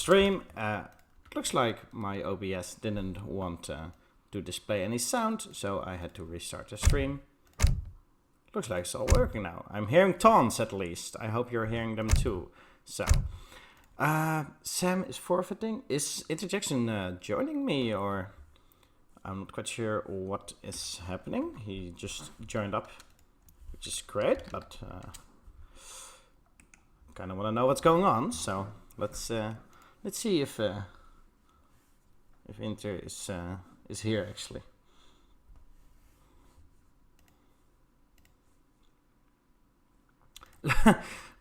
stream. Looks like my OBS didn't want to display any sound, so I had to restart the stream. Looks like it's all working now. I'm hearing taunts at least. I hope you're hearing them too. So, Sam is forfeiting. Is Interjection joining me, or I'm not quite sure what is happening. He just joined up, which is great, but kind of want to know what's going on. So let's see if Inter is here actually.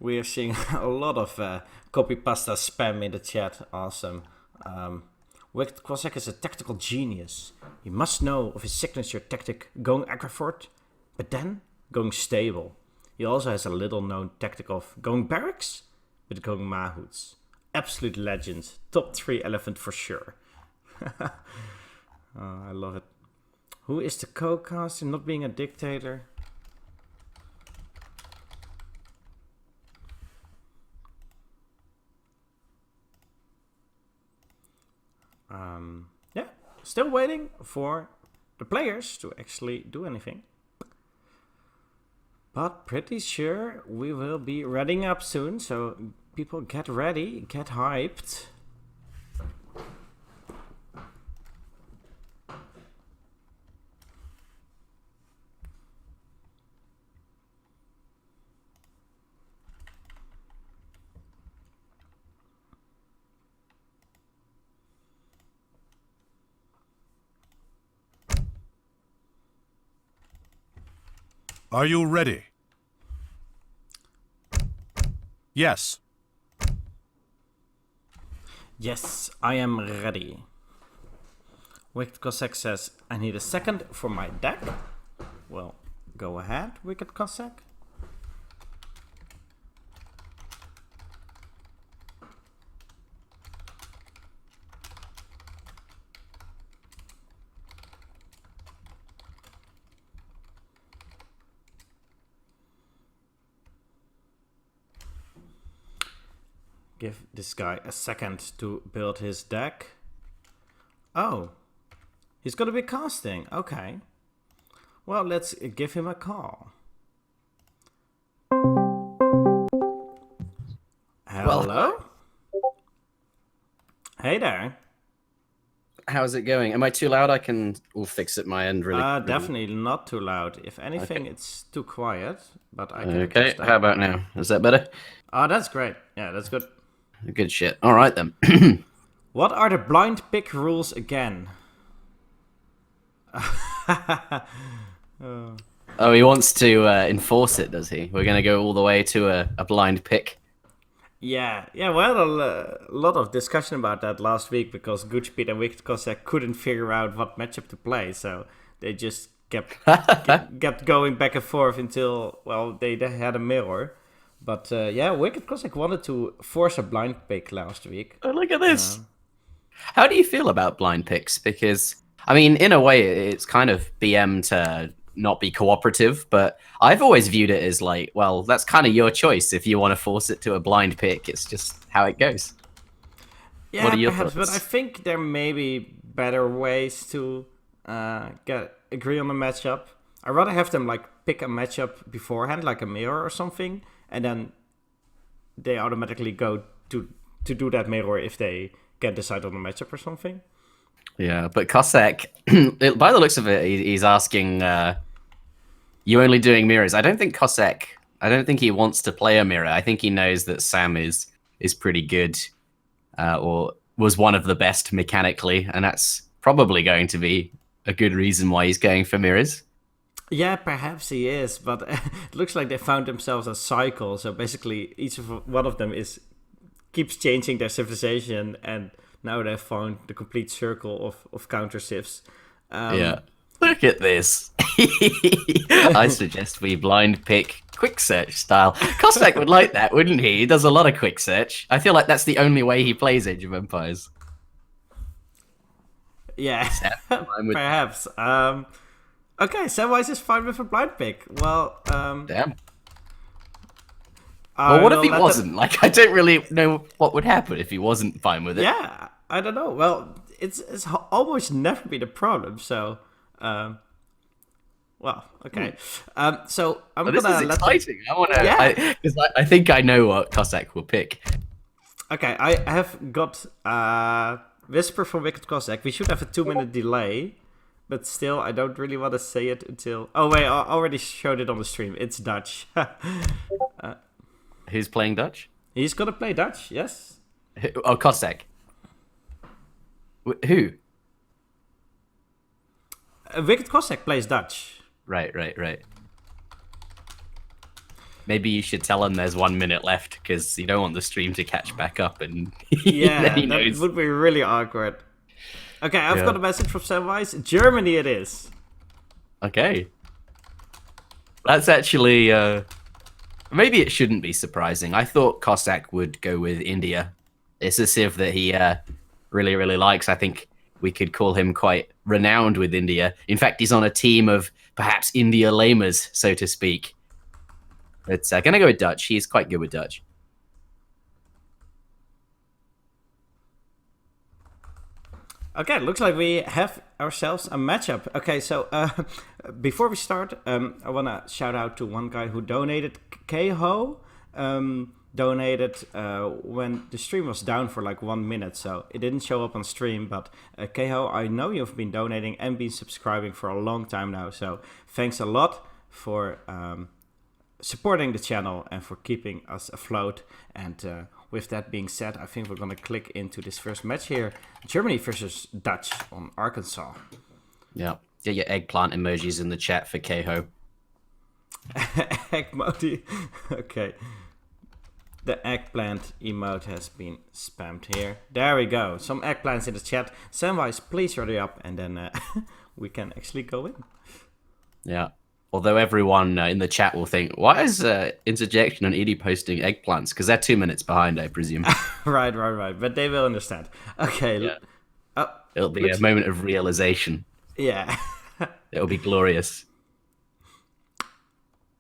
We are seeing a lot of copy pasta spam in the chat. Awesome. WickedCossack is a tactical genius. He must know of his signature tactic going agrifort, but then going stable. He also has a little known tactic of going barracks, but going mahouts. Absolute legend. Top 3 elephant for sure. Oh, I love it. Who is the co-caster? Not being a dictator. Yeah, still waiting for the players to actually do anything. But pretty sure we will be readying up soon, so people get ready, get hyped. Are you ready? Yes. Yes, I am ready. WickedCossack says, I need a second for my deck. Well, go ahead, WickedCossack. Give this guy a second to build his deck. Oh, he's gonna be casting. Okay. Well, let's give him a call. Hello? Well, hey there. how's it going? Am I too loud? We'll fix it my end really. Definitely not too loud. If anything, Okay. it's too quiet, but I can Okay, adjust that. how about now? Is that better? Oh, that's great. Yeah, that's good. Good shit. All right then. What are the blind pick rules again? Oh, he wants to enforce it, does he? We're going to go all the way to a blind pick. Yeah, we had a lot of discussion about that last week because Goodspeed and WickedCossack couldn't figure out what matchup to play, so they just kept going back and forth until, well, they had a mirror. But yeah, WickedCossack wanted to force a blind pick last week. Oh, look at this. How do you feel about blind picks? Because, I mean, in a way, it's kind of BM to not be cooperative, but I've always viewed it as like, well, that's kind of your choice. If you want to force it to a blind pick, it's just how it goes. Yeah, what are your perhaps, thoughts? but I think there may be better ways to agree on a matchup. I'd rather have them like pick a matchup beforehand, like a mirror or something, and then they automatically go to do that mirror if they can't decide on a matchup or something. Yeah, but Cossack, by the looks of it, he's asking, you only doing mirrors? I don't think he wants to play a mirror. I think he knows that Sam is pretty good, or was one of the best mechanically, and that's probably going to be a good reason why he's going for mirrors. Yeah, perhaps he is, but it looks like they found themselves a cycle. So basically, one of them keeps changing their civilization, and now they've found the complete circle of counter civs. Yeah, look at this. I suggest we blind pick quick search style. Cossack would like that, wouldn't he? He does a lot of quick search. I feel like that's the only way he plays Age of Empires. Yeah, perhaps. Okay, Samwise is fine with a blind pick. Well, damn. Well, what if will he let wasn't? Like, I don't really know what would happen if he wasn't fine with it. Yeah, I don't know. Well, it's almost never been a problem. So, well, okay. So I'm Well, this gonna is let exciting. I want to, Yeah. because I think I know what Cossack will pick. Okay, I have got Whisper from Wicked Cossack. We should have a 2-minute delay, but still, I don't really want to say it until. Oh wait, I already showed it on the stream. It's Dutch. Who's playing Dutch? He's gonna play Dutch. Yes. Oh, Cossack. Who? Wicked Cossack plays Dutch. Right. Maybe you should tell him there's 1 minute left because you don't want the stream to catch back up and Yeah, he that knows. would be really awkward. Okay, I've got a message from Samwise. Germany it is. Okay. That's actually maybe it shouldn't be surprising. I thought Cossack would go with India. It's a civ that he really likes. I think we could call him quite renowned with India. In fact, he's on a team of perhaps India lamers, so to speak. But gonna go with Dutch. He's quite good with Dutch. Okay, looks like we have ourselves a matchup. Okay, so before we start, I want to shout out to one guy who donated. Keho donated when the stream was down for like 1 minute, so it didn't show up on stream. But Keho, I know you've been donating and been subscribing for a long time now, so thanks a lot for supporting the channel and for keeping us afloat. And with that being said, I think we're going to click into this first match here. Germany versus Dutch on Arkansas. Yeah. Get your eggplant emojis in the chat for Keho. Eggmoti. Okay. The eggplant emote has been spammed here. There we go. Some eggplants in the chat. Samwise, please hurry up and then we can actually go in. Yeah. Although everyone in the chat will think, why is Interjection and Edie posting eggplants? Because they're 2 minutes behind, I presume. Right. But they will understand. Okay. Yeah. It'll be a moment of realization. Yeah. It'll be glorious.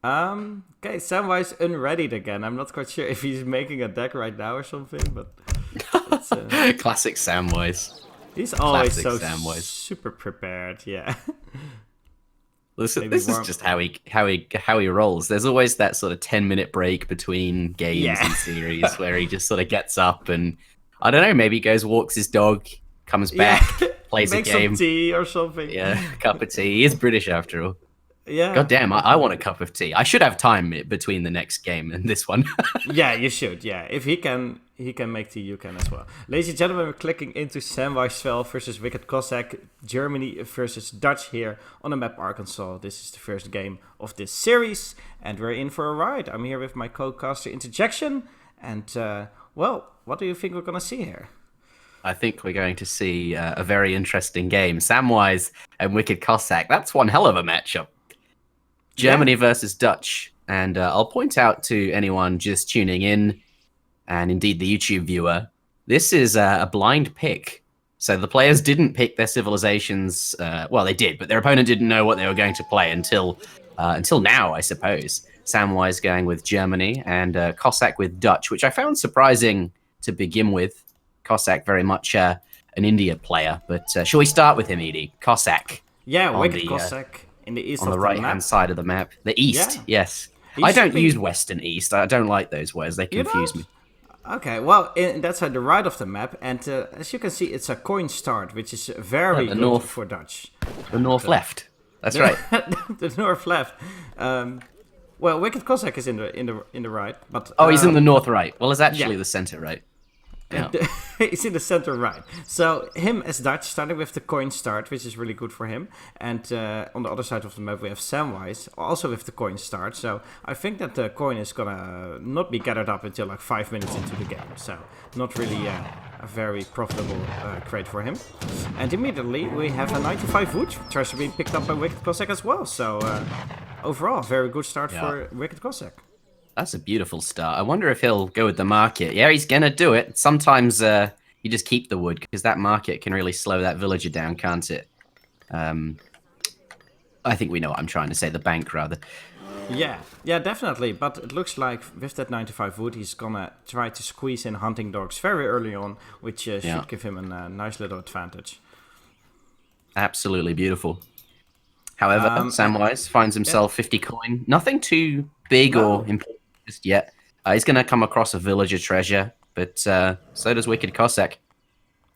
Okay, Samwise unreadied again. I'm not quite sure if he's making a deck right now or something, but it's, Classic Samwise. he's always Classic so Samwise. super prepared. Yeah. This is just how he rolls. There's always that sort of 10-minute break between games and series where he just sort of gets up and I don't know, maybe goes walks his dog, comes back, plays Makes a game, some tea or something. yeah, cup of tea. He is British after all. Yeah. God damn, I want a cup of tea. I should have time between the next game and this one. Yeah, you should. Yeah, if he can make tea, you can as well. Ladies and gentlemen, we're clicking into Samwise12 versus Wicked Cossack, Germany versus Dutch here on the map Arkansas. This is the first game of this series, and we're in for a ride. I'm here with my co-caster Interjection, and well, what do you think we're gonna see here? I think we're going to see a very interesting game. Samwise and Wicked Cossack. That's one hell of a matchup. Germany versus Dutch. And I'll point out to anyone just tuning in, and indeed the YouTube viewer, this is a blind pick. So the players didn't pick their civilizations. Well, they did, but their opponent didn't know what they were going to play until now, I suppose. Samwise going with Germany and Cossack with Dutch, which I found surprising to begin with. Cossack very much an India player. But shall we start with him, Edie? Cossack. Yeah, Wicked Cossack. In the east on of the right-hand side of the map. The east, yes. I don't use west and east. I don't like those words. They confuse me. Okay, well, that's at the right of the map. And as you can see, it's a coin start, which is very good north, for Dutch. The north left. That's right. The north left. Well, Wicked Cossack is in the right. But he's in the north right. Well, it's actually the center right. Yeah. He's in the center right. So him as Dutch, starting with the coin start, which is really good for him. And on the other side of the map, we have Samwise, also with the coin start. So I think that the coin is gonna not be gathered up until like 5 minutes into the game. So not really a very profitable trade for him. And immediately we have a 95 wood, which has been picked up by Wicked Cossack as well. So overall, very good start for Wicked Cossack. That's a beautiful start. I wonder if he'll go with the market. Yeah, he's going to do it. Sometimes you just keep the wood because that market can really slow that villager down, can't it? I think we know what I'm trying to say. The bank, rather. Yeah, definitely. But it looks like with that 95 wood, he's gonna try to squeeze in hunting dogs very early on, which should give him a nice little advantage. Absolutely beautiful. However, Samwise finds himself 50 coin. Nothing too big or important just yet. He's going to come across a villager treasure, but so does Wicked Cossack.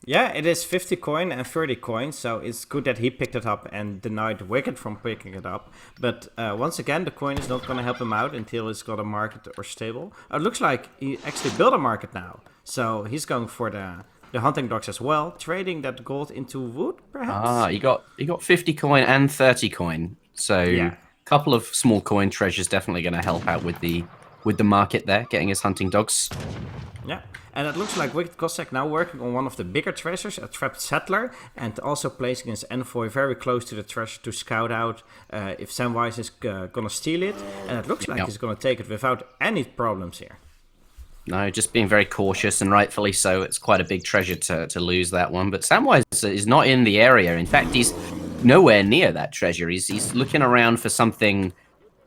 Yeah, it is 50 coin and 30 coin, so it's good that he picked it up and denied Wicked from picking it up. But once again, the coin is not going to help him out until he's got a market or stable. It looks like he actually built a market now, so he's going for the hunting dogs as well, trading that gold into wood, perhaps? You got 50 coin and 30 coin. So a couple of small coin treasures definitely going to help out with the market there, getting his hunting dogs. Yeah, and it looks like Wicked Cossack now working on one of the bigger treasures, a trapped settler, and also placing his envoy very close to the treasure to scout out if Samwise is gonna steal it. And it looks like he's gonna take it without any problems here. No, just being very cautious, and rightfully so. It's quite a big treasure to lose that one. But Samwise is not in the area. In fact, he's nowhere near that treasure. He's looking around for something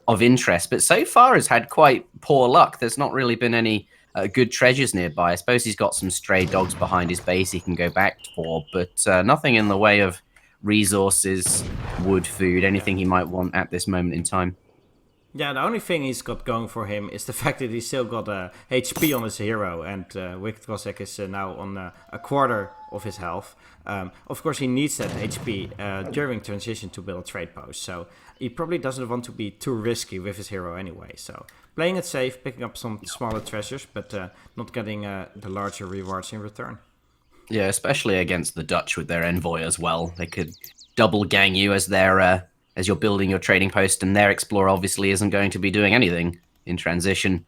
of interest, but so far has had quite poor luck. There's not really been any good treasures nearby. I suppose he's got some stray dogs behind his base he can go back for, but nothing in the way of resources, wood, food, anything he might want at this moment in time. Yeah, the only thing he's got going for him is the fact that he's still got HP on his hero, and Wicked Cossack is now on a quarter of his health. Of course, he needs that HP during transition to build a trade post, so he probably doesn't want to be too risky with his hero anyway. So playing it safe, picking up some smaller treasures, but not getting the larger rewards in return. Yeah, especially against the Dutch with their envoy as well. They could double gang you as their as you're building your trading post, and their explorer obviously isn't going to be doing anything in transition.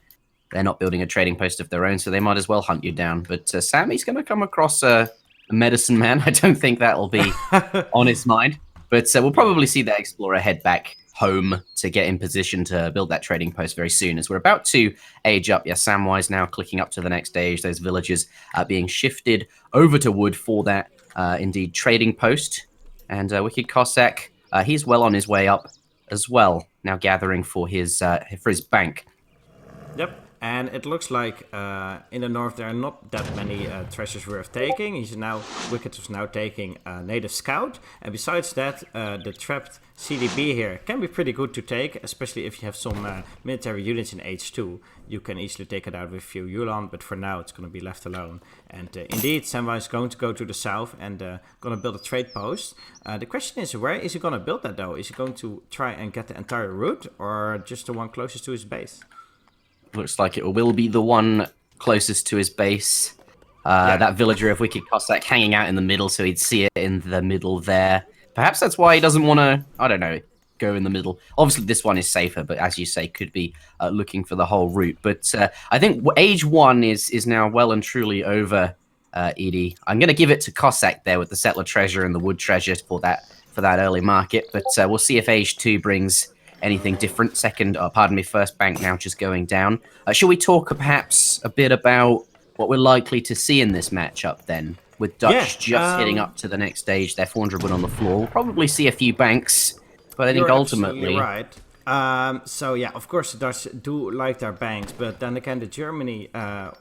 They're not building a trading post of their own, so they might as well hunt you down. But Sammy's going to come across a medicine man. I don't think that'll be on his mind. But we'll probably see that explorer head back home to get in position to build that trading post very soon, as we're about to age up. Yeah, Samwise now clicking up to the next stage. Those villagers are being shifted over to wood for that indeed trading post. And Wicked Cossack, he's well on his way up as well, now gathering for his bank. Yep, and it looks like in the north there are not that many treasures worth taking. Wicked is now taking a native scout, and besides that, the trapped CDB here can be pretty good to take, especially if you have some military units in H2. You can easily take it out with a few Yulan, but for now it's going to be left alone. And indeed, Samwise is going to go to the south and going to build a trade post. The question is, where is he going to build that though? Is he going to try and get the entire route, or just the one closest to his base? Looks like it will be the one closest to his base. That villager of Wicked Cossack hanging out in the middle, so he'd see it in the middle there. Perhaps that's why he doesn't want to, I don't know, go in the middle. Obviously, this one is safer, but as you say, could be looking for the whole route. But I think age 1 is now well and truly over, Edie. I'm going to give it to Cossack there with the settler treasure and the wood treasure for that early market. But we'll see if age 2 brings anything different. First bank now just going down. Shall we talk perhaps a bit about what we're likely to see in this matchup then? With Dutch just hitting up to the next stage, they're 400 wood on the floor. We'll probably see a few banks, but I think ultimately... You're right. So yeah, of course the Dutch do like their banks, but then again, the Germany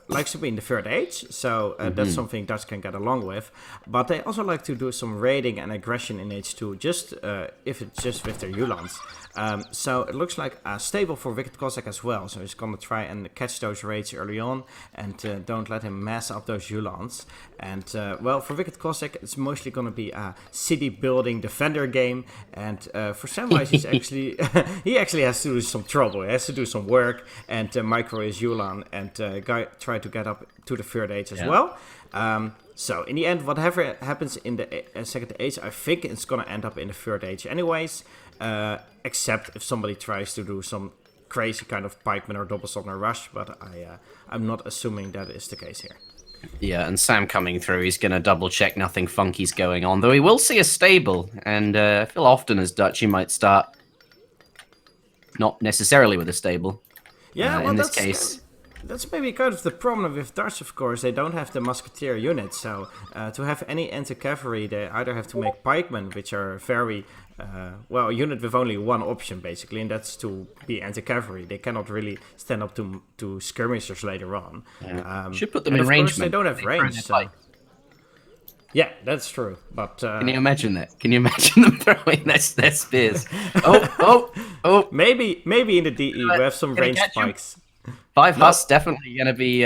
likes to be in the third age, so that's something Dutch can get along with. But they also like to do some raiding and aggression in H2, just if it's just with their Ulans. So it looks like stable for Wicked Cossack as well. So he's going to try and catch those raids early on and don't let him mess up those Ulans. And well, for Wicked Cossack, it's mostly going to be a city building defender game. And for Samwise, he's actually he actually has to do some trouble. He has to do some work and micro his Ulan and try to get up to the third age as well. So in the end, whatever happens in the second age, I think it's going to end up in the third age anyways. Except if somebody tries to do some crazy kind of pikeman or double summoner rush, but I'm not assuming that is the case here. Yeah, and Sam coming through, he's going to double check nothing funky's going on, though he will see a stable, and I feel often as Dutch he might start not necessarily with a stable. Yeah, well, in this case. That's maybe kind of the problem with Dutch, of course. They don't have the musketeer unit, so to have any anti-cavalry, they either have to make pikemen, which are very, a unit with only one option, basically, and that's to be anti-cavalry. They cannot really stand up to skirmishers later on. Yeah. Should put them in range. They don't have range, so... Yeah, that's true, but... Can you imagine that? Can you imagine them throwing their spears? Oh! Maybe in the DE we have some ranged spikes. 5 Huss definitely going to be...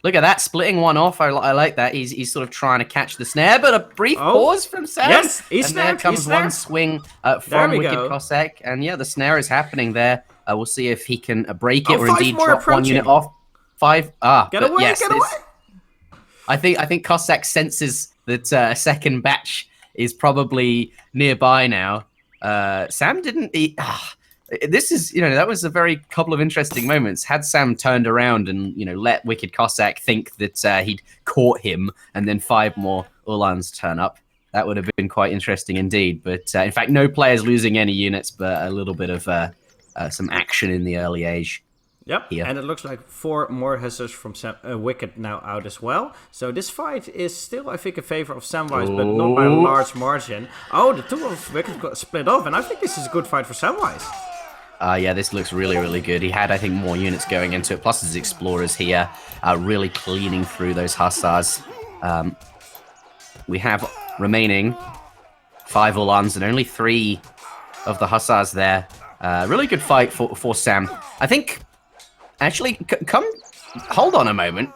look at that, splitting one off. I like that. He's sort of trying to catch the snare, but a brief pause from Sam. Yes, and there comes one swing from Wicked Cossack. And yeah, the snare is happening there. We'll see if he can break it or indeed drop one unit off. 5. Get away, yes, get away! I think Cossack senses that a second batch is probably nearby now. Sam didn't... This is, that was a very couple of interesting moments. Had Sam turned around and, let Wicked Cossack think that he'd caught him and then 5 more Uhlans turn up, that would have been quite interesting indeed. But in fact, no players losing any units, but a little bit of some action in the early age. Yep, here. And it looks like 4 more hussars from Wicked now out as well. So this fight is still, I think, in favor of Samwise, but not by a large margin. Oh, the 2 of Wicked got split off, and I think this is a good fight for Samwise. Yeah, this looks really, really good. He had, I think, more units going into it, plus his explorers here, really cleaning through those hussars. We have remaining 5 Uhlans and only 3 of the hussars there. Really good fight for Sam. I think... Actually, hold on a moment.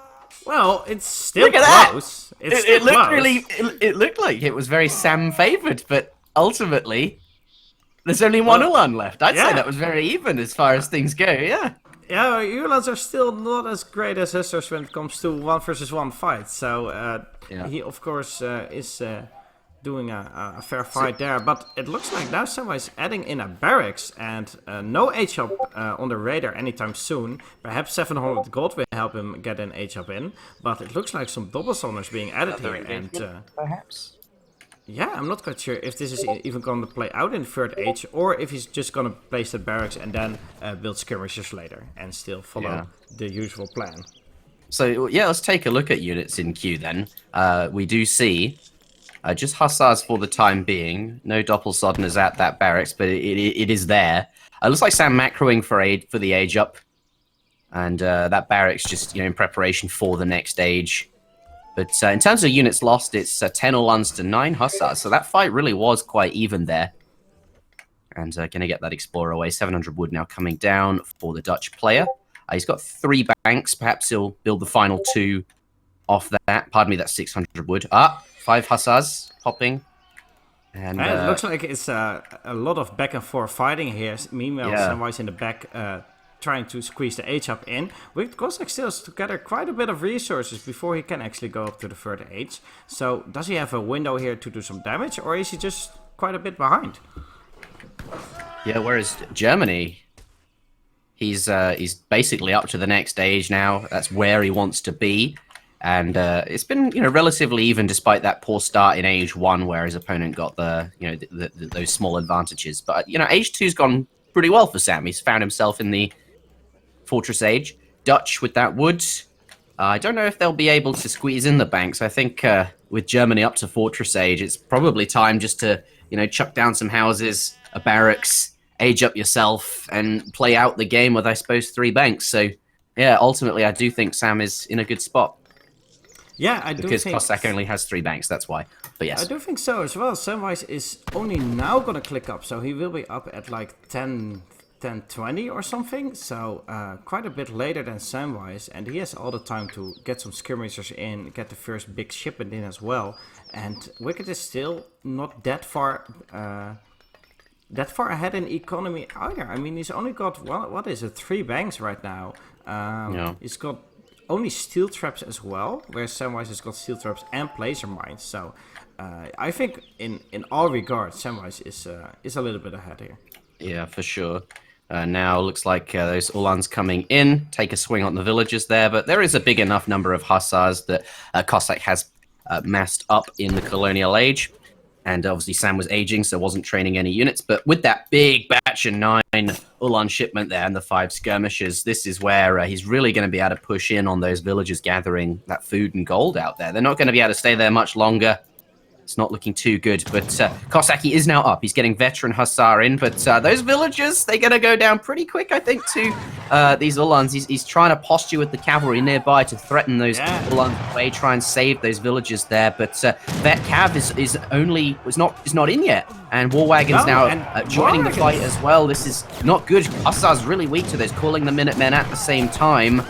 Well, it's still close. It looked like it was very Sam favored, but ultimately, there's only one Uhlan left. I'd say that was very even as far as things go. Yeah. Yeah, Uhlans are still not as great as hussars when it comes to 1 versus 1 fight. So he, of course, is doing a fair fight there, but it looks like now Samwise is adding in a barracks and no H-up on the radar anytime soon. Perhaps 700 gold will help him get an H-up in, but it looks like some double zoners being added here, and perhaps. Yeah, I'm not quite sure if this is even going to play out in the 3rd age, or if he's just going to place the barracks and then build skirmishers later and still follow the usual plan. So yeah, let's take a look at units in queue then. We do see just hussars for the time being. No doppelsodners at that barracks, but it is there. Looks like Sam macroing for the age up, and that barracks just in preparation for the next age. But in terms of units lost, it's 10 Uhlans to 9 hussars. So that fight really was quite even there. And going to get that explorer away. 700 wood now coming down for the Dutch player. He's got 3 banks. Perhaps he'll build the final 2 off that. Pardon me, that's 600 wood. 5 hussars popping. And it looks like it's a lot of back and forth fighting here. Meanwhile, Samwise in the back trying to squeeze the H up in. Wicked Cossack still has to gather quite a bit of resources before he can actually go up to the 3rd age. So does he have a window here to do some damage, or is he just quite a bit behind? Yeah, whereas Germany, he's basically up to the next age now. That's where he wants to be. And it's been, relatively even despite that poor start in Age 1 where his opponent got those small advantages. But, Age 2's gone pretty well for Sam. He's found himself in the Fortress Age. Dutch with that wood. I don't know if they'll be able to squeeze in the banks. I think with Germany up to Fortress Age, it's probably time just to, chuck down some houses, a barracks, age up yourself, and play out the game with, I suppose, 3 banks. So, yeah, ultimately, I do think Sam is in a good spot. Yeah, I do think... Because Cossack only has 3 banks, that's why. But yes. I do think so as well. Samwise is only now going to click up, so he will be up at like 10-20 or something. So quite a bit later than Samwise, and he has all the time to get some skirmishers in, get the first big shipment in as well. And Wicked is still not that far ahead in economy either. I mean, he's only got, what is it, 3 banks right now. He's got only steel traps as well, whereas Samwise has got steel traps and placer mines. So I think in all regards, Samwise is a little bit ahead here. Yeah, for sure. Now looks like those Uhlans coming in, take a swing on the villagers there, but there is a big enough number of hussars that Cossack has massed up in the colonial age. And obviously Sam was aging, so wasn't training any units. But with that big batch of 9 Ulan shipment there and the 5 skirmishers, this is where he's really going to be able to push in on those villagers gathering that food and gold out there. They're not going to be able to stay there much longer. It's not looking too good, but Kosaki is now up. He's getting veteran Hussar in, but those villagers, they're going to go down pretty quick, I think, to these Ulans. He's trying to posture with the cavalry nearby to threaten those Ulans away, try and save those villagers there, but Vet Cav is not in yet, and War Wagon's now joining the fight as well. This is not good. Hussar's really weak to those, calling the Minutemen at the same time,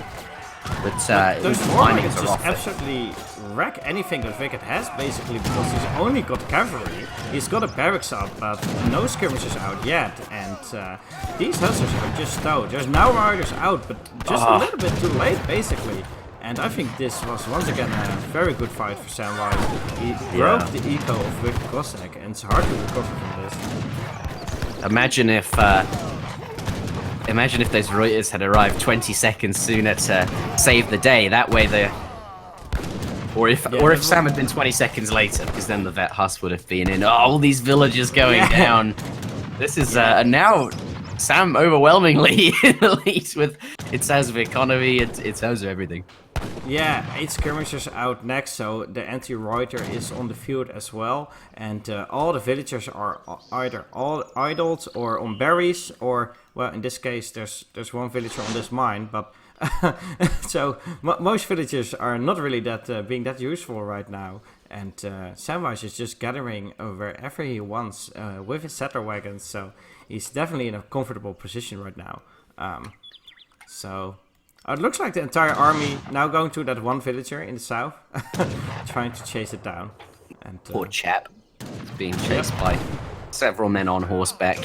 but those War Wagons just absolutely wreck anything that Wicked has, basically, because he's only got cavalry. He's got a barracks up, but no skirmishers out yet, and these hussars are just out. There's now riders out, but just a little bit too late, basically. And I think this was once again a very good fight for Samwise. He broke the eco of Wicked Cossack, and it's hard to recover from this. Imagine if those Reuters had arrived 20 seconds sooner to save the day. That way Or if Sam had been 20 seconds later, because then the Vet Huss would have been in. Oh, all these villagers going down. This is now Sam overwhelmingly in the lead with in terms of economy, in terms of everything. Yeah, 8 skirmishers out next, so the anti-Reuter is on the field as well, and all the villagers are either all idled or on berries, or, well, in this case, there's one villager on this mine, but so most villagers are not really being that useful right now, and Samwise is just gathering wherever he wants with his settler wagons, so he's definitely in a comfortable position right now. So it looks like the entire army now going to that one villager in the south, trying to chase it down. And poor chap, being chased by several men on horseback.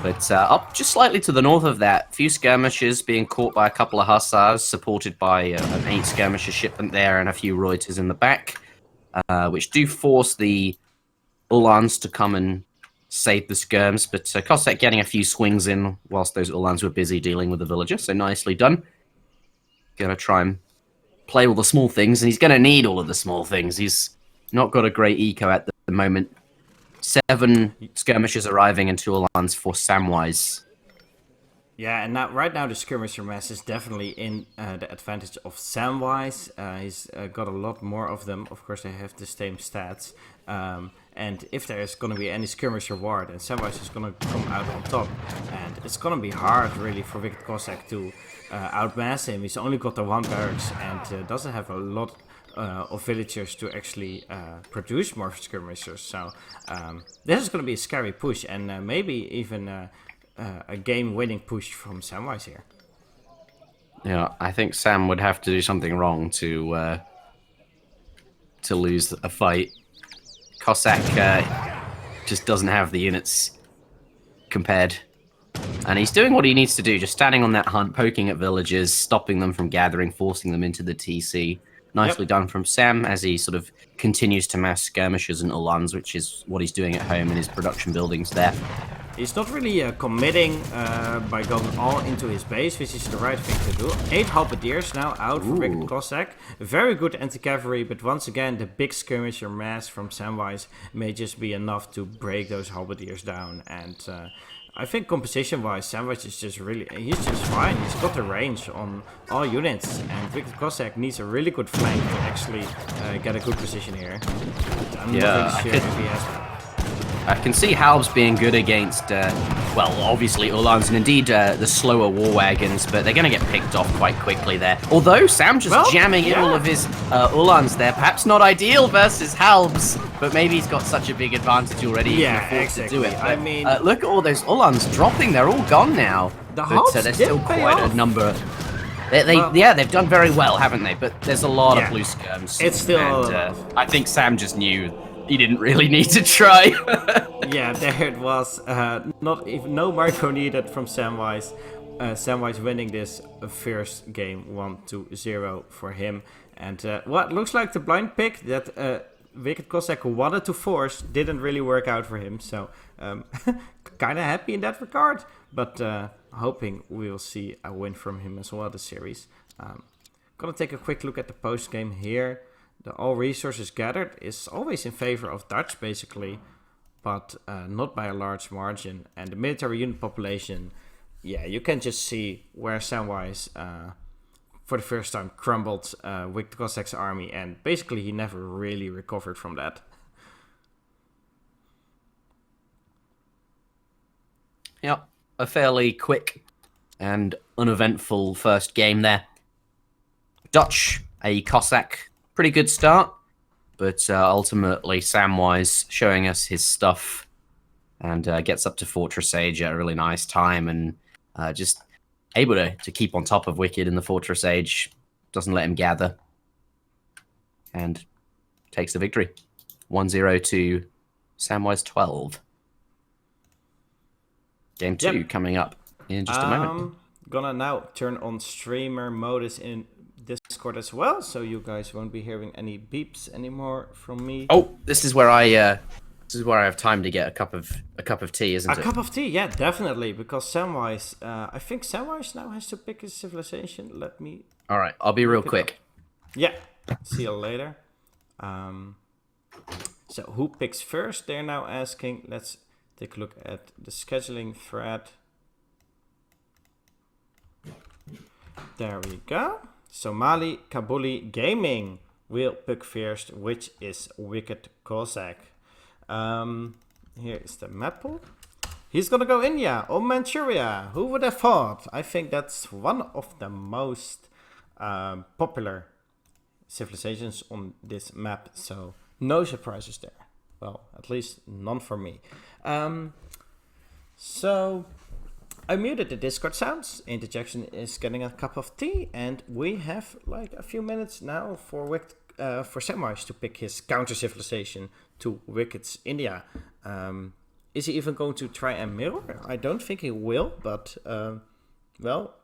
But up just slightly to the north of that, few skirmishers being caught by a couple of hussars, supported by an 8 skirmisher shipment there and a few Reuters in the back, which do force the Ulans to come and save the skirms. But Cossack getting a few swings in whilst those Ulans were busy dealing with the villager, so nicely done. Gonna try and play all the small things, and he's gonna need all of the small things. He's not got a great eco at the moment. 7 skirmishers arriving and 2 Ulans for Samwise. Yeah, and right now the skirmisher mass is definitely in the advantage of Samwise. He's got a lot more of them. Of course, they have the same stats. And if there is going to be any skirmisher war, then Samwise is going to come out on top. And it's going to be hard, really, for Wicked Cossack to outmass him. He's only got the 1 barracks and doesn't have a lot of villagers to actually produce more skirmishers. So this is going to be a scary push, and maybe even a game-winning push from Samwise here. Yeah, I think Sam would have to do something wrong to lose a fight. Cossack just doesn't have the units compared. And he's doing what he needs to do, just standing on that hunt, poking at villagers, stopping them from gathering, forcing them into the TC. Nicely done from Sam as he sort of continues to mass skirmishers and Ulans, which is what he's doing at home in his production buildings there. He's not really committing by going all into his base, which is the right thing to do. 8 halberdiers now out for Wicked Cossack. Very good anti-cavalry, but once again, the big skirmisher mass from Samwise may just be enough to break those halberdiers down. And I think composition-wise, Samwise is just he's just fine. He's got the range on all units, and Wicked Cossack needs a really good flank to actually get a good position here. But I'm not really sure if he has that. I can see Halbs being good against, well, obviously Ulans and indeed the slower war wagons, but they're going to get picked off quite quickly there. Although Sam just jamming in all of his Ulans there, perhaps not ideal versus Halbs, but maybe he's got such a big advantage already he can afford to do it. But, I mean, look at all those Ulans dropping, they're all gone now. But there's still quite a number. They've done very well, haven't they? But there's a lot of blue skirms. It's still I think Sam just knew he didn't really need to try. Yeah, there it was. No micro needed from Samwise. Samwise winning this first game 1-0 for him. And what looks like the blind pick that Wicked Cossack wanted to force didn't really work out for him. So kind of happy in that regard. But hoping we'll see a win from him as well this series. Gonna take a quick look at the post game here. the all resources gathered is always in favor of Dutch, basically, but not by a large margin. And the military unit population, yeah, you can just see where Samwise, for the first time, crumbled WickedCossack's army, and basically he never really recovered from that. Yep, a fairly quick and uneventful first game there. Dutch, a Cossack, pretty good start, but ultimately Samwise showing us his stuff and gets up to Fortress Age at a really nice time, and just able to keep on top of Wicked in the Fortress Age, doesn't let him gather, and takes the victory. 1-0 to Samwise12. Game 2 coming up in just a moment. Gonna now turn on streamer modus in Discord as well, so you guys won't be hearing any beeps anymore from me. Oh, this is where I have time to get a cup of tea, isn't it? A cup of tea, yeah, definitely, because Samwise, I think Samwise now has to pick his civilization. Let me. All right, I'll be real quick. Yeah, see you later. So who picks first? They're now asking. Let's take a look at the scheduling thread. There we go. Somali Kabuli Gaming will pick first, which is Wicked Cossack. Here is the map pool. He's gonna go India or Manchuria. Who would have thought? I think that's one of the most popular civilizations on this map, so no surprises there. Well, at least none for me. So I muted the Discord sounds. Interjection is getting a cup of tea, and we have like a few minutes now for Samwise to pick his counter civilization to Wicked's India. Is he even going to try and mirror? I don't think he will, but well,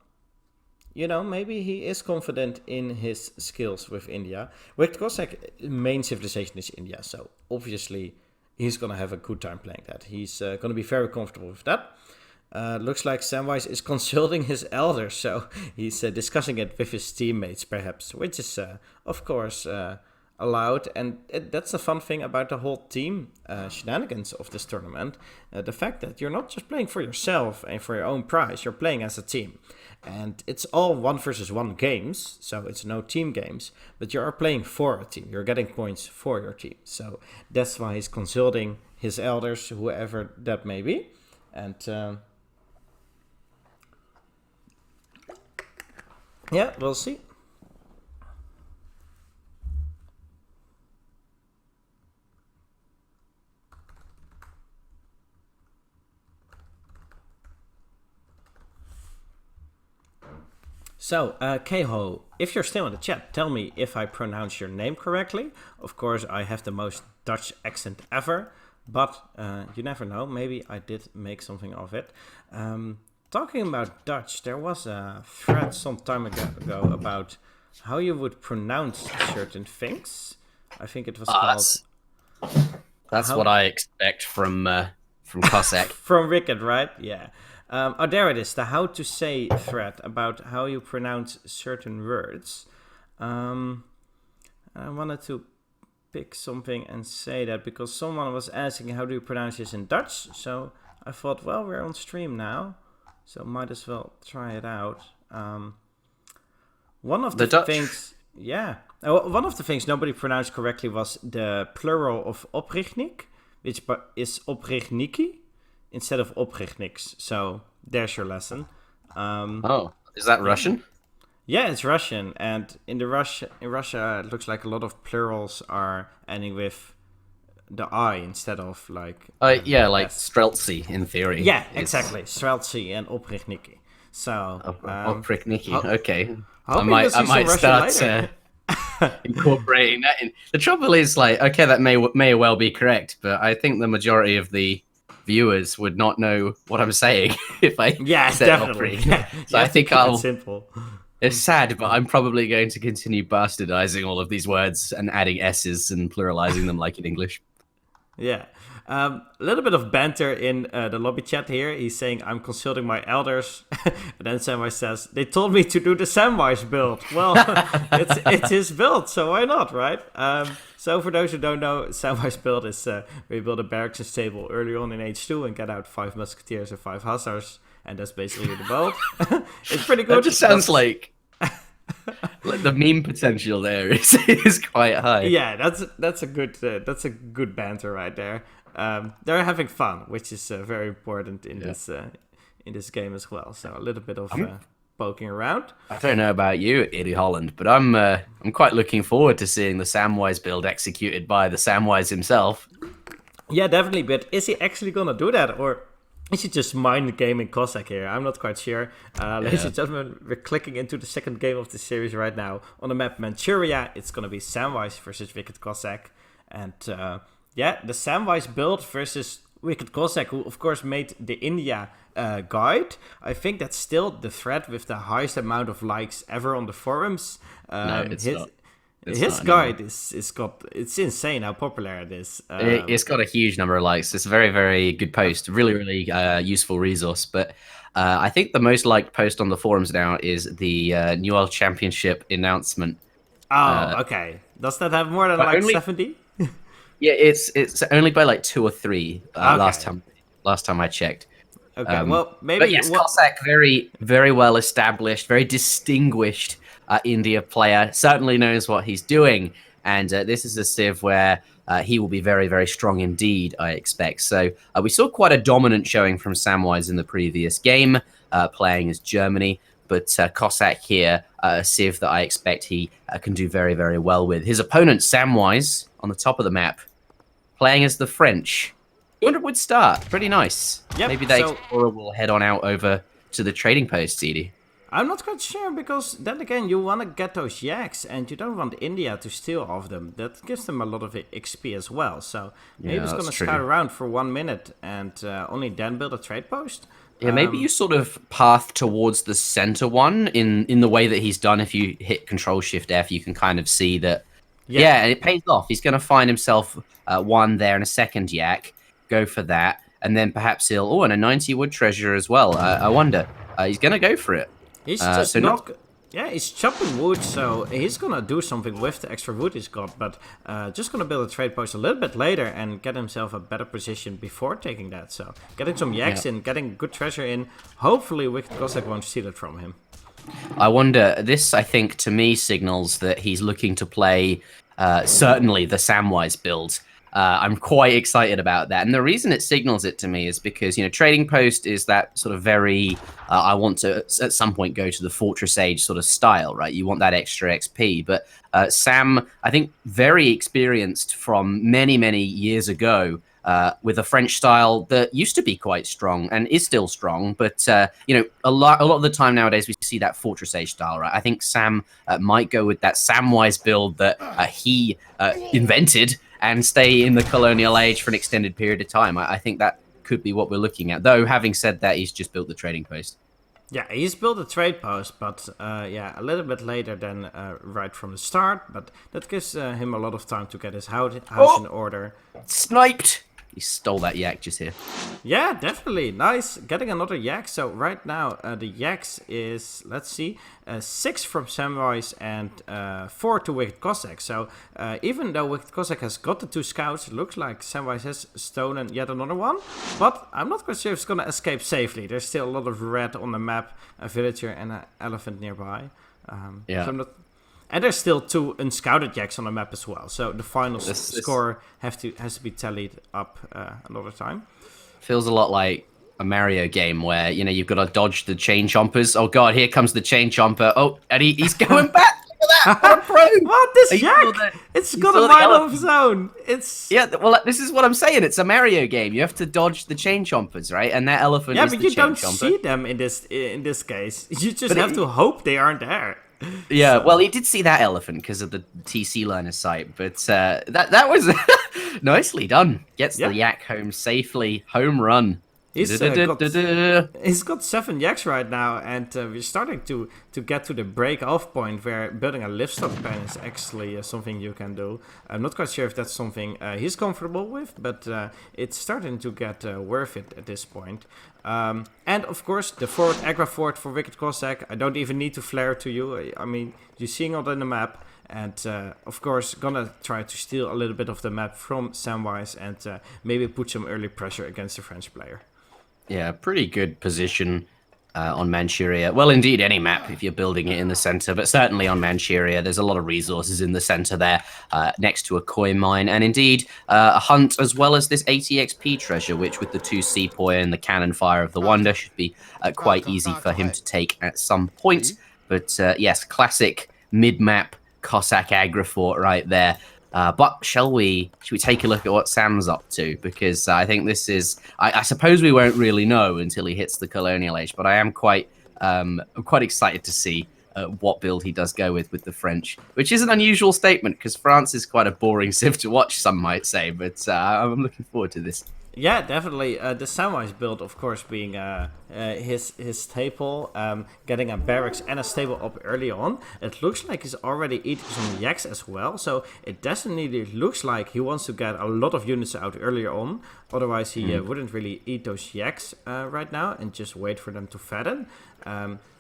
you know, maybe he is confident in his skills with India. Wicked Cossack main civilization is India, so obviously he's gonna have a good time playing that. He's gonna be very comfortable with that. Looks like Samwise is consulting his elders, so he's discussing it with his teammates, perhaps, which is, of course, allowed. And that's the fun thing about the whole team shenanigans of this tournament. The fact that you're not just playing for yourself and for your own prize, you're playing as a team. And it's all 1-versus-1 games, so it's no team games, but you are playing for a team. You're getting points for your team. So that's why he's consulting his elders, whoever that may be. And yeah, we'll see. So, Keho, if you're still in the chat, tell me if I pronounce your name correctly. Of course, I have the most Dutch accent ever, but you never know. Maybe I did make something of it. Talking about Dutch, there was a thread some time ago about how you would pronounce certain things. I think it was called... That's what I expect from Cossack. From Wicked, right? Yeah. Oh, there it is, the how to say thread about how you pronounce certain words. I wanted to pick something and say that because someone was asking how do you pronounce this in Dutch. So I thought, well, we're on stream now, so might as well try it out. One of the things, yeah, one of the things nobody pronounced correctly was the plural of oprichtnik, which is oprichtniki instead of oprichtniks. So there's your lesson. Oh, is that Russian? Yeah, it's Russian, and in Russia, it looks like a lot of plurals are ending with the I instead of like. Yeah, like Streltsy in theory. Yeah, exactly, Streltsy and oprichtniki. So oprichtniki. Okay, I might start incorporating that in. The trouble is, like, okay, that may well be correct, but I think the majority of the viewers would not know what I'm saying if I said definitely. Yeah. So I think I'll. Simple. It's sad, but I'm probably going to continue bastardizing all of these words and adding S's and pluralizing them like in English. Yeah. A little bit of banter in the lobby chat here. He's saying, I'm consulting my elders. And then Samwise says, they told me to do the Samwise build. Well, it's his build, so why not, right? So for those who don't know, Samwise build is we build a barracks and stable early on in H2 and get out 5 musketeers and 5 hussars. And that's basically the build. It's pretty good. That just sounds like the meme potential there is quite high. Yeah, that's a good banter right there. They're having fun, which is very important in this game as well. So a little bit of poking around. I don't know about you, edeholland, but I'm quite looking forward to seeing the Samwise build executed by the Samwise himself. Yeah, definitely. But is he actually gonna do that, or is he just mind the game in Cossack here? I'm not quite sure. Ladies and gentlemen, we're clicking into the second game of the series right now on the map Manchuria. It's gonna be Samwise versus Wicked Cossack, and the Samwise build versus Wicked Cossack, who of course made the India guide. I think that's still the thread with the highest amount of likes ever on the forums. No, it's not. His guide it's insane how popular it is. It's got a huge number of likes. It's a very, very good post. Really, really useful resource. But I think the most liked post on the forums now is the New World Championship announcement. Oh, okay. Does that have more than like 70? Yeah, it's only by like 2 or 3 Okay. last time I checked. Okay, well, maybe... But yes, Cossack, very, very well established, very distinguished India player, certainly knows what he's doing. And this is a civ where he will be very, very strong indeed, I expect. So we saw quite a dominant showing from Samwise in the previous game, playing as Germany. But Cossack here, a civ that I expect he can do very, very well with. His opponent, Samwise, on the top of the map, playing as the French. 200 would start. Pretty nice. Yep, Maybe the Explorer will head on out over to the trading post, Edie. I'm not quite sure, because then again, you want to get those yaks, and you don't want India to steal off them. That gives them a lot of XP as well. So maybe it's going to scout around for 1 minute and only then build a trade post. Yeah, maybe you sort of path towards the center one in the way that he's done. If you hit Control-Shift-F, you can kind of see that. Yeah, and it pays off. He's going to find himself one there and a second yak. Go for that, and then perhaps he'll... Oh, and a 90 wood treasure as well. I wonder. He's going to go for it. He's just Yeah, he's chopping wood, so he's gonna do something with the extra wood he's got, but just gonna build a trade post a little bit later and get himself a better position before taking that. So getting some yaks in, getting good treasure in. Hopefully Wicked Cossack won't steal it from him. I wonder, this I think to me signals that he's looking to play certainly the Samwise build. I'm quite excited about that. And the reason it signals it to me is because, Trading Post is that sort of very, I want to at some point go to the Fortress Age sort of style, right? You want that extra XP. But Sam, I think, very experienced from many, many years ago with a French style that used to be quite strong and is still strong. But, a lot of the time nowadays we see that Fortress Age style, right? I think Sam might go with that Samwise build that he invented and stay in the colonial age for an extended period of time. I think that could be what we're looking at. Though, having said that, he's just built the trading post. Yeah, he's built a trade post, but a little bit later than right from the start. But that gives him a lot of time to get his house in order. Sniped! He stole that yak just here. Yeah, definitely. Nice. Getting another yak. So right now, the yaks is, let's see, 6 from Samwise and 4 to Wicked Cossack. So even though Wicked Cossack has got the 2 scouts, it looks like Samwise has stolen yet another one. But I'm not quite sure if it's going to escape safely. There's still a lot of red on the map, a villager and an elephant nearby. So and there's still 2 unscouted yaks on the map as well. So the final score has to be tallied up another time. Feels a lot like a Mario game where, you've got to dodge the chain chompers. Oh god, here comes the chain chomper. Oh, and he's going back. Look at that. What a pro. What? This yak? It's got a mind of its own. Yeah, well, this is what I'm saying. It's a Mario game. You have to dodge the chain chompers, right? And that elephant is the chain chomper. Yeah, but you don't see them in this case. You just have to hope they aren't there. Yeah, well, he did see that elephant because of the TC line of sight, but that was nicely done. Gets the yak home safely. Home run. He's got 7 yaks right now, and we're starting to get to the break-off point where building a livestock pen is actually something you can do. I'm not quite sure if that's something he's comfortable with, but it's starting to get worth it at this point. And of course, the forward aggro fort for Wicked Cossack. I don't even need to flare to you. I mean, you're seeing it on the map. And of course, gonna try to steal a little bit of the map from Samwise and maybe put some early pressure against the French player. Yeah, pretty good position on Manchuria. Well, indeed, any map if you're building it in the center, but certainly on Manchuria, there's a lot of resources in the center there, next to a coin mine, and indeed a hunt as well as this 80 XP treasure, which with the 2 sepoy and the cannon fire of the Wonder should be quite easy for him to take at some point. But yes, classic mid-map Cossack aggro fort right there. But should we take a look at what Sam's up to? Because I think this is, I suppose we won't really know until he hits the colonial age, but I am quite excited to see what build he does go with the French, which is an unusual statement because France is quite a boring civ to watch, some might say, but I'm looking forward to this. Yeah, definitely. The Samwise build, of course, being his staple, getting a barracks and a stable up early on. It looks like he's already eating some yaks as well, so it definitely looks like he wants to get a lot of units out earlier on. Otherwise, he wouldn't really eat those yaks right now and just wait for them to fatten.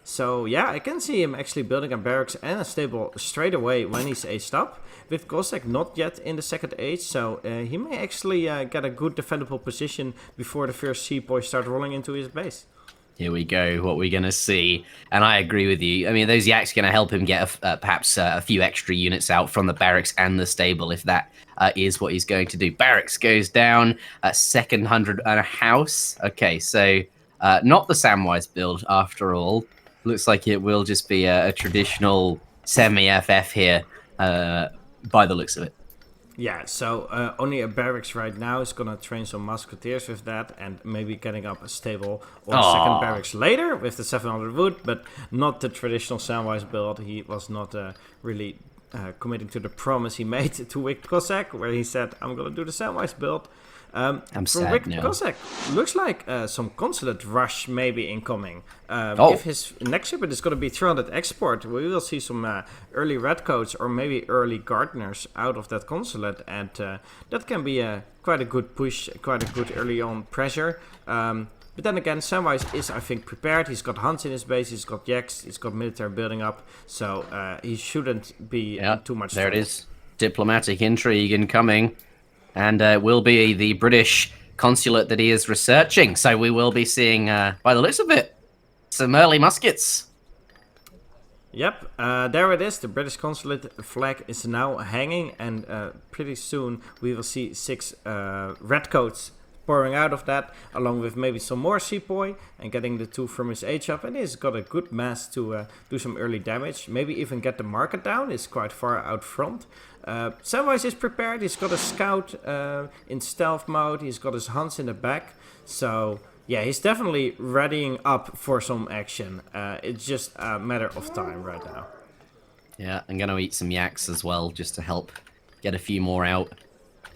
So yeah, I can see him actually building a barracks and a stable straight away when he's aged up. With Cossack not yet in the second age, so he may actually get a good defendable position before the first sepoy start rolling into his base. Here we go, what we're going to see. And I agree with you. I mean, those yaks going to help him get perhaps a few extra units out from the barracks and the stable, if that is what he's going to do. Barracks goes down, second 100 and a house. Okay, so not the Samwise build after all. Looks like it will just be a traditional semi-FF here, by the looks of it. Yeah, so only a barracks right now is gonna train some musketeers with that, and maybe getting up a stable or a second barracks later with the 700 wood, but not the traditional Samwise build. He was not really committing to the promise he made to Wicked Cossack, where he said, I'm gonna do the Samwise build. I'm sad Wicked now. Cossack looks like some consulate rush maybe incoming. If his next shipment is going to be 300 export, we will see some early redcoats or maybe early gardeners out of that consulate, and that can be quite a good push, quite a good early on pressure. But then again, Samwise is, I think, prepared. He's got hunts in his base, he's got yaks, he's got military building up, so he shouldn't be too much there trouble. it is. Diplomatic intrigue incoming. And will be the British consulate that he is researching. So we will be seeing, by the looks of it, some early muskets. Yep, there it is. The British consulate flag is now hanging, and pretty soon we will see 6 redcoats pouring out of that, along with maybe some more sepoy, and getting the 2 from his age up. And he's got a good mass to do some early damage, maybe even get the market down. It's quite far out front. Samwise is prepared. He's got a scout in stealth mode. He's got his hunts in the back. So yeah, he's definitely readying up for some action. It's just a matter of time right now. Yeah, I'm going to eat some yaks as well, just to help get a few more out.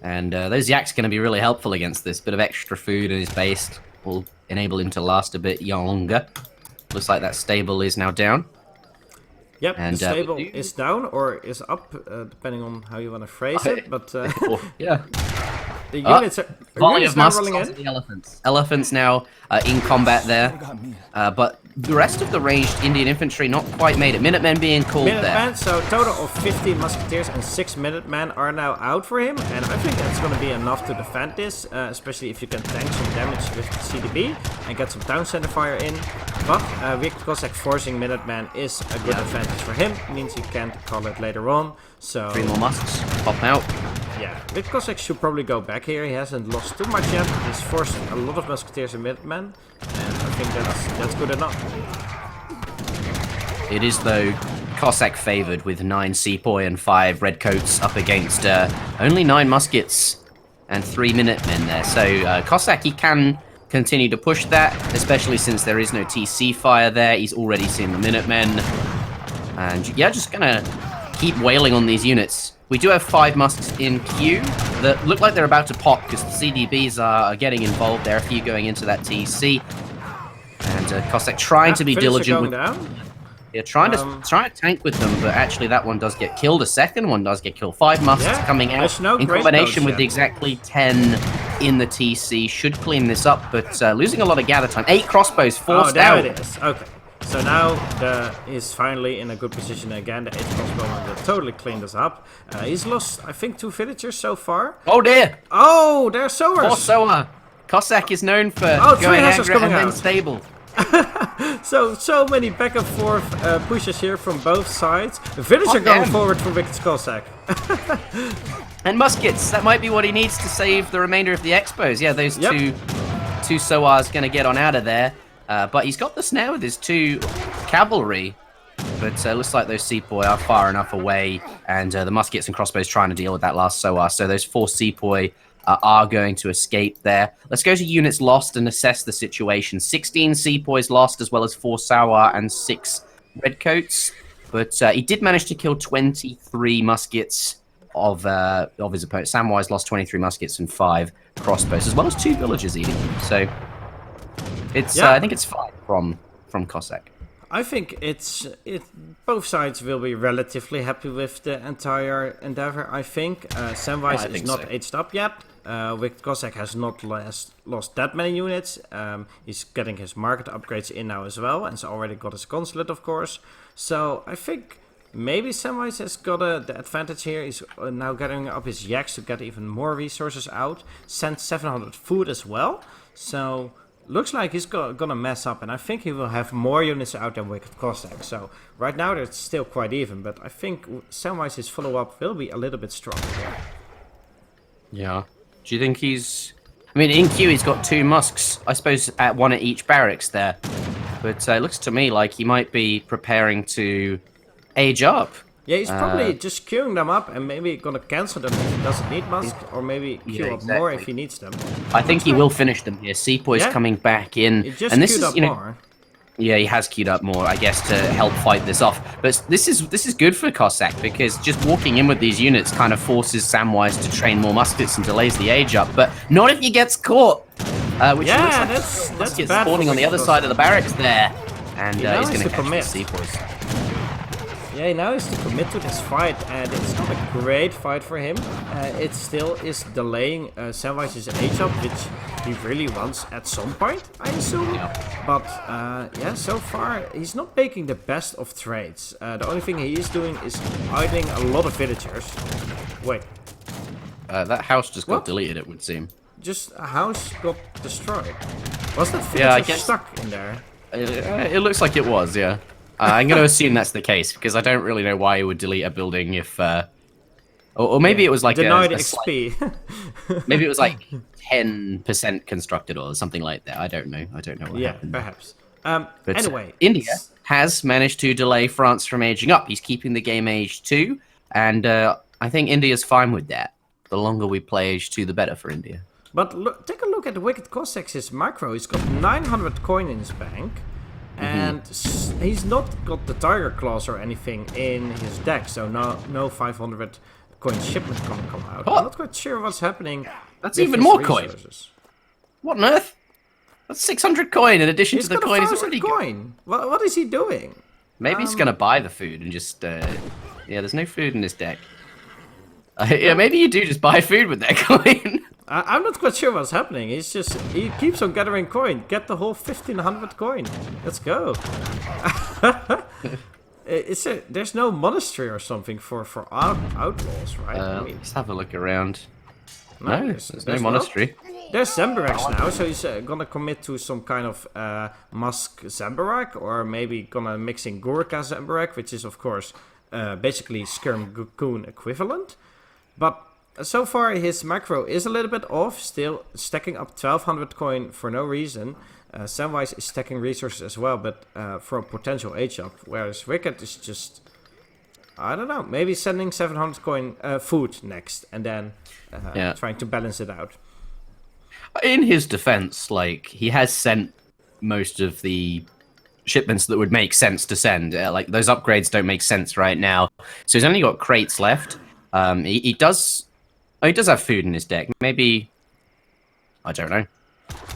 And those yaks are going to be really helpful against this. Bit of extra food in his base will enable him to last a bit longer. Looks like that stable is now down. Yep, and, the stable is down or is up, depending on how you want to phrase it. But yeah, the units are now rolling in. The elephants. Elephants now in combat there. But the rest of the ranged Indian infantry not quite made it. Minutemen being called Minutemen, there. so total of 15 musketeers and 6 Minutemen are now out for him. And I think that's going to be enough to defend this, especially if you can tank some damage with CDB and get some town center fire in. But Wicked Cossack forcing Minutemen is a good advantage for him. It means he can't call it later on. So 3 more musks pop out. yeah, Wicked Cossack should probably go back here. He hasn't lost too much yet. He's forcing a lot of musketeers and Minutemen, and I think that's good enough. It is, though, Cossack favoured with 9 sepoy and 5 redcoats up against only 9 muskets and 3 Minutemen there. So Cossack, he can continue to push that, especially since there is no TC fire there. He's already seen the Minutemen. And yeah, just gonna keep wailing on these units. We do have 5 musks in queue. that look like they're about to pop because the CDBs are getting involved. There are a few going into that TC. And Cossack trying to be diligent with... Down. Yeah, trying to tank with them, but actually that one does get killed. A second one does get killed. 5 musks coming out no in combination with the exactly 10 in the TC. Should clean this up, but losing a lot of gather time. 8 crossbows forced out. Oh, there it is. Okay. So now he's finally in a good position again. The 8 crossbow totally cleaned us up. He's lost, I think, 2 villagers so far. Oh dear! Oh, there's sowers! 4 sower! Cossack is known for going angry and then stable. so many back and forth pushes here from both sides. The villagers are going forward for WickedCossack. And muskets, that might be what he needs to save the remainder of the expos. Yeah, those two Sowars going to get on out of there. But he's got this now with his 2 cavalry. But looks like those Sepoy are far enough away. And the muskets and crossbows trying to deal with that last Sowar. So those 4 Sepoy are going to escape there. Let's go to units lost and assess the situation. 16 Sepoys lost, as well as 4 Sowar and 6 Redcoats. But he did manage to kill 23 muskets of his opponent. Samwise lost 23 muskets and 5 crossbows, as well as 2 villagers even. So it's I think it's fine from Cossack. I think both sides will be relatively happy with the entire endeavor. I think Samwise is not aged up yet. WickedCossack has not lost that many units. He's getting his market upgrades in now as well, and he's already got his consulate, of course. So I think maybe Samwise has got the advantage here. He's now gathering up his yaks to get even more resources out. Sent 700 food as well. So looks like he's gonna mess up, and I think he will have more units out than WickedCossack. So right now they're still quite even, but I think Samwise's follow-up will be a little bit stronger. Yeah. Do you think he's... I mean, in queue he's got 2 musks, I suppose, at 1 at each barracks there. But it looks to me like he might be preparing to age up. Yeah, he's probably just queuing them up and maybe gonna cancel them if he doesn't need musk, or maybe queue up more if he needs them. I think he will finish them here. Sepoy's coming back in. He just and this queued is, up more. Yeah, he has queued up more, I guess, to help fight this off. But this is good for Cossack, because just walking in with these units kind of forces Samwise to train more muskets and delays the age up. But not if he gets caught. Which looks like that's gets bad spawning on the other side of the barracks there. And he's going to catch the Sepoys. Yeah, now he's to commit to this fight, and it's not a great fight for him. It still is delaying Samwise's age up, which he really wants at some point, I assume. Yeah. But yeah, so far he's not making the best of trades. The only thing he is doing is idling a lot of villagers. Wait. That house just got deleted, it would seem. Just a house got destroyed. Was that villager stuck in there? It looks like it was, yeah. I'm going to assume that's the case, because I don't really know why he would delete a building if... or maybe it was like denied XP. Maybe it was like 10% constructed or something like that. I don't know. I don't know what happened. Yeah, perhaps. But anyway. India has managed to delay France from aging up. He's keeping the game age 2, and I think India's fine with that. The longer we play age 2, the better for India. But look, take a look at the WickedCossack's macro. He's got 900 coin in his bank. And he's not got the tiger claws or anything in his deck, so no 500 coin shipment gonna come out. I'm not quite sure what's happening. That's even more coin. What on earth? That's 600 coin in addition to the coin he's already got. What is he doing? Maybe he's gonna buy the food and just yeah, there's no food in his deck. Yeah, maybe you do just buy food with that coin. I'm not quite sure what's happening. He keeps on gathering coin. Get the whole 1500 coin. Let's go. There's no monastery or something for outlaws, right? Let's have a look around. No, there's no monastery. There's Zembaraks now, so he's gonna commit to some kind of Musk Zembarak, or maybe gonna mix in Gurkha Zembarak, which is of course basically Skirm Cocoon equivalent. But so far his macro is a little bit off, still stacking up 1200 coin for no reason. Samwise is stacking resources as well, but for a potential age up, whereas Wicked is just, I don't know, maybe sending 700 coin food next, and then trying to balance it out. In his defense, like, he has sent most of the shipments that would make sense to send. Like, those upgrades don't make sense right now. So he's only got crates left. He does Oh, he does have food in his deck. Maybe... I don't know.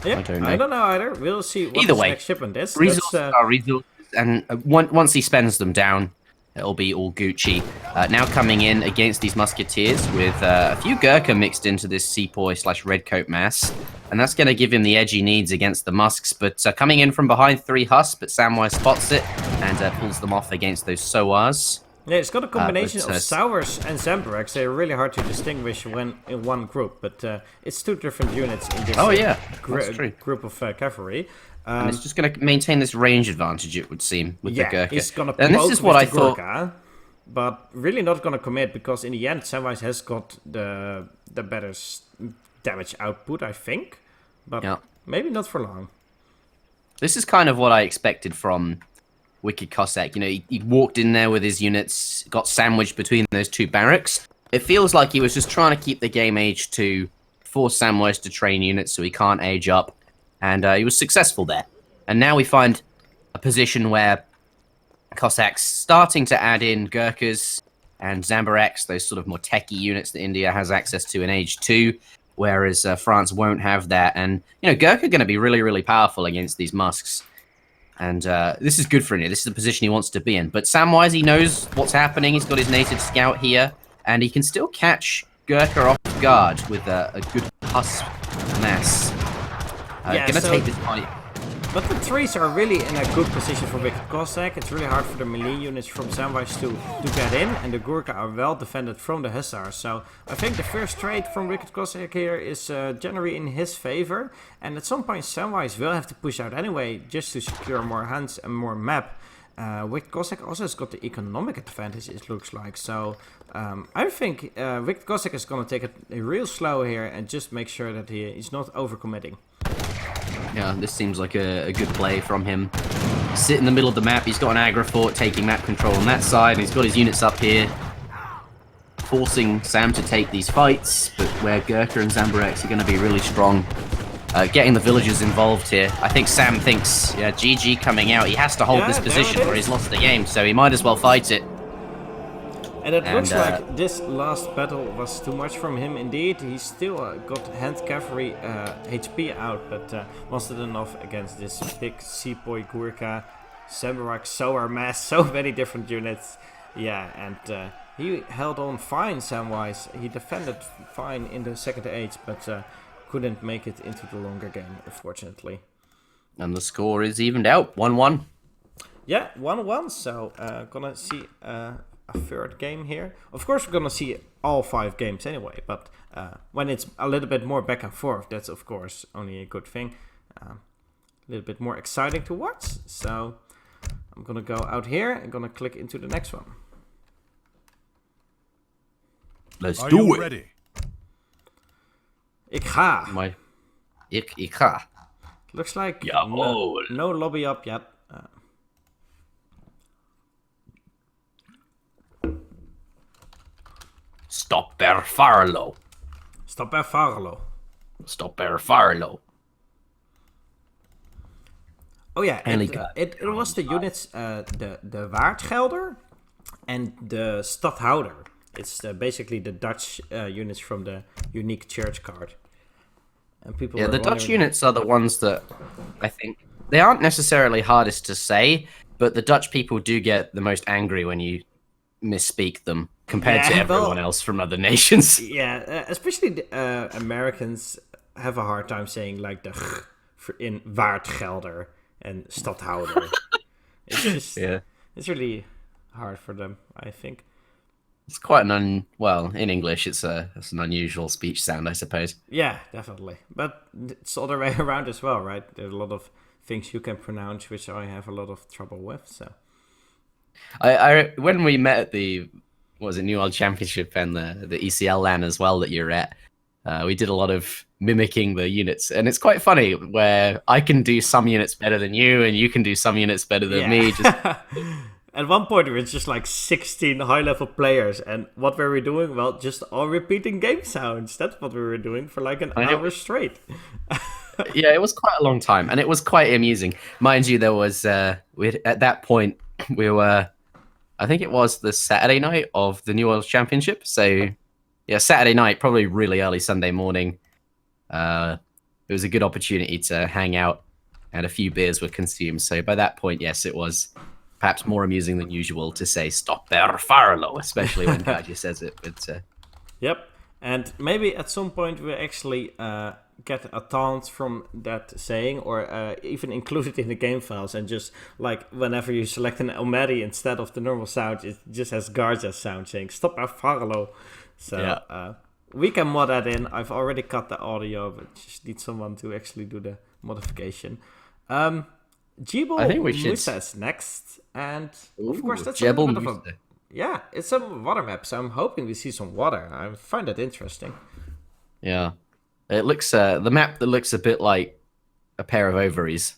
Yeah, I don't know either. We'll see what Either his way, next shipment is. resources are resources, and once he spends them down, it'll be all Gucci. Now coming in against these musketeers with a few Gurkha mixed into this sepoy / redcoat mass, and that's going to give him the edge he needs against the musks. But coming in from behind 3 Hus, but Samwise spots it and pulls them off against those Soars. Yeah, it's got a combination of Sours and Zambaraks. They're really hard to distinguish when in one group, but it's 2 different units in this group of cavalry. And it's just going to maintain this range advantage, it would seem, with the Gurkha. He's going to and this is what I thought. Gurkha, but really not going to commit, because in the end, Samwise has got the better damage output, I think. But maybe not for long. This is kind of what I expected from Wicked Cossack. You know, he walked in there with his units, got sandwiched between those 2 barracks. It feels like he was just trying to keep the game age to force Samwise to train units so he can't age up. And he was successful there. And now we find a position where Cossacks starting to add in Gurkhas and Zambaraks, those sort of more techie units that India has access to in Age 2, whereas France won't have that. And, you know, Gurkha are going to be really, really powerful against these musks. And this is good for India. This is the position he wants to be in. But Samwise, he knows what's happening. He's got his native scout here. And he can still catch Gurkha off guard with a good Hus mass. Gonna take this fight. But the 3s are really in a good position for Wicked Cossack. It's really hard for the melee units from Samwise to get in, and the Gurkha are well defended from the Hussars. So I think the first trade from Wicked Cossack here is generally in his favor. And at some point Samwise will have to push out anyway, just to secure more hands and more map. Wicked Cossack also has got the economic advantage, it looks like. So I think Wicked Cossack is going to take it real slow here and just make sure that he's not overcommitting. Yeah, this seems like a good play from him. Sit in the middle of the map. He's got an aggro fort taking map control on that side. He's got his units up here, forcing Sam to take these fights, but where Gurkha and Zambaraks are going to be really strong. Getting the villagers involved here. I think Sam thinks, GG coming out. He has to hold this position or he's lost the game, so he might as well fight it. And it looks like this last battle was too much from him indeed. He still got hand cavalry HP out, but wasn't enough against this big sepoy Gurkha, Zambarak, Soar mass, so many different units. Yeah, and he held on fine, Samwise. He defended fine in the second age, but couldn't make it into the longer game, unfortunately. And the score is evened out, 1-1. Yeah, 1-1, so gonna see a third game here. Of course, we're gonna see all 5 games anyway, but when it's a little bit more back and forth, that's of course only a good thing. A little bit more exciting to watch. So I'm gonna go out here and gonna click into the next one. Let's Are do you it. ready? Ik ga. Ik ga. Looks like Jawohl. no lobby up yet. Stop per Farlo. Stop bij Farlo. Stop per Farlo. Oh yeah, it was the units, the Waardgelder and the Stadhouder. It's basically the Dutch units from the unique church card. And people the Dutch units are the ones that I think they aren't necessarily hardest to say, but the Dutch people do get the most angry when you misspeak them compared to everyone else from other nations. Yeah, especially the, Americans have a hard time saying like the in Waardgelder and Stadhouder. It's just it's really hard for them, I think. It's quite an in English, it's an unusual speech sound, I suppose. Yeah, definitely. But it's the other way around as well, right? There's a lot of things you can pronounce which I have a lot of trouble with. So, I when we met at the New World Championship and the ECL LAN as well that you're at, we did a lot of mimicking the units, and it's quite funny where I can do some units better than you, and you can do some units better than me. Just At one point, it was just like 16 high-level players, and what were we doing? Well, just all repeating game sounds. That's what we were doing for like an hour straight. Yeah, it was quite a long time, and it was quite amusing. Mind you, there was at that point we were, I think it was the Saturday night of the New World Championship, so yeah, Saturday night, probably really early Sunday morning. It was a good opportunity to hang out, and a few beers were consumed. So by that point, yes, it was perhaps more amusing than usual to say "Stop there, Farlo," especially when Kaji says it. But Yep. And maybe at some point we actually get a taunt from that saying, or even include it in the game files, and just like whenever you select an Omeri instead of the normal sound, it just has Garza's sound saying "Stop at Farlo." So Yeah. we can mod that in. I've already cut the audio, but just need someone to actually do the modification. Jebel I think we should- Musa is next, and of course that's a Jebel little bit of a Musa. yeah, it's a water map, so I'm hoping we see some water. I find that interesting. Yeah, it looks the map that looks a bit like a pair of ovaries,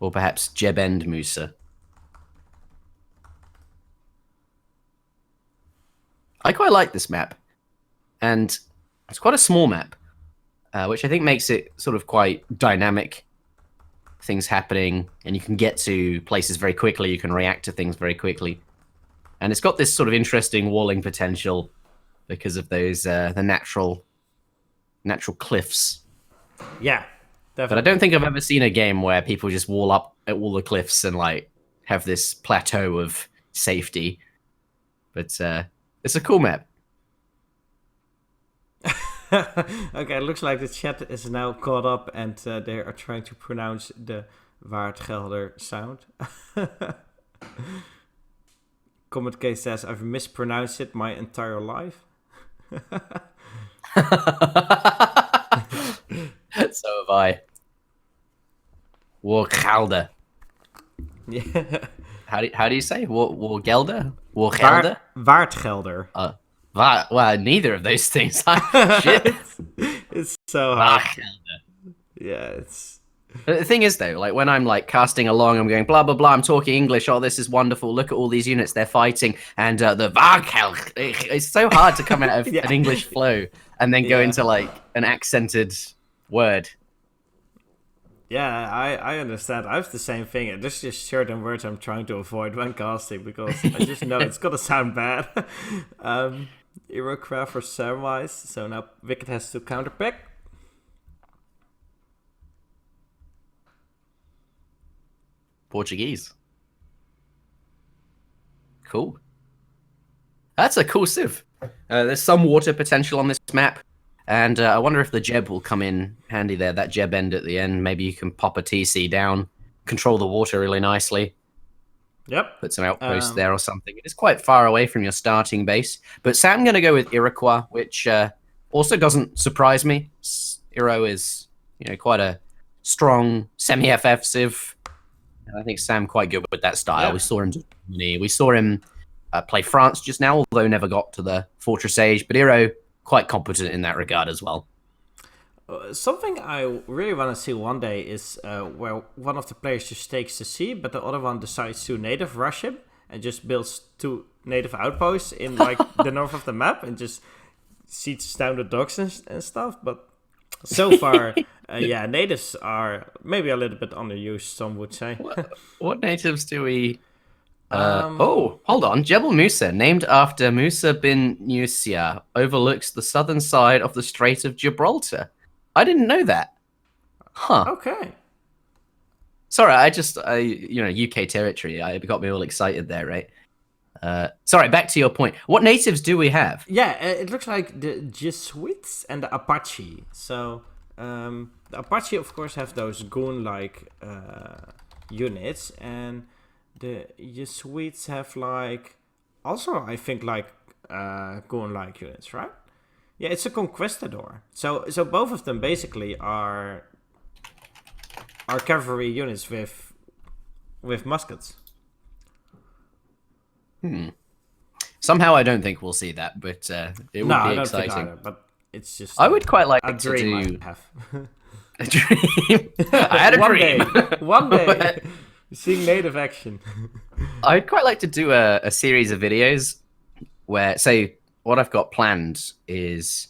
or perhaps Jebend Musa. I quite like this map, and it's quite a small map, which I think makes it sort of quite dynamic. Things happening, and you can get to places very quickly. You can react to things very quickly, and it's got this sort of interesting walling potential because of those the natural cliffs. Yeah, But I definitely. don't think I've ever seen a game where people just wall up at all the cliffs and like have this plateau of safety. But it's a cool map. Okay, it looks like the chat is now caught up, and they are trying to pronounce the Waardgelder sound. Comment K says, I've mispronounced it my entire life. So have I. Wargelder. Yeah. How do you say? Wargelder? Wargelder? Waardgelder. Well, neither of those things. Shit. It's so hard. Wargelder. Yeah, it's... The thing is, though, like when I'm like casting along, I'm going blah blah blah. I'm talking English. Oh, this is wonderful. Look at all these units they're fighting, and the Varkel. It's so hard to come out of Yeah. an English flow and then go Yeah. into like an accented word. Yeah, I understand. I have the same thing. There's just certain words I'm trying to avoid when casting because I just know it's gonna sound bad. Iroquois for Samwise, so now Wicked has to counterpick. Portuguese. Cool. That's a cool civ. There's some water potential on this map, and I wonder if the Jeb will come in handy there. That Jeb end at the end. Maybe you can pop a TC down, control the water really nicely, Yep. put some outposts there or something. It is quite far away from your starting base. But Sam, I'm going to go with Iroquois, which also doesn't surprise me. Iro is, quite a strong semi-FF civ. And I think Sam quite good with that style. Yeah. We saw him do Germany. We saw him play France just now, although never got to the Fortress Age. But Iro quite competent in that regard as well. Something I really want to see one day is where one of the players just takes the sea, but the other one decides to native rush him and just builds 2 native outposts in like the north of the map and just sieges down the docks and stuff. But so far, yeah, natives are maybe a little bit underused, some would say. What natives do we... oh, hold on. Jebel Musa, named after Musa bin Nusia, overlooks the southern side of the Strait of Gibraltar. I didn't know that. Huh. Okay. Sorry, UK territory. I got me all excited there, right? Sorry, back to your point. What natives do we have? Yeah, it looks like the Jesuits and the Apache. So, the Apache, of course, have those goon-like units, and the Jesuits have also I think goon-like units, right? Yeah, it's a conquistador. So both of them basically are cavalry units with muskets. Somehow I don't think we'll see that, but it would I be don't exciting. think either, but it's just I would quite like a to dream do I have. a dream. I had a One dream. One day, seeing native action. I'd quite like to do a series of videos where, say, what I've got planned is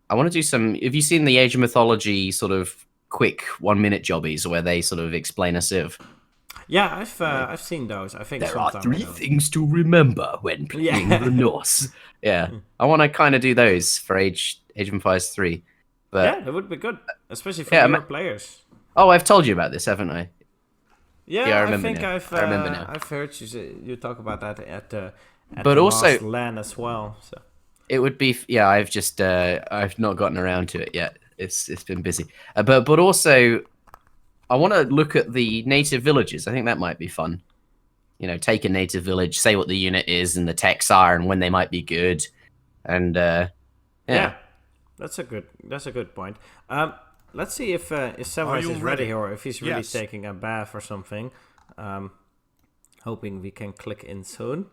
I want to do some... Have you seen the Age of Mythology sort of quick 1-minute jobbies where they sort of explain a civ? Yeah, I've seen those. I think There are sometime 3 ago. things to remember when playing Yeah. the Norse. Yeah, I want to kind of do those for Age of Empires 3. But Yeah, that would be good, especially for yeah, newer players. oh, I've told you about this, haven't I? Yeah, I I remember think now. I've I remember now. I've heard you talk about that at the But also, last LAN as well. So it would be yeah. I've not gotten around to it yet. It's been busy. But also, I want to look at the native villages. I think that might be fun. You know, take a native village, say what the unit is and the techs are, and when they might be good, and yeah, that's a good point. Let's see if Samwise you is ready ready? here, or if he's really Yes. taking a bath or something. Hoping we can click in soon.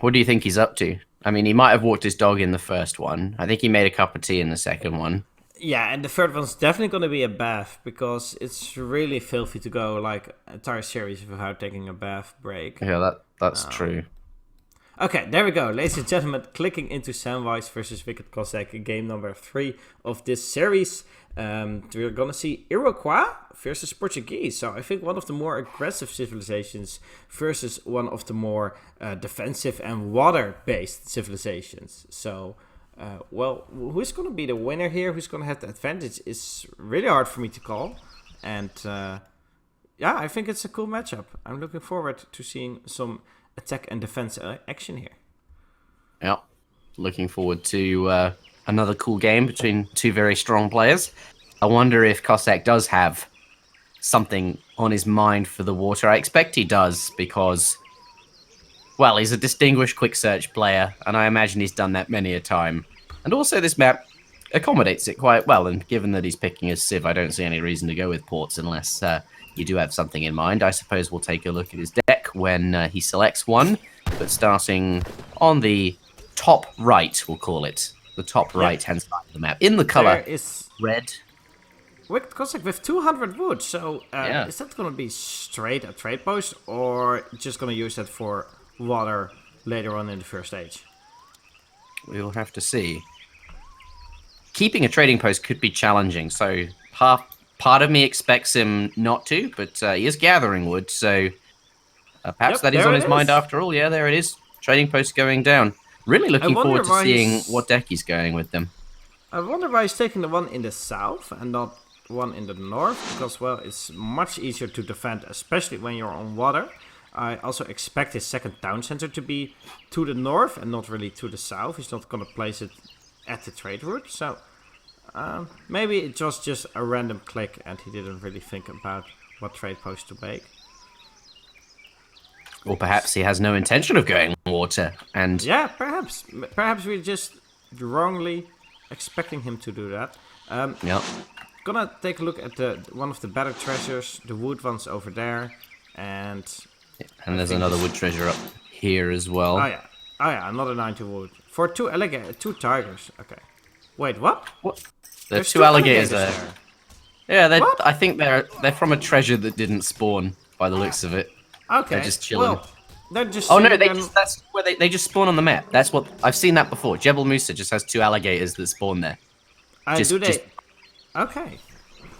What do you think he's up to? I mean, he might have walked his dog in the first one. I think he made a cup of tea in the second one. Yeah, and the third one's definitely going to be a bath, because it's really filthy to go like entire series without taking a bath break. Yeah, that's true. Okay, there we go, ladies and gentlemen, clicking into Samwise versus WickedCossack, game number 3 of this series. We're gonna see Iroquois versus Portuguese, so I think one of the more aggressive civilizations versus one of the more defensive and water-based civilizations. So, well, who's gonna be the winner here, who's gonna have the advantage, is really hard for me to call. And yeah, I think it's a cool matchup. I'm looking forward to seeing some attack and defense action here. Yeah, looking forward to another cool game between 2 very strong players. I wonder if Cossack does have something on his mind for the water. I expect he does, because, well, he's a distinguished quick search player, and I imagine he's done that many a time. And also this map accommodates it quite well, and given that he's picking a Civ, I don't see any reason to go with ports unless you do have something in mind. I suppose we'll take a look at his deck when he selects one, but starting on the top right, we'll call it. The top right-hand side of the map. In the color There is red. WickedCossack with 200 wood, so Yeah. is that going to be straight a trade post, or just going to use that for water later on in the first stage? We'll have to see. Keeping a trading post could be challenging, so part of me expects him not to, but he is gathering wood, so perhaps Yep, that is there on it his mind is. after all. Yeah, there it is. Trading post going down. Really looking wonder forward to why seeing he's- what deck he's going with them. I wonder why he's taking the one in the south and not one in the north, because, well, it's much easier to defend, especially when you're on water. I also expect his second town center to be to the north and not really to the south. He's not going to place it at the trade route, so maybe it was just a random click and he didn't really think about what trade post to make. Or perhaps he has no intention of going water, and Yeah, perhaps. Perhaps we're just wrongly expecting him to do that. yeah. Gonna take a look at one of the better treasures, the wood ones over there, and And there's another wood treasure up here as well. oh yeah, another 90 wood for two tigers. Okay, wait, what? What? There's 2 alligators there. Yeah, What? I think they're from a treasure that didn't spawn by the looks of it. Okay, They're just chilling. Well, they're just. Oh no, sitting that's where they just spawn on the map. That's what I've seen that before. Jebel Musa just has 2 alligators that spawn there. just- do they? just- Okay.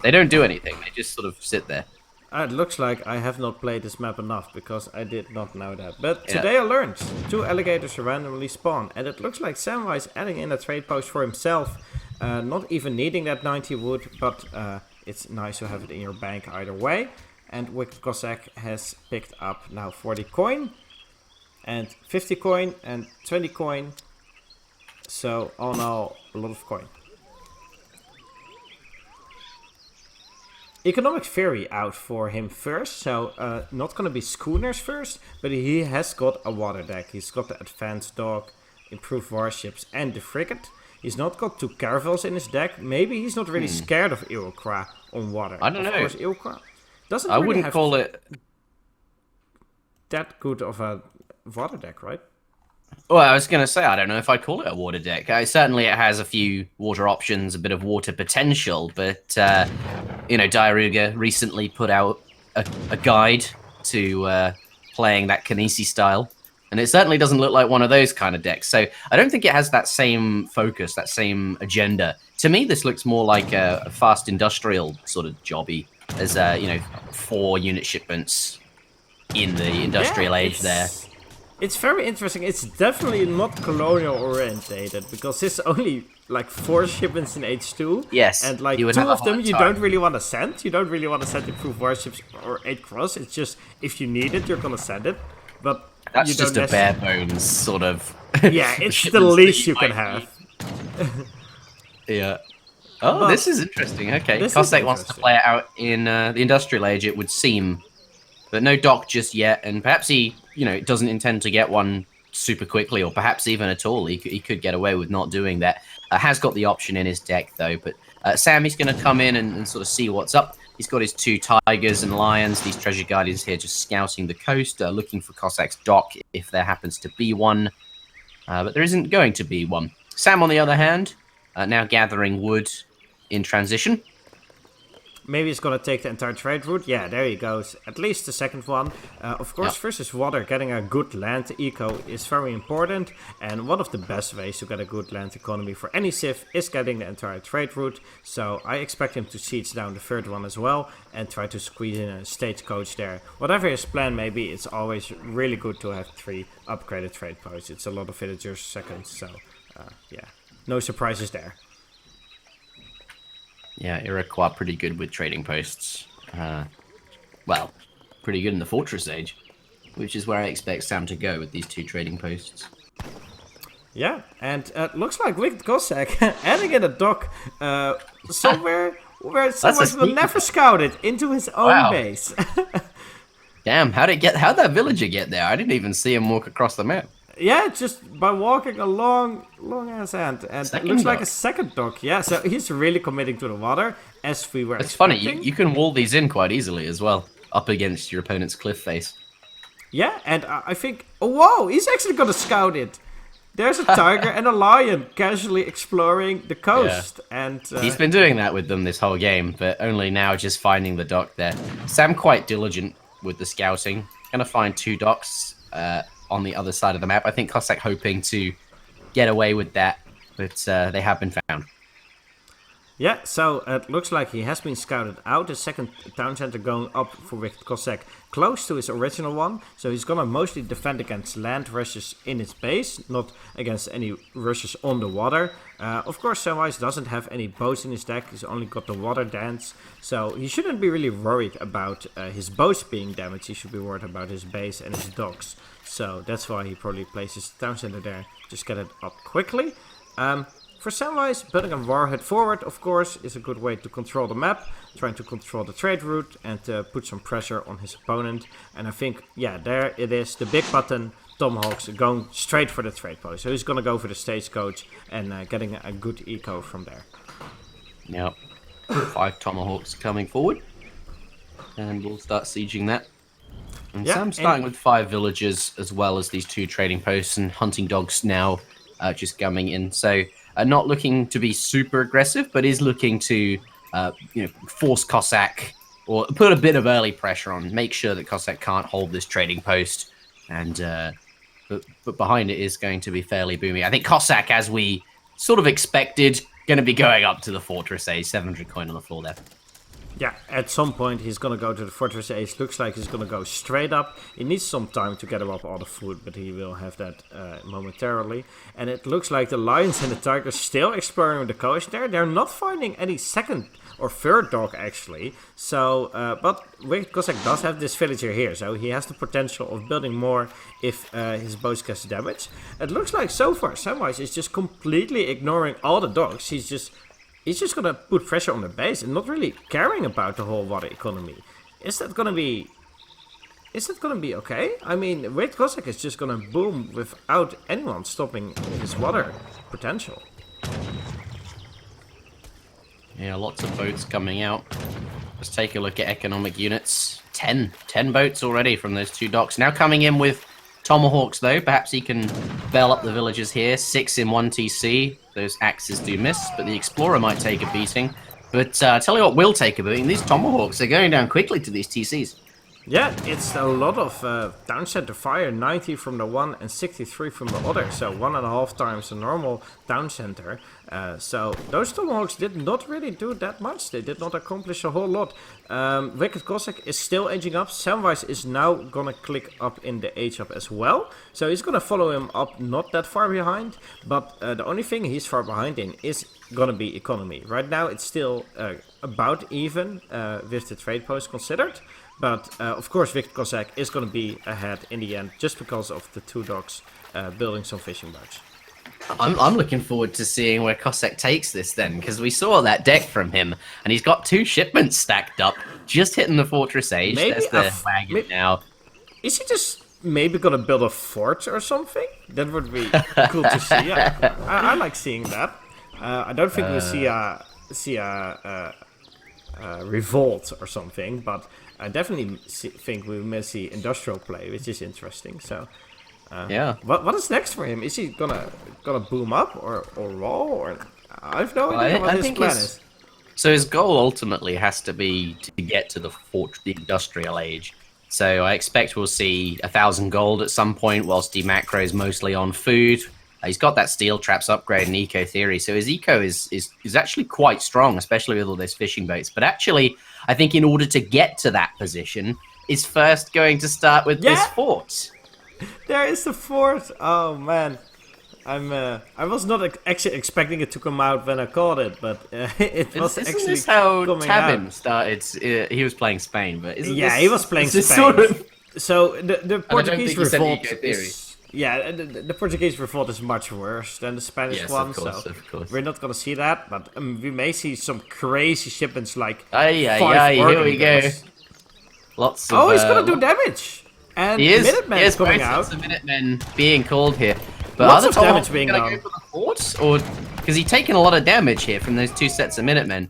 They don't do anything. They just sort of sit there. It looks like I have not played this map enough, because I did not know that. But Yeah. today I learned 2 alligators randomly spawn, and it looks like Samwise adding in a trade post for himself, not even needing that 90 wood, but it's nice to have it in your bank either way. And WickedCossack has picked up now 40 coin, and 50 coin, and 20 coin. So all in all, a lot of coin. Economic Ferry out for him first, so not gonna be schooners first, but he has got a water deck. He's got the advanced dog, improved warships, and the frigate. He's not got 2 caravels in his deck. Maybe he's not really scared of Iroquois on water. I don't Of know. course, Iroquois doesn't I really wouldn't have call it. that good of a water deck, right? Well, I was going to say, I don't know if I'd call it a water deck. Certainly it has a few water options, a bit of water potential, but, Diaruga recently put out a guide to playing that Kinesi style, and it certainly doesn't look like one of those kind of decks. So I don't think it has that same focus, that same agenda. To me, this looks more like a fast industrial sort of jobby There's, 4 unit shipments in the industrial age there. It's very interesting. It's definitely not colonial orientated because there's only like 4 shipments in H2. Yes, and like you would 2 have a of them hard you time. don't really want to send. You don't really want to send improved warships or 8 cross. It's just if you need it, you're gonna send it. But That's you just don't a bare bones sort of. Yeah, it's the shipments least that you can might have. Yeah. Oh, But this is interesting. Okay, this is Cossack wants to interesting. play it out in the industrial age, it would seem. But no dock just yet, and perhaps he, doesn't intend to get one super quickly, or perhaps even at all. He could get away with not doing that. Has got the option in his deck, though. But Sammy's going to come in and sort of see what's up. He's got his 2 tigers and lions, these treasure guardians here just scouting the coast, looking for Cossack's dock if there happens to be one. But there isn't going to be one. Sam, on the other hand, now gathering wood in transition. Maybe he's gonna take the entire trade route. Yeah, there he goes. At least the second one. Of course, versus water, getting a good land eco is very important. And one of the best ways to get a good land economy for any civ is getting the entire trade route. So I expect him to siege down the third one as well and try to squeeze in a stagecoach there. Whatever his plan may be, it's always really good to have 3 upgraded trade posts. It's a lot of villagers seconds, so yeah, no surprises there. Yeah, Iroquois pretty good with trading posts. Well, pretty good in the Fortress Age, which is where I expect Sam to go with these 2 trading posts. Yeah, and looks like WickedCossack adding in a dock somewhere where someone will never scout it into his own base. Damn, how'd that villager get there? I didn't even see him walk across the map. Yeah, just by walking a long ass end, and it looks like a second dock. Yeah, so he's really committing to the water, as we were. It's funny, you can wall these in quite easily as well, up against your opponent's cliff face. Yeah, and I think, oh whoa, he's actually gonna scout it. There's a tiger and a lion casually exploring the coast, and he's been doing that with them this whole game, but only now just finding the dock there. Sam quite diligent with the scouting, gonna find 2 docks. On the other side of the map. I think Cossack hoping to get away with that, but they have been found. Yeah, so it looks like he has been scouted out. The second town center going up for WickedCossack, close to his original one. So he's gonna mostly defend against land rushes in his base, not against any rushes on the water. Of course, Samwise doesn't have any boats in his deck. He's only got the water dance. So he shouldn't be really worried about his boats being damaged. He should be worried about his base and his docks. So that's why he probably places town center there. Just get it up quickly. For Samwise, building a warhead forward, of course, is a good way to control the map, trying to control the trade route and put some pressure on his opponent. And I think, yeah, there it is, the big button, Tomahawks going straight for the trade post. So he's going to go for the stagecoach and getting a good eco from there. Yep. 5 Tomahawks coming forward. And we'll start sieging that. And Yeah, Sam's starting with 5 villagers as well as these 2 trading posts and hunting dogs now just coming in. So not looking to be super aggressive, but is looking to force Cossack or put a bit of early pressure on, make sure that Cossack can't hold this trading post. And but behind it is going to be fairly boomy. I think Cossack, as we sort of expected, going to be going up to the Fortress Age. 700 coin on the floor there. Yeah, at some point he's gonna go to the Fortress Age. Looks like he's gonna go straight up. He needs some time to gather up all the food, but he will have that momentarily. And it looks like the lions and the tigers still exploring the coast there. They're not finding any second or third dog actually. So, but WickedCossack does have this villager here, so he has the potential of building more if his boats gets damaged. It looks like so far Samwise is just completely ignoring all the dogs. He's just gonna put pressure on the base and not really caring about the whole water economy. Is that gonna be okay? I mean, WickedCossack is just gonna boom without anyone stopping his water potential. Yeah, lots of boats coming out. Let's take a look at economic units. 10 boats already from those 2 docks. Now coming in with Tomahawks, though. Perhaps he can bail up the villagers here. 6 in 1 TC. Those axes do miss, but the Explorer might take a beating. But tell you what will take a beating. These Tomahawks are going down quickly to these TCs. Yeah, it's a lot of town center fire, 90 from the one and 63 from the other, so 1.5 times the normal town center. So those tomahawks did not really do that much, they did not accomplish a whole lot. WickedCossack is still aging up, Samwise is now gonna click up in the age up as well, so he's gonna follow him up not that far behind, but the only thing he's far behind in is gonna be economy. Right now it's still about even with the trade post considered. But of course, WickedCossack is going to be ahead in the end, just because of the two dogs building some fishing boats. I'm looking forward to seeing where Cossack takes this then, because we saw that deck from him, and he's got 2 shipments stacked up, just hitting the Fortress Age. Maybe That's the wagon now. Is he just maybe going to build a fort or something? That would be cool to see. Yeah, I like seeing that. I don't think we'll see a revolt or something, but I definitely think we may see industrial play, which is interesting. So, yeah. What is next for him? Is he gonna boom up or roll? Or I have no idea what his plan is. So his goal ultimately has to be to get to the industrial age. So I expect we'll see 1,000 gold at some point, whilst he macros mostly on food. He's got that steel traps upgrade and eco theory, so his eco is actually quite strong, especially with all those fishing boats. But actually, I think in order to get to that position, is first going to start with this fort. There is the fort. Oh man, I was not actually expecting it to come out when I caught it, but it was actually. Isn't this how Tabim out. started? He was playing Spain, but he was playing Spain. Sort of... So the Portuguese revolt theory. Yeah, the Portuguese revolt is much worse than the Spanish one, of so course. we're not going to see that, but we may see some crazy shipments like here we go. Lots of... Oh, he's going to do damage! And Minutemen coming out. Lots of Minutemen being called here. But lots are of the damage being done. Go for the fort? Or... Because he's taken a lot of damage here from those 2 sets of Minutemen.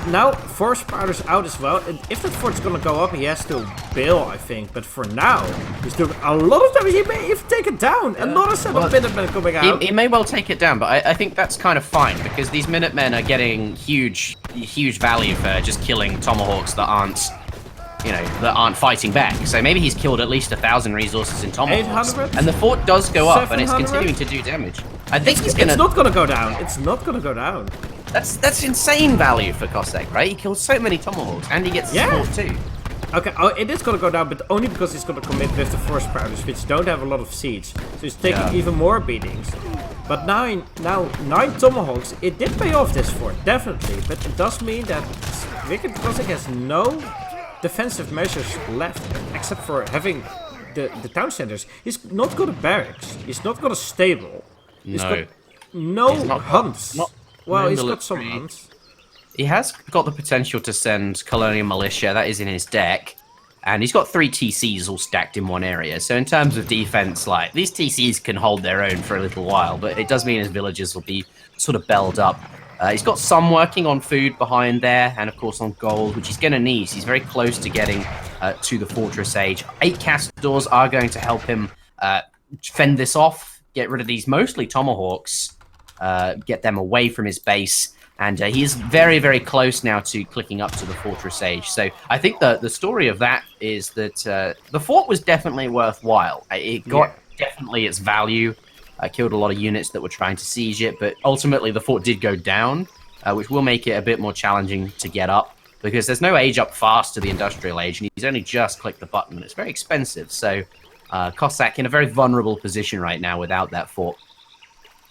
Now, Force Powder's out as well, and if that fort's gonna go up, he has to bail, I think. But for now, he's doing a lot of damage. He may even take it down. Yeah. Another set of Minutemen coming out. He may well take it down, but I think that's kind of fine, because these Minutemen are getting huge value for just killing Tomahawks that aren't fighting back. So maybe he's killed at least 1,000 resources in Tomahawks. 800? And the fort does go up, and it's continuing to do damage. I think he's gonna... It's not gonna go down. It's not gonna go down. That's insane value for Cossack, right? He kills so many Tomahawks, and he gets his fort too. Okay, it is gonna go down, but only because he's gonna commit with the Force Powders, which don't have a lot of siege. So he's taking even more beatings. But now 9 Tomahawks, it did pay off this fort, definitely. But it does mean that WickedCossack has no defensive measures left, except for having the town centers. He's not got a barracks. He's not got a stable. He's got no hunts. Well, he's got some hunts. He has got the potential to send Colonial Militia. That is in his deck. And he's got 3 TCs all stacked in one area. So in terms of defense, like, these TCs can hold their own for a little while. But it does mean his villagers will be sort of belled up. He's got some working on food behind there. And, of course, on gold, which he's going to need. He's very close to getting to the Fortress Age. 8 Castors are going to help him fend this off. Get rid of these mostly Tomahawks. Get them away from his base, and he is very, very close now to clicking up to the Fortress Age. So I think the story of that is that the fort was definitely worthwhile. It got definitely its value. Killed a lot of units that were trying to siege it, but ultimately the fort did go down, which will make it a bit more challenging to get up, because there's no age up fast to the Industrial Age, and he's only just clicked the button, and it's very expensive. So Cossack in a very vulnerable position right now without that fort.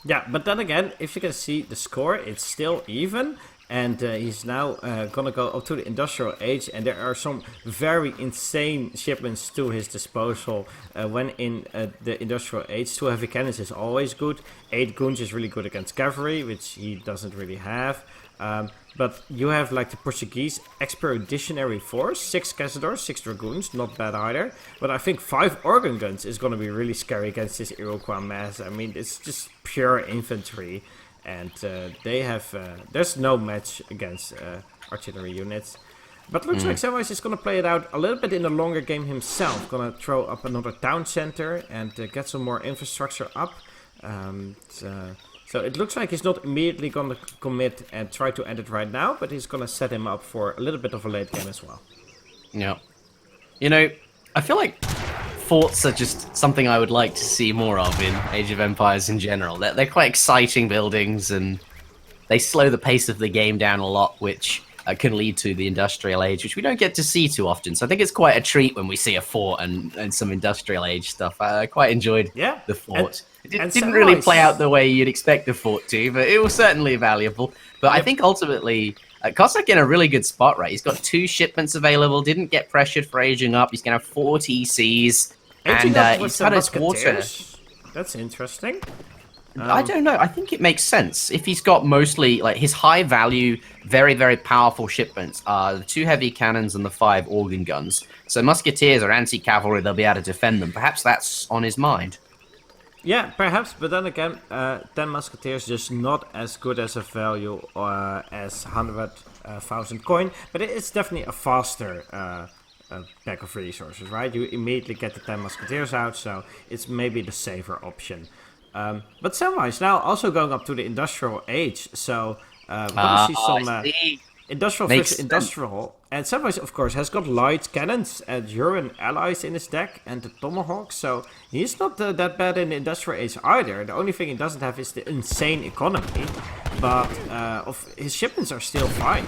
Yeah, but then again, if you can see the score, it's still even. And he's now gonna go up to the Industrial Age. And there are some very insane shipments to his disposal when in the Industrial Age. 2 heavy cannons is always good. 8 guns is really good against cavalry, which he doesn't really have. But you have like the Portuguese Expeditionary Force, 6 Cazadors, 6 Dragoons, not bad either. But I think 5 organ guns is going to be really scary against this Iroquois mass. I mean, it's just pure infantry. And they have, there's no match against artillery units. But looks like Samwise is going to play it out a little bit in the longer game himself. Going to throw up another town center and get some more infrastructure up. So it looks like he's not immediately going to commit and try to end it right now, but he's going to set him up for a little bit of a late game as well. Yeah, You know, I feel like forts are just something I would like to see more of in Age of Empires in general. They're quite exciting buildings, and they slow the pace of the game down a lot, which can lead to the Industrial Age, which we don't get to see too often. So I think it's quite a treat when we see a fort and some Industrial Age stuff. I quite enjoyed the fort. It didn't really play out the way you'd expect a fort to, but it was certainly valuable. But I think ultimately, Cossack in a really good spot, right? He's got 2 shipments available, didn't get pressured for aging up. He's going to have 4 TCs, and he's got his water. That's interesting. I don't know. I think it makes sense. If he's got mostly, like, his high value, very, very powerful shipments are the 2 heavy cannons and the 5 organ guns. So musketeers or anti-cavalry, they'll be able to defend them. Perhaps that's on his mind. Yeah, perhaps, but then again, 10 musketeers just not as good as a value as 100,000 coin, but it's definitely a faster pack of resources, right? You immediately get the 10 musketeers out, so it's maybe the safer option. But Samwise now also going up to the Industrial Age, so we're gonna see some Industrial versus Industrial. And Samwise, of course, has got light cannons and Urine allies in his deck and the Tomahawk, so he's not that bad in the Industrial Age either. The only thing he doesn't have is the insane economy, but his shipments are still fine.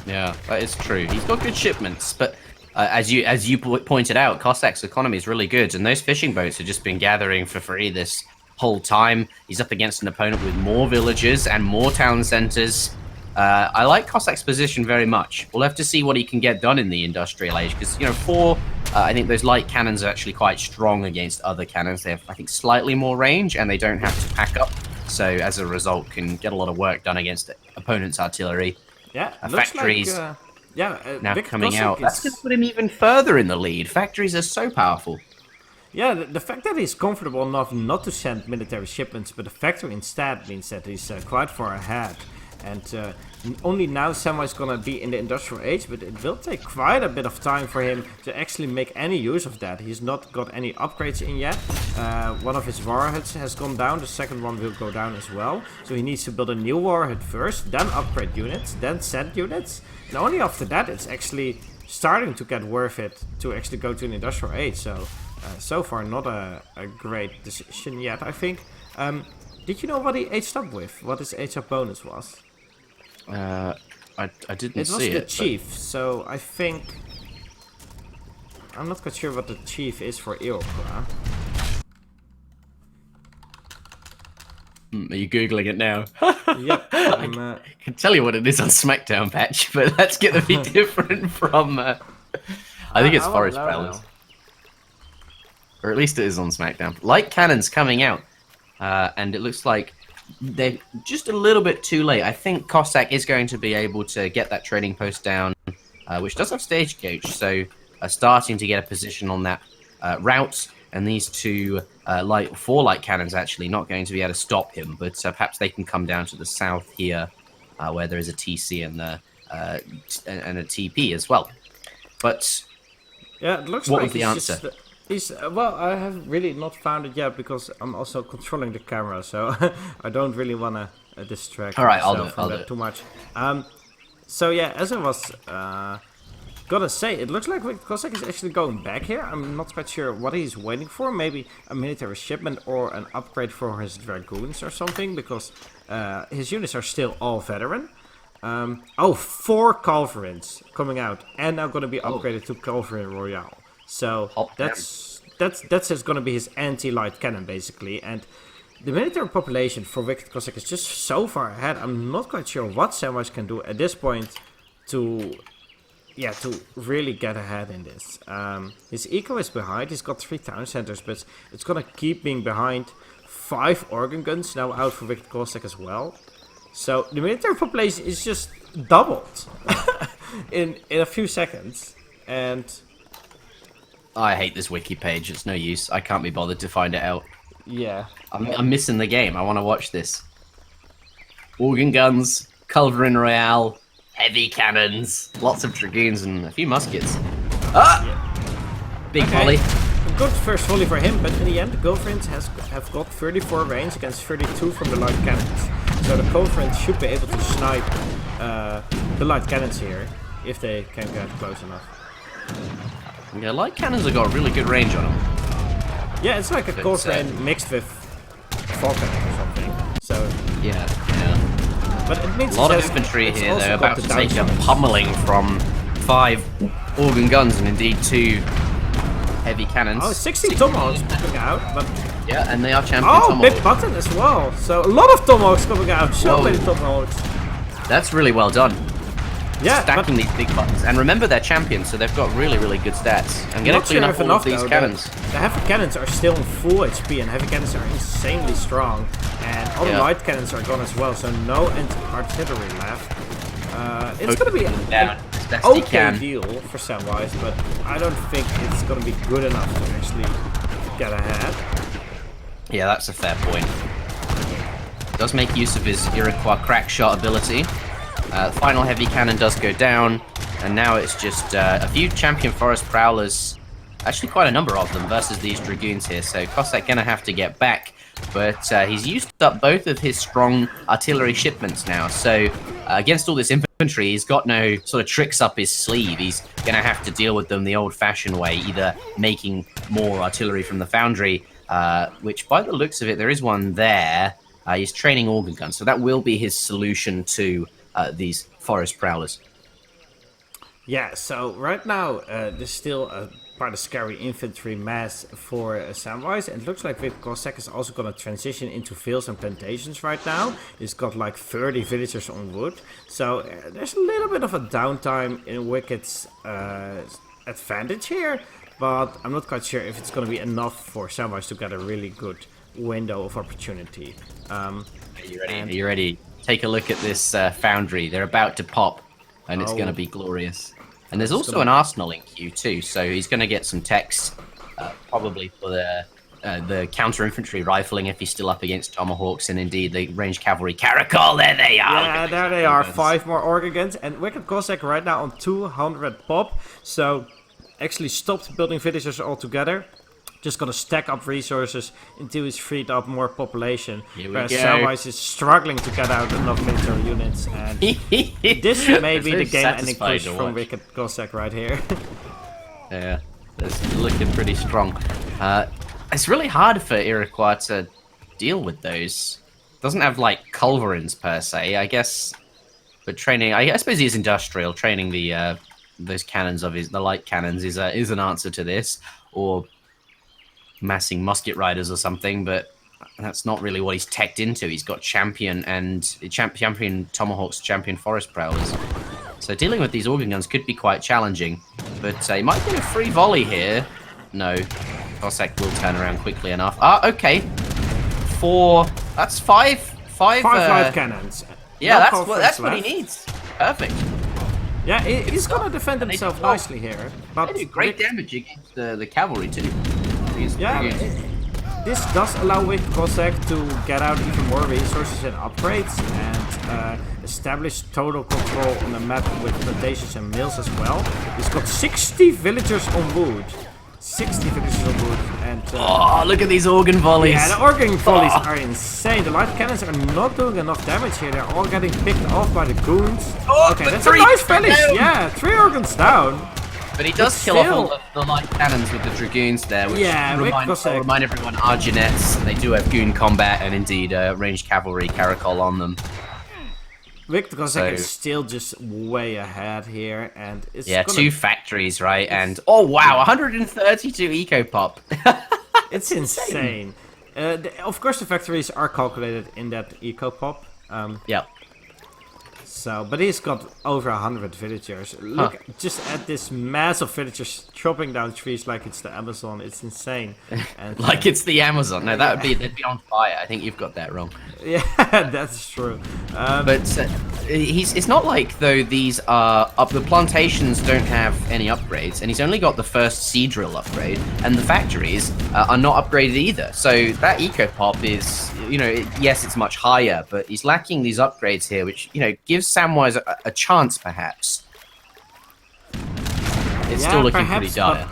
Yeah, that is true. He's got good shipments, but as you pointed out, Cossack's economy is really good, and those fishing boats have just been gathering for free this whole time. He's up against an opponent with more villages and more town centers. I like Cossack's position very much. We'll have to see what he can get done in the Industrial Age, because, you know, I think those light cannons are actually quite strong against other cannons. They have, I think, slightly more range, and they don't have to pack up. So, as a result, can get a lot of work done against opponent's artillery. Yeah, factories like, now coming Cossack out. That's going to put him even further in the lead. Factories are so powerful. Yeah, the fact that he's comfortable enough not to send military shipments, but a factory instead means that he's quite far ahead. And only now Samwise is gonna be in the Industrial Age, but it will take quite a bit of time for him to actually make any use of that. He's not got any upgrades in yet. One of his warheads has gone down, the second one will go down as well. So he needs to build a new warhead first, then upgrade units, then send units. And only after that it's actually starting to get worth it to actually go to an Industrial Age. So far not a great decision yet, I think. Did you know what he aged up with? What his age up bonus was? I didn't see it. It was the chief, so I think... I'm not quite sure what the chief is for Iroquois. Are you Googling it now? Yep. I can tell you what it is on SmackDown Patch, but that's going to be different from... I think it's Forest Balance. Or at least it is on SmackDown. Light cannons coming out. And it looks like they're just a little bit too late. I think Cossack is going to be able to get that trading post down, which does have stagecoach, so starting to get a position on that route. And these 2 4 light cannons actually not going to be able to stop him, but perhaps they can come down to the south here, where there is a TC and a TP as well. But yeah, it looks what like was the answer? Well, I have really not found it yet because I'm also controlling the camera, so I don't really want to distract myself from that too much. So yeah, as I was gonna say, it looks like WickedCossack is actually going back here. I'm not quite sure what he's waiting for. Maybe a military shipment or an upgrade for his dragoons or something, because his units are still all veteran. 4 Culverins coming out, and now gonna be upgraded to Culverin Royale. So that's just gonna be his anti-light cannon basically, and the military population for WickedCossack is just so far ahead. I'm not quite sure what Samwise can do at this point to really get ahead in this. His eco is behind. He's got 3 town centers, but it's gonna keep being behind. 5 organ guns now out for WickedCossack as well. So the military population is just doubled in a few seconds, and I hate this wiki page. It's no use. I can't be bothered to find it out. Yeah. I'm missing the game. I want to watch this. Organ guns, Culverin Royale, heavy cannons, lots of dragoons, and a few muskets. Big volley. Good first volley for him, but in the end, the Culverins have got 34 range against 32 from the light cannons. So the Culverins should be able to snipe the light cannons here, if they can get close enough. Yeah, light cannons have got really good range on them. Yeah, it's like a cold rain mixed with fog cannon or something. So Yeah. but it means A lot of it's infantry it's here. also They're got about the to take a downsides. pummeling from 5 organ guns and indeed 2 heavy cannons. Oh, 60 tomahawks coming out, but Yeah, and they are champion oh, tomahawks. big button as well. So a lot of tomahawks coming out. So Whoa. many tomahawks. That's really well done. Yeah, Stacking these big buttons. And remember, they're champions, so they've got really, really good stats. I'm going not to clean sure up if all enough of these though. cannons. The heavy cannons are still on full HP, and heavy cannons are insanely strong. And all the Yeah. light cannons are gone as well, so no artillery left. It's gonna be Focusing an down as best he okay can. deal for Samwise, but I don't think it's gonna be good enough to actually get ahead. Yeah, that's a fair point. Does make use of his Iroquois crack shot ability. Final heavy cannon does go down, and now it's just a few champion forest prowlers, actually quite a number of them, versus these dragoons here. So Cossack gonna have to get back, but he's used up both of his strong artillery shipments now. So against all this infantry, he's got no sort of tricks up his sleeve. He's gonna have to deal with them the old-fashioned way, either making more artillery from the foundry, which by the looks of it, there is one there. He's training organ guns, so that will be his solution to these forest prowlers. Yeah, so right now there's still quite a scary infantry mass for Samwise, and it looks like WickedCossack is also going to transition into fields and plantations right now. He's got like 30 villagers on wood, so there's a little bit of a downtime in Wicked's advantage here, but I'm not quite sure if it's going to be enough for Samwise to get a really good window of opportunity. Are you ready? Are you ready? Take a look at this foundry. They're about to pop, and it's going to be glorious. And there's also an arsenal in queue too, so he's going to get some techs, probably for the counter infantry rifling if he's still up against tomahawks, and indeed the ranged cavalry caracol. There they are. Yeah, there they are. 5 more organ guns, and WickedCossack right now on 200 pop. So actually stopped building villagers altogether. Just gonna stack up resources until he's freed up more population. Whereas Samwise is struggling to get out enough military units, and this may be the game-ending push from WickedCossack right here. Yeah, it's looking pretty strong. It's really hard for Iroquois to deal with those. Doesn't have like culverins per se, I guess. But training, I suppose he's industrial. Training the those cannons of the light cannons is an answer to this, or massing musket riders or something, but that's not really what he's teched into. He's got champion tomahawks, champion forest prowlers. So dealing with these organ guns could be quite challenging, but he might get a free volley here. No, Cossack will turn around quickly enough. Ah, okay. That's five light cannons. Yeah, that's what he needs. Perfect. Yeah, he's gonna defend himself nicely here. But They do great damage against the cavalry too. Yeah, this does allow WickedCossack to get out even more resources and upgrades, and establish total control on the map with plantations and mills as well. He's got 60 villagers on wood. 60 villagers on wood, and oh, look at these organ volleys. Yeah, the organ volleys are insane. The light cannons are not doing enough damage here. They're all getting picked off by the goons. Oh, okay, that's a nice finish. Yeah, 3 organs down. But he does kill off all the light cannons with the dragoons there, which remind everyone Arginets. They do have goon combat and indeed ranged cavalry caracol on them. WickedCossack is still just way ahead here, and it's 2 factories, right? And oh wow, 132 eco pop. It's insane. Of course, the factories are calculated in that eco pop. Yep. So, but he's got over 100 villagers. Look just at this mass of villagers chopping down trees like it's the Amazon. It's insane. And, like it's the Amazon. No, they'd be on fire. I think you've got that wrong. Yeah, that's true. But it's not like though these are the plantations don't have any upgrades, and he's only got the first sea drill upgrade, and the factories are not upgraded either. So that eco pop is, yes, it's much higher, but he's lacking these upgrades here, which gives Samwise a chance perhaps. It's still looking pretty dire.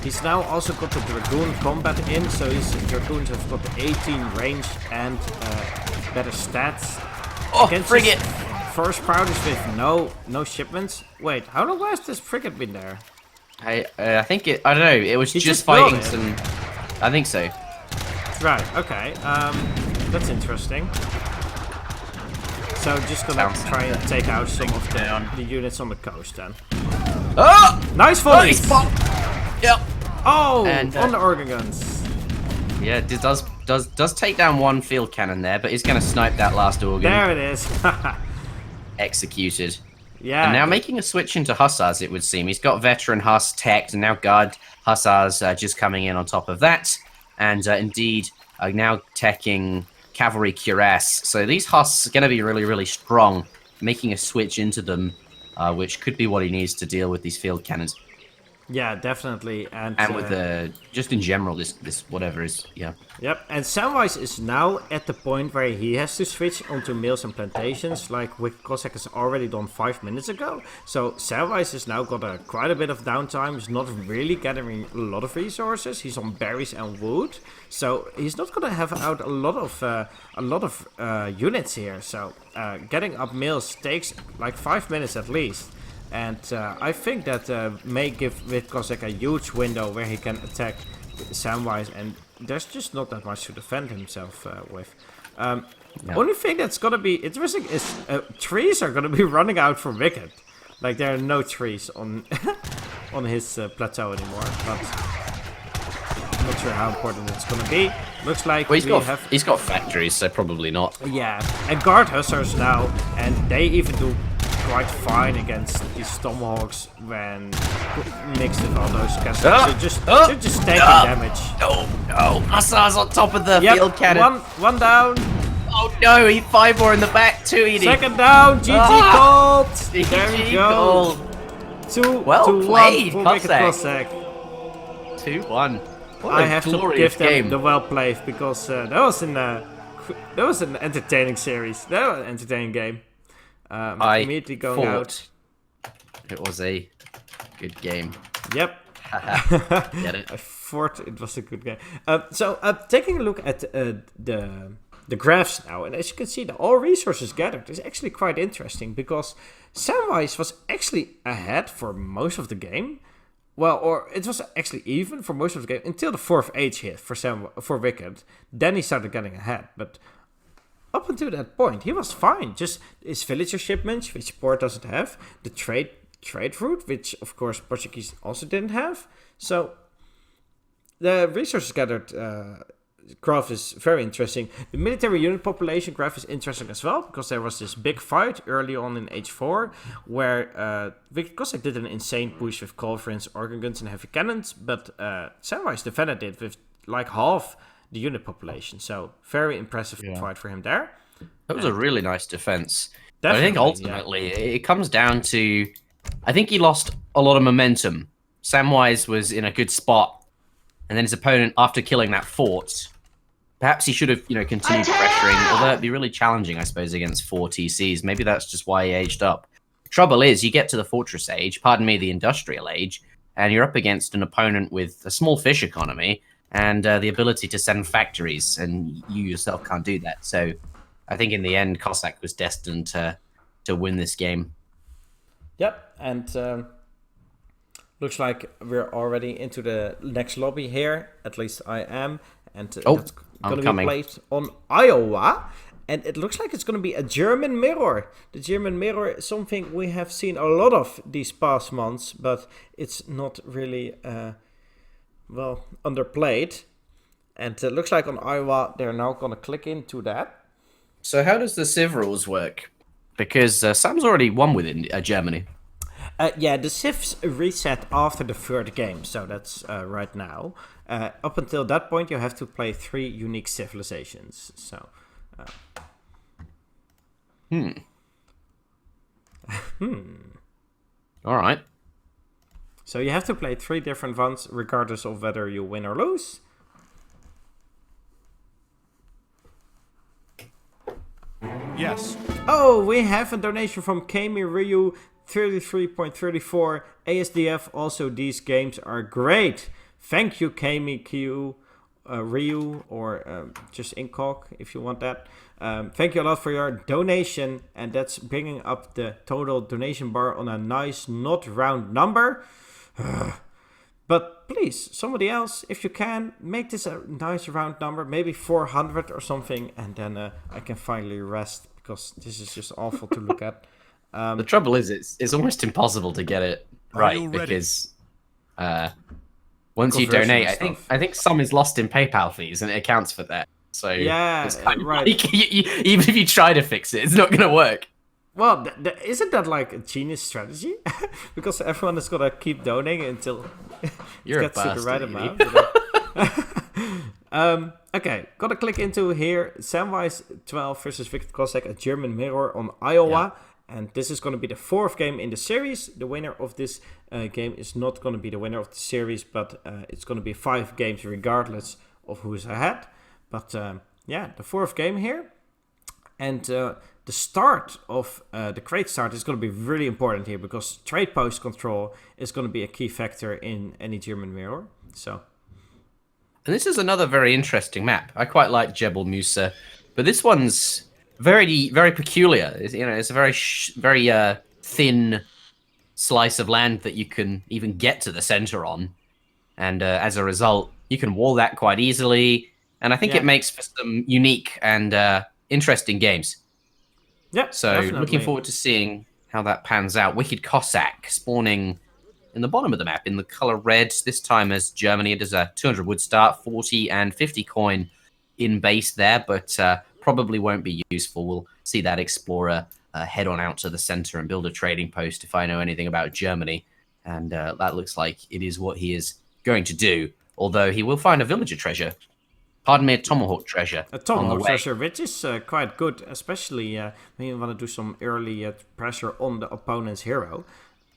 He's now also got the Dragoon combat in, so his Dragoons have got 18 range and better stats. Oh, frigate! Forest Prowlers with no shipments. Wait, how long has this frigate been there? I think it. I don't know. It was He just just built fighting it. some. I think so. Right, okay. That's interesting. So just gonna Sounds try and like take out some of down. the units on the coast then. Oh! Nice volleys! Yep. Oh! And, on the organ guns. Yeah, it does take down one field cannon there, but he's gonna snipe that last organ. There it is. Executed. Yeah. And now making a switch into Hussars, it would seem. He's got veteran Huss teched, and now Guard Hussars just coming in on top of that. And indeed, now teching Cavalry Cuirass. So these Huss are going to be really, really strong, making a switch into them, which could be what he needs to deal with these field cannons. Yeah, definitely. And with just in general, this whatever is, yeah. Yep, and Samwise is now at the point where he has to switch onto mills and plantations, like WickedCossack has already done 5 minutes ago. So Samwise has now got quite a bit of downtime. He's not really gathering a lot of resources. He's on berries and wood, so he's not gonna have out a lot of units here. So getting up mills takes like 5 minutes at least. And I think that may give WickedCossack a huge window where he can attack Samwise, and there's just not that much to defend himself with. Only thing that's gonna be interesting is trees are gonna be running out for Wicked. Like there are no trees on on his plateau anymore, but I'm not sure how important it's gonna be. Looks like Well, he's got factories, so probably not. Yeah, and guard hussars now, and they even do quite fine against these tomahawks when mixed with all those castles. They're just taking damage. No, Hussars on top of the field cannon. One down. Oh no, he 5 more in the back, 2 eating. Second down, GG called. There GG we go. called. 2 Well to 1 played, for Cossack. WickedCossack. 2-1. I have to give them game. the well played because that was an entertaining series. That was an entertaining game. I immediately going thought out. it was a good game. Yep. Get it? I thought it was a good game. So taking a look at the graphs now, and as you can see, the all resources gathered is actually quite interesting because Samwise was actually ahead for most of the game. Well, or it was actually even for most of the game until the 4th age hit for Wicked. Then he started getting ahead, but up until that point, he was fine. Just his villager shipments, which Port doesn't have, the trade route, which of course Portuguese also didn't have. So the resources gathered graph is very interesting. The military unit population graph is interesting as well, because there was this big fight early on in Age 4, where WickedCossack did an insane push with culverins, organ guns, and heavy cannons, but Samwise defended it with like half the unit population. So very impressive fight for him there. That was a really nice defense. Definitely, I think ultimately it comes down to, I think he lost a lot of momentum. Samwise was in a good spot, and then his opponent, after killing that fort, perhaps he should have, continued pressuring, although it'd be really challenging, I suppose, against 4 TCs. Maybe that's just why he aged up. Trouble is, you get to the Fortress Age, pardon me, the Industrial Age, and you're up against an opponent with a small fish economy and the ability to send factories, and you yourself can't do that. So I think in the end, Cossack was destined to win this game. Yep, and looks like we're already into the next lobby here. At least I am. And that's going to be played on Iowa. And it looks like it's going to be a German mirror. The German mirror is something we have seen a lot of these past months, but it's not really, underplayed. And it looks like on Iowa, they're now going to click into that. So how does the Civ rules work? Because Sam's already won within Germany. Yeah, the civs reset after the 3rd game, so that's right now. Up until that point, you have to play 3 unique civilizations. So, All right. So you have to play 3 different ones, regardless of whether you win or lose. Yes. Oh, we have a donation from Kami Ryu 33.34 ASDF. Also, these games are great. Thank you, Kami Q, Ryu, or just Incock if you want that. Thank you a lot for your donation, and that's bringing up the total donation bar on a nice, not round number. But please, somebody else, if you can, make this a nice round number, maybe 400 or something, and then I can finally rest, because this is just awful to look at. The trouble is, it's almost impossible to get it right, because once you donate, I think some is lost in PayPal fees, and it accounts for that. So yeah, it's kind of right. like, even if you try to fix it, it's not going to work. Well, isn't that like a genius strategy? Because everyone is gonna keep donating until it gets to the right amount. Okay, gotta click into here. Samwise12 versus WickedCossack, a German mirror on Iowa. Yeah. And this is going to be the 4th game in the series. The winner of this game is not going to be the winner of the series, but it's going to be 5 games regardless of who's ahead. But yeah, the 4th game here. And the start of the crate start is going to be really important here, because trade post control is going to be a key factor in any German mirror. So, and this is another very interesting map. I quite like Jebel Musa, but this one's very, very peculiar. It's a very thin slice of land that you can even get to the center on, and as a result, you can wall that quite easily. And I think it makes for some unique and interesting games. Yeah, so definitely. Looking forward to seeing how that pans out. WickedCossack spawning in the bottom of the map in the color red. This time as Germany, it is a 200 wood start, 40 and 50 coin in base there, but probably won't be useful. We'll see that explorer head on out to the center and build a trading post if I know anything about Germany. And that looks like it is what he is going to do, although he will find a villager treasure. Pardon me, a tomahawk treasure. A tomahawk treasure, which is quite good, especially when you want to do some early pressure on the opponent's hero.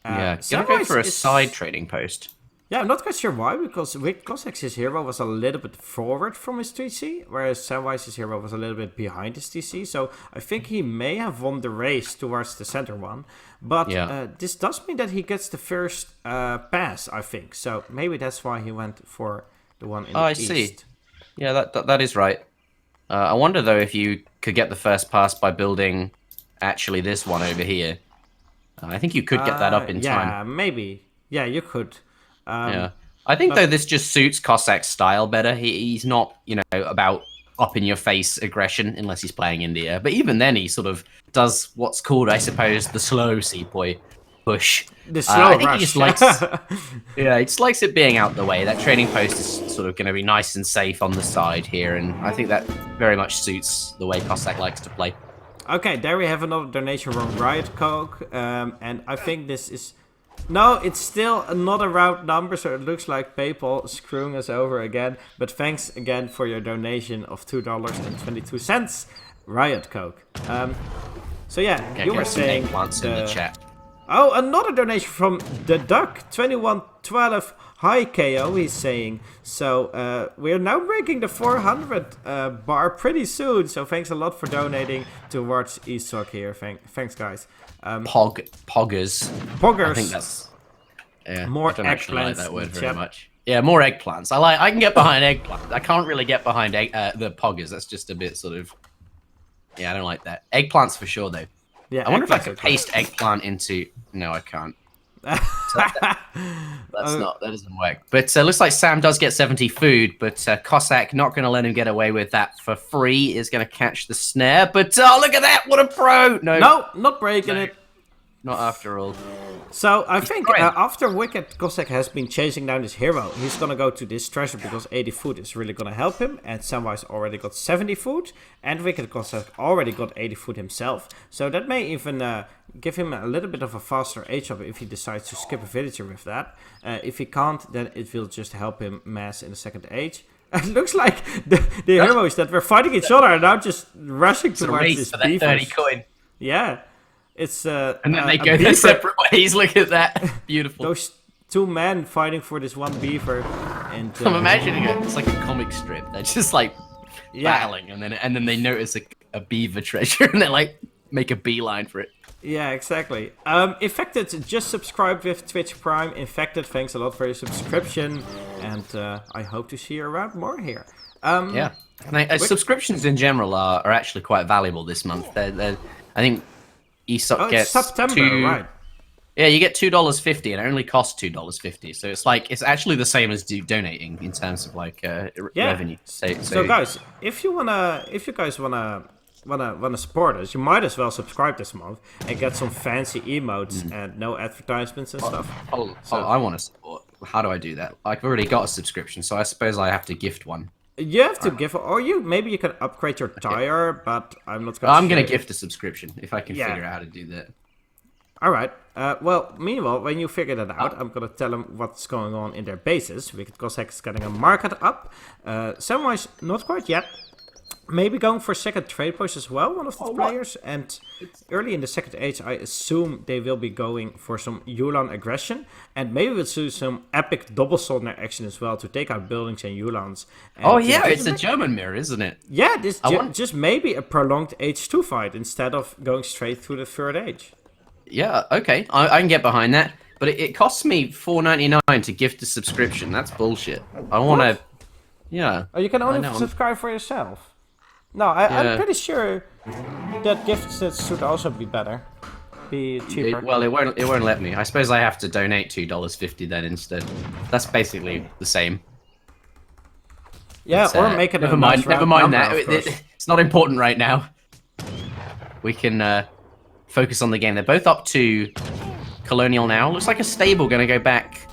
Yeah, gonna go for a side trading post. Yeah, I'm not quite sure why, because WickedCossack's hero was a little bit forward from his TC, whereas Samwise's hero was a little bit behind his TC. So I think he may have won the race towards the center one. But this does mean that he gets the first pass, I think. So maybe that's why he went for the one in the east. I see. Yeah, that is right. I wonder, though, if you could get the first pass by building actually this one over here. I think you could get that up in time. Yeah, maybe. Yeah, you could. Yeah. I think, though, this just suits Cossack's style better. He's not, about up-in-your-face aggression, unless he's playing India. But even then, he sort of does what's called, I suppose, the slow sepoy push. The slow I think rush. he just likes, he just likes it being out the way. That trading post is sort of going to be nice and safe on the side here, and I think that very much suits the way Cossack likes to play. Okay, there we have another donation from Riot Coke, and I think this is... No, it's still not a round number, so it looks like PayPal screwing us over again. But thanks again for your donation of $2.22, Riot Coke. So yeah, Okay, you were saying... eggplants in the chat. Oh, another donation from the Duck, 2112. Hi, KO, he's saying. So, we're now breaking the 400 bar pretty soon. So, thanks a lot for donating towards ESOC here. Thanks, guys. Poggers. Poggers. I think that's... Yeah, more I don't actually like eggplants that word in very chat. much. Yeah, more eggplants. I can get behind eggplants. I can't really get behind the poggers. That's just a bit sort of... Yeah, I don't like that. Eggplants for sure, though. Yeah, I wonder if I could paste eggplant into... No, I can't. That doesn't work. But looks like Sam does get 70 food, but Cossack not going to let him get away with that for free. Is going to catch the snare. But look at that! What a pro! No, not breaking it. Not after all. So I think after WickedCossack has been chasing down his hero, he's gonna go to this treasure because 80 food is really gonna help him. And Samwise already got 70 food, and WickedCossack already got 80 food himself. So that may even give him a little bit of a faster H-up if he decides to skip a villager with that. If he can't, then it will just help him mass in the second H. It looks like the heroes that were fighting each other are now just rushing towards this for that 30 coin. Yeah. It's and then they go their separate ways. Look at that, beautiful. Those two men fighting for this one beaver, and I'm imagining it. It's like a comic strip. They're just like battling, and then they notice a beaver treasure, and they like make a beeline for it. Yeah, exactly. Infected just subscribed with Twitch Prime. Infected, thanks a lot for your subscription, and I hope to see you around more here. Yeah, and subscriptions in general are actually quite valuable this month. I think ESOC gets September, right? Yeah, you get $2.50, and it only costs $2.50. So it's like it's actually the same as donating in terms of like revenue. So guys, if you guys wanna support us, you might as well subscribe this month and get some fancy emotes and no advertisements and stuff. I want to support. How do I do that? I've already got a subscription, so I suppose I have to gift one. You have to give, or maybe you can upgrade your tire, but I'm not gonna. I'm gonna gift a subscription if I can figure out how to do that. All right. Well, meanwhile, when you figure that out, I'm gonna tell them what's going on in their bases. WickedCossack is getting a market up. Samwise not quite yet. Maybe going for second trade post as well, one of the players. And early in the second age, I assume they will be going for some Yulan aggression. And maybe we'll see some epic double soldier action as well to take out buildings and Yulans. And it's a German mirror, isn't it? Yeah, this just maybe a prolonged age 2 fight instead of going straight through the third age. Yeah, okay, I can get behind that. But it costs me $4.99 to gift a subscription. That's bullshit. I want to... Yeah. Oh, you can only subscribe for yourself. No, I'm pretty sure that gifts should also be better, be cheaper. It won't let me. I suppose I have to donate $2.50 then instead. That's basically the same. Yeah, or make it. Never mind that. It's not important right now. We can focus on the game. They're both up to Colonial now. Looks like a stable going to go back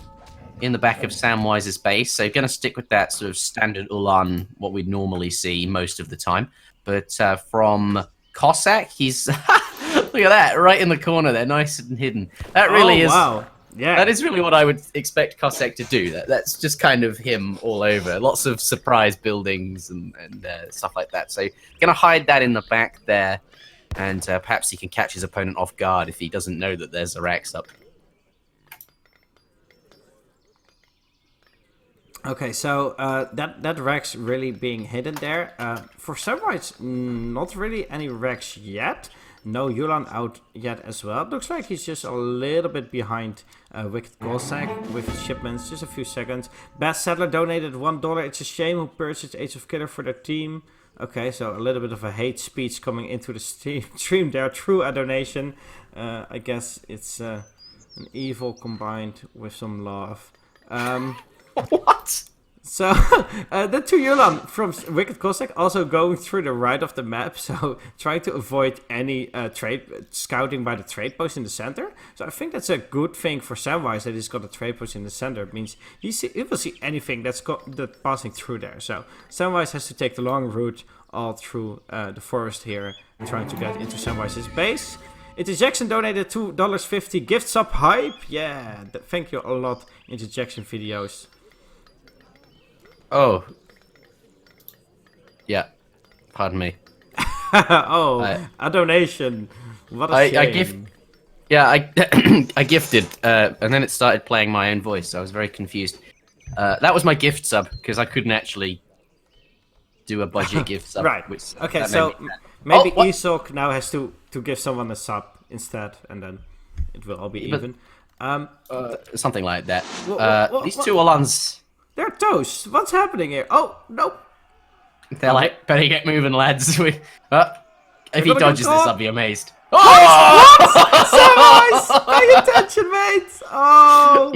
in the back of Samwise's base, so going to stick with that sort of standard Ulan, what we'd normally see most of the time. But from Cossack, he's look at that right in the corner there, nice and hidden. That really is. Wow. Yeah, that is really what I would expect Cossack to do. That's just kind of him all over. Lots of surprise buildings and stuff like that. So going to hide that in the back there, and perhaps he can catch his opponent off guard if he doesn't know that there's a Rex up. Okay, so that Rex really being hidden there. For Samwise, not really any Rex yet. No Yulan out yet as well. It looks like he's just a little bit behind WickedCossack with his shipments. Just a few seconds. Best Settler donated $1. It's a shame who purchased Age of Killer for their team. Okay, so a little bit of a hate speech coming into the stream there through a donation. I guess it's an evil combined with some love. What? So, the two Yulan from WickedCossack also going through the right of the map, so trying to avoid any scouting by the trade post in the center. So I think that's a good thing for Samwise that he's got a trade post in the center. It means he will see anything that's passing through there. So Samwise has to take the long route all through the forest here, trying to get into Samwise's base. Interjection donated $2.50, gifts up hype. Yeah, thank you a lot, Interjection videos. Oh. Yeah. Pardon me. A donation. What a shame. I gifted, and then it started playing my own voice, so I was very confused. That was my gift sub, because I couldn't actually do a budget gift sub. Right. Okay, so maybe ESOC now has to give someone a sub instead, and then it will all be even. Something like that. These two Olans... They're toast. What's happening here? Oh, nope. They're like, better get moving, lads. If he dodges this, I'll be amazed. Samwise! Pay attention, mate! Oh!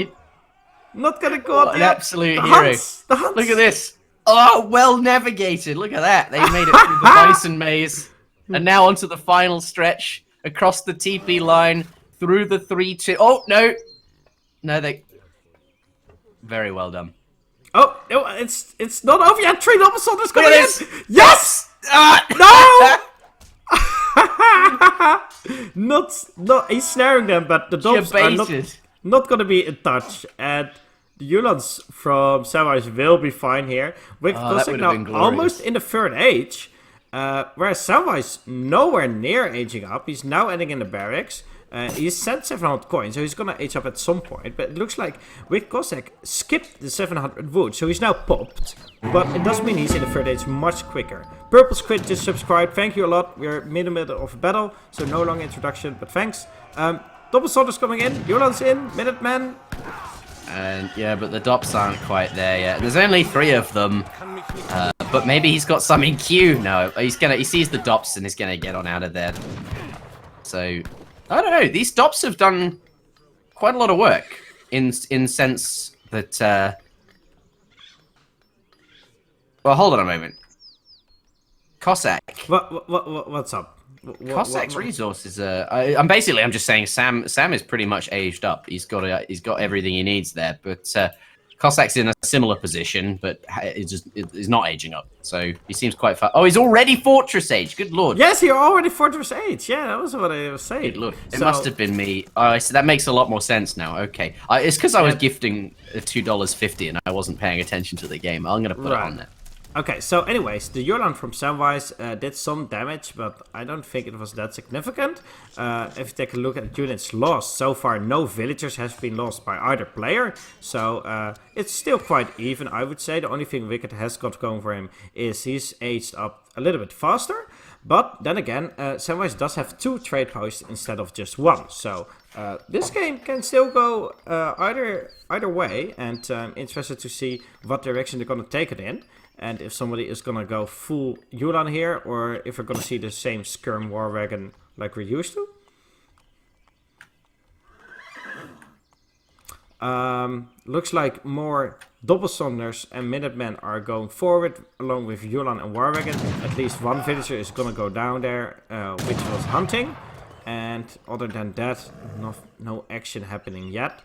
Not gonna go up an absolute hero. The hunts. Look at this. Oh, well navigated. Look at that. They made it through the Bison Maze. And now onto the final stretch. Across the TP line. Through the 3-2. Oh, no. No, they... Very well done. Oh, no, it's not over yet. 3 double soldiers coming in. Yes! No! Not, he's snaring them, but the dogs are not going to be in touch. And the Yulans from Samwise will be fine here. WickedCossack now almost in the third age. Whereas Samwise nowhere near aging up. He's now ending in the barracks. He's sent 700 coins, so he's gonna age up at some point. But it looks like WickedCossack skipped the 700 wood, so he's now popped. But it does mean he's in the third age much quicker. Purple Squid just subscribed, thank you a lot. We're in the middle of a battle, so no long introduction, but thanks. Double soldiers coming in, Yulan's in, Minutemen. And yeah, but the dops aren't quite there yet. There's only 3 of them, but maybe he's got some in queue. No, he sees the dops and is gonna get on out of there. So. I don't know. These dops have done quite a lot of work in sense that. Well, hold on a moment. Cossack. What's up? Cossack's resources. I'm just saying Sam is pretty much aged up. He's got everything he needs there. But Cossack's in a similar position, but is not aging up. So he seems quite far. Oh, he's already Fortress Age. Good lord. Yes, you're already Fortress Age. Yeah, that was what I was saying. Good lord. It must have been me. Oh, so that makes a lot more sense now. Okay, it's because I was gifting $2.50 and I wasn't paying attention to the game. I'm gonna put it on there. Okay, so anyways, the Yulan from Samwise did some damage, but I don't think it was that significant. If you take a look at units lost, so far no villagers has been lost by either player. So it's still quite even, I would say. The only thing Wicked has got going for him is he's aged up a little bit faster. But then again, Samwise does have 2 trade posts instead of just 1. So this game can still go either way. And I'm interested to see what direction they're going to take it in. And if somebody is going to go full Yulan here, or if we're going to see the same Skirm War Wagon like we're used to. Looks like more Double Saunders and Minutemen are going forward, along with Yulan and War Wagon. At least one villager is going to go down there, which was hunting. And other than that, no action happening yet.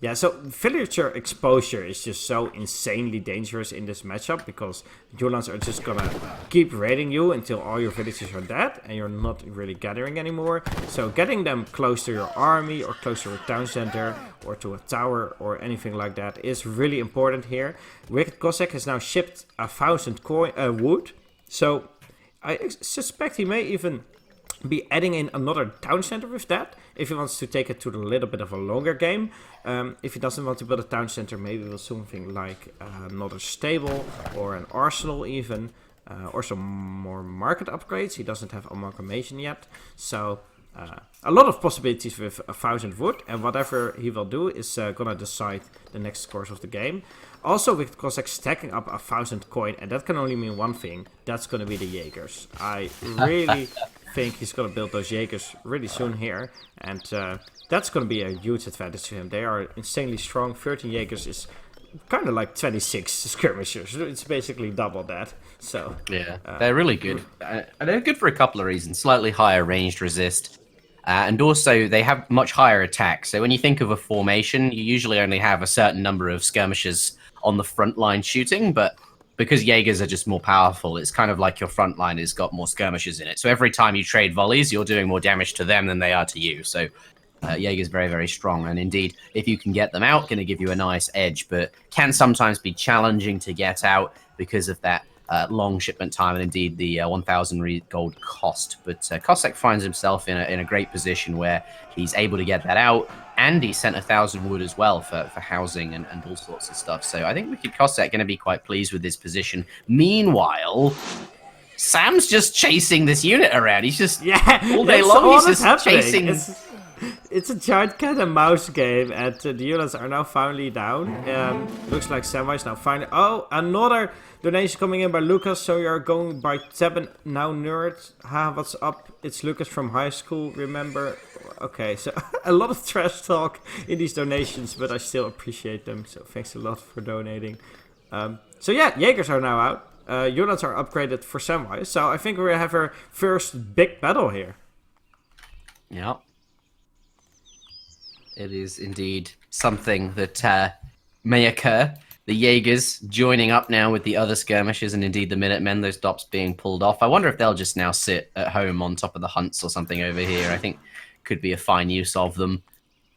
Yeah, so villager exposure is just so insanely dangerous in this matchup, because Yulans are just gonna keep raiding you until all your villagers are dead and you're not really gathering anymore. So getting them close to your army or close to a town center or to a tower or anything like that is really important here. WickedCossack has now shipped 1,000 wood, so I suspect he may even be adding in another town center with that, if he wants to take it to a little bit of a longer game. If he doesn't want to build a town center, maybe with something like another stable or an arsenal even, or some more market upgrades. He doesn't have amalgamation yet, so a lot of possibilities with 1,000 wood, and whatever he will do is gonna decide the next course of the game. Also, with Cossack stacking up 1,000 coin, and that can only mean one thing, that's gonna be the Jaegers. I really think he's gonna build those Jaegers really soon here, and that's gonna be a huge advantage to him. They are insanely strong. 13 Jaegers is kind of like 26 skirmishers. It's basically double that. So yeah, they're really good. And they're good for a couple of reasons. Slightly higher ranged resist. And also, they have much higher attack. So when you think of a formation, you usually only have a certain number of skirmishers on the front line shooting, but because Jaegers are just more powerful, it's kind of like your front line has got more skirmishers in it. So every time you trade volleys, you're doing more damage to them than they are to you. So Jaeger's very, very strong. And indeed, if you can get them out, going to give you a nice edge, but can sometimes be challenging to get out because of that long shipment time and indeed the 1,000 gold cost. But Cossack finds himself in a great position where he's able to get that out, and he sent 1,000 wood as well for housing and all sorts of stuff. So I think WickedCossack going to be quite pleased with this position. Meanwhile, Sam's just chasing this unit around. He's just all day long. He's just chasing. It's a giant cat and mouse game, and the units are now finally down. Looks like Samwise now finally. Oh, another donation coming in by Lucas. So you're going by Teben now, nerd. Ha, what's up? It's Lucas from high school. Remember? Okay, so a lot of trash talk in these donations, but I still appreciate them. So thanks a lot for donating. So yeah, Jaegers are now out. Units are upgraded for Samwise. So I think we're gonna have our first big battle here. Yeah. It is indeed something that may occur. The Jaegers joining up now with the other skirmishers and indeed the Minutemen, those dops being pulled off. I wonder if they'll just now sit at home on top of the hunts or something over here. I think could be a fine use of them.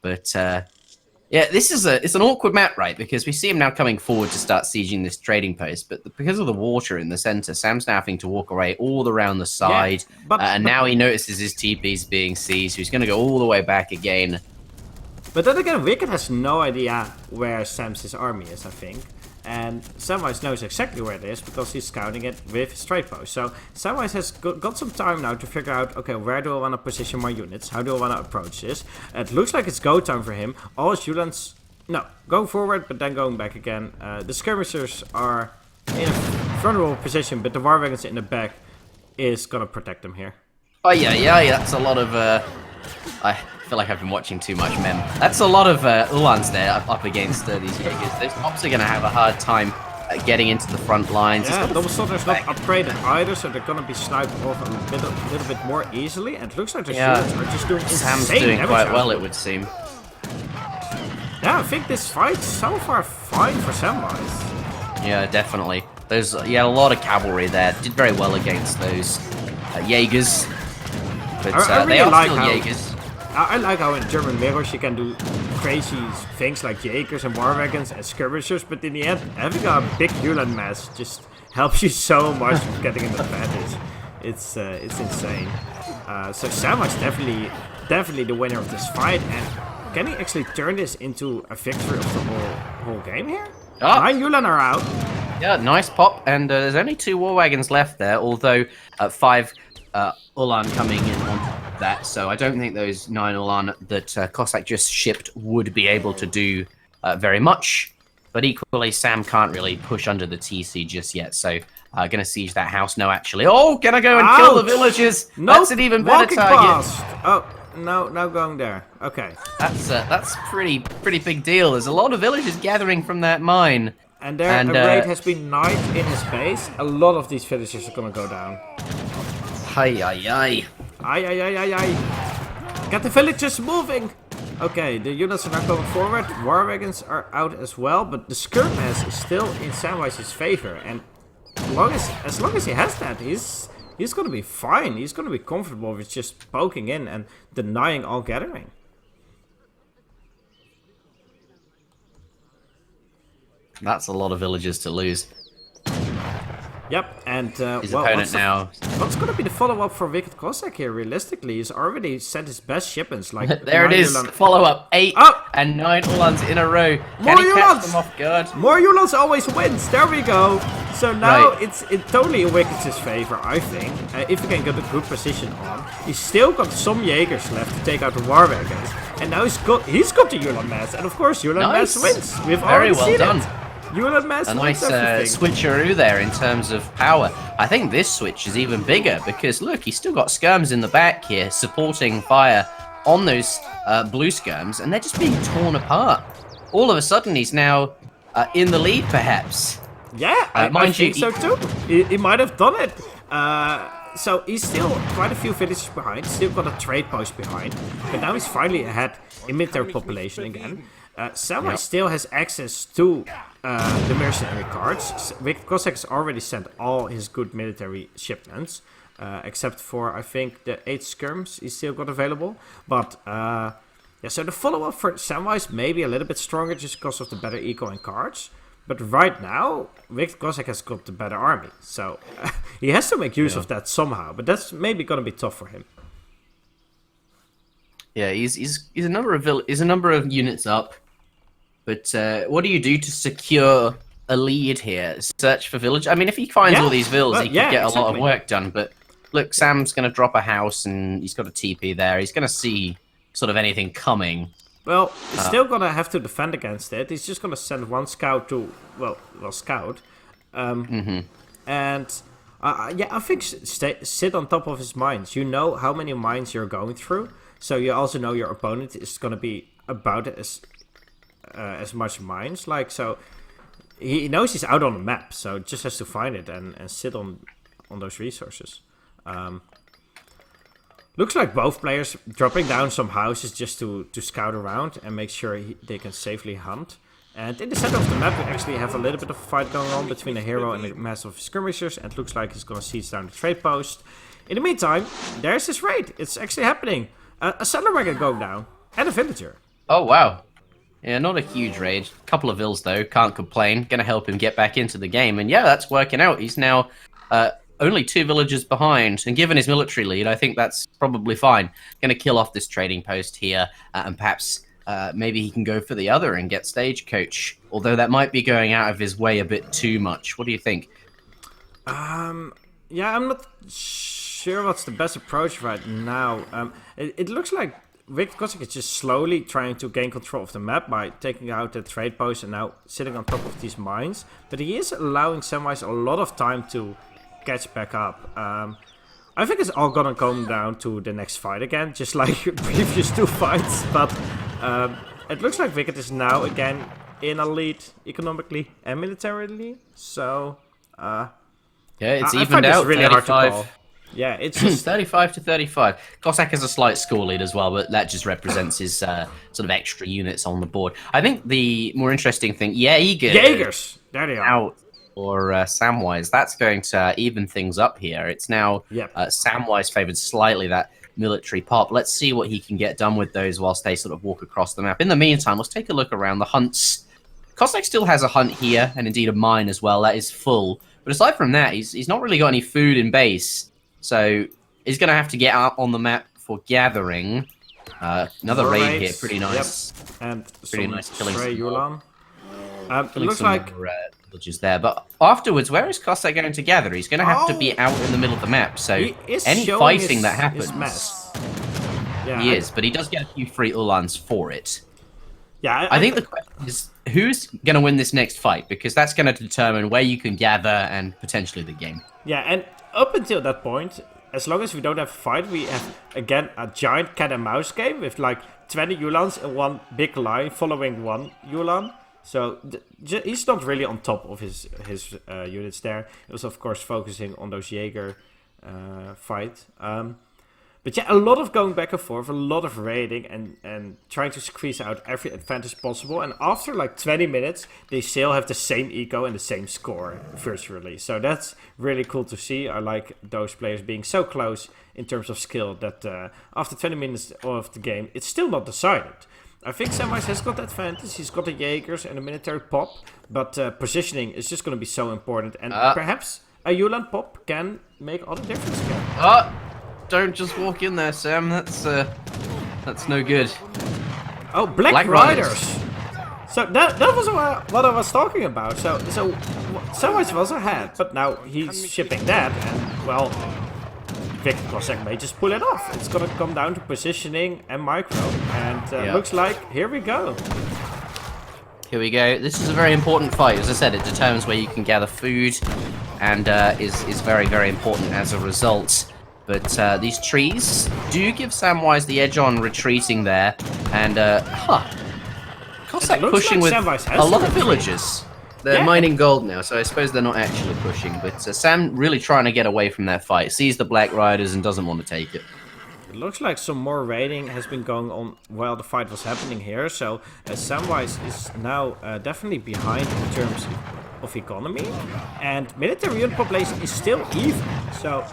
But yeah, it's an awkward map, right? Because we see him now coming forward to start sieging this trading post, but because of the water in the center, Sam's now having to walk away all around the side. Yeah, and now he notices his TP's being seized, so he's going to go all the way back again. But then again, Wicked has no idea where Sam's army is, I think. And Samwise knows exactly where it is because he's scouting it with his trade post. So Samwise has got some time now to figure out, okay, where do I want to position my units? How do I want to approach this? It looks like it's go time for him. All his units, going forward, but then going back again. The skirmishers are in a vulnerable position, but the war wagons in the back is going to protect them here. Oh, yeah, that's a lot of... feel like I've been watching too much mem. That's a lot of Ulans there up against these Jaegers. Those Ops are going to have a hard time getting into the front lines. Yeah, Double Slaughter's not upgraded either, so they're going to be sniped off a little bit more easily. And it looks like the shields are just doing Sam's insane doing quite well, output. it would seem. Yeah, I think this fight's so far fine for Samwise. Yeah, definitely. There's a lot of cavalry there. Did very well against those Jaegers. But I really they are like still how, Jaegers. I like how in German mirrors you can do crazy things like Jaegers and war wagons and skirmishers, but in the end, having a big Ulan mass just helps you so much with getting an advantage. It's insane. So Samwise definitely the winner of this fight, and can he actually turn this into a victory of the whole game here? Ah. 9 Ulan are out. Yeah, nice pop, and there's only 2 war wagons left there, although 5 Ulan coming in on that, so I don't think those 9 Ulan that Cossack just shipped would be able to do very much, but equally Sam can't really push under the TC just yet, so gonna siege that house. No, actually, gonna go and kill the villagers. Nope. That's an even better target. Past. Oh, no going there. Okay. That's pretty big deal. There's a lot of villagers gathering from that mine. And there, a raid has been knifed in his base. A lot of these villagers are gonna go down. Ay, ay, ay. Ay. Get the villagers moving! Okay, the units are now going forward. War wagons are out as well, but the skirt mass is still in Samwise's favor. And as long as he has that, he's gonna be fine. He's gonna be comfortable with just poking in and denying all gathering. That's a lot of villagers to lose. Yep, and His opponent now. What's going to be the follow-up for Wicked Cossack here? Realistically, he's already sent his best shipments. Like There it is. Follow-up 8 and 9 Ulans in a row. Can he catch them off guard? More Ulans always wins. There we go. So now it's totally in Wicked's favor, I think. If he can get a good position on, he's still got some Jaegers left to take out the war wagons, and now he's got the Ulan mass, and of course Ulan mass wins. We've already seen it. Ulan mass a nice wins switcheroo there in terms of power. I think this switch is even bigger because look, he's still got skirms in the back here supporting fire on those blue skirms, and they're just being torn apart. All of a sudden, he's now in the lead, perhaps. Yeah, I think so too. He might have done it. So he's still quite a few villages behind. Still got a trade post behind, but now he's finally ahead in military population again. Samwise still has access to the mercenary cards. Wicked Cossack has already sent all his good military shipments, except for, I think, the 8 skirms he's still got available. But, yeah, so the follow-up for Samwise may be a little bit stronger just because of the better eco and cards. But right now, Wicked Cossack has got the better army. So, he has to make use of that somehow. But that's maybe going to be tough for him. Yeah, he's a number of units up. But what do you do to secure a lead here? Search for village. I mean, if he finds all these villas, he could get a lot of work done. But look, Sam's going to drop a house, and he's got a TP there. He's going to see sort of anything coming. Well, he's still going to have to defend against it. He's just going to send one scout to, well, scout. And, yeah, I think sit on top of his mines. You know how many mines you're going through. So you also know your opponent is going to be about as much mines. Like, so he knows he's out on the map. So just has to find it and sit on those resources. Looks like both players dropping down some houses just to scout around and make sure they can safely hunt. And in the center of the map, we actually have a little bit of a fight going on between a hero and a mass of skirmishers. And it looks like he's going to siege down the trade post. In the meantime, there's his raid. It's actually happening. A settler wagon going down. And a villager. Oh, wow. Yeah, not a huge raid. Couple of vills, though. Can't complain. Gonna help him get back into the game. And yeah, that's working out. He's now only 2 villagers behind. And given his military lead, I think that's probably fine. Gonna kill off this trading post here. And perhaps maybe he can go for the other and get Stagecoach. Although that might be going out of his way a bit too much. What do you think? Yeah, I'm not sure what's the best approach right now. It looks like Wicked Cossack is just slowly trying to gain control of the map by taking out the trade post and now sitting on top of these mines. But he is allowing Samwise a lot of time to catch back up. I think it's all gonna come down to the next fight again, just like previous 2 fights. But it looks like Wicked is now again in a lead economically and militarily. So yeah, it's I evened find out. it's really 35. hard to call. Yeah, it's just 35 to 35. Cossack has a slight score lead as well, but that just represents his sort of extra units on the board. I think the more interesting thing, Jaegers. There they are. Out or Samwise. That's going to even things up here. It's now Samwise favored slightly that military pop. Let's see what he can get done with those whilst they sort of walk across the map. In the meantime, let's take a look around the hunts. Cossack still has a hunt here, and indeed a mine as well. That is full. But aside from that, he's not really got any food in base. So he's going to have to get out on the map for gathering. Another More raid raids. here, pretty nice. Yep. And Pretty some nice killing stray some more. Yulan. It Killing looks some like more, villages there. But afterwards, where is Cossack going to gather? He's going to have to be out in the middle of the map. So he is any showing fighting his- that his happens, mess. Yeah, he is. But he does get a few free Ulans for it. Yeah, I think the question is, who's going to win this next fight? Because that's going to determine where you can gather and potentially the game. Yeah, and up until that point, as long as we don't have a fight, we have, again, a giant cat and mouse game with like 20 Yulans and one big line following one Yulan. So he's not really on top of his units there. He was, of course, focusing on those Jaeger fight. But yeah, a lot of going back and forth, a lot of raiding and trying to squeeze out every advantage possible. And after like 20 minutes, they still have the same eco and the same score virtually. So that's really cool to see. I like those players being so close in terms of skill that after 20 minutes of the game, it's still not decided. I think Samwise has got the advantage. He's got the Jaegers and the military pop. But positioning is just going to be so important. And perhaps a Yulan pop can make all the difference again. Don't just walk in there, Sam. That's no good. Oh, Black Riders. So that was what I was talking about. So Samwise was ahead, but now he's shipping that, and well, WickedCossack may just pull it off. It's gonna come down to positioning and micro, and looks like here we go. Here we go. This is a very important fight. As I said, it determines where you can gather food, and is very, very important as a result. But these trees do give Samwise the edge on retreating there, and Cossack pushing like with a lot of villagers. They're mining gold now, so I suppose they're not actually pushing. But Sam really trying to get away from that fight. Sees the Black Riders and doesn't want to take it. It looks like some more raiding has been going on while the fight was happening here. So Samwise is now definitely behind in terms of economy. And military unit population is still even. So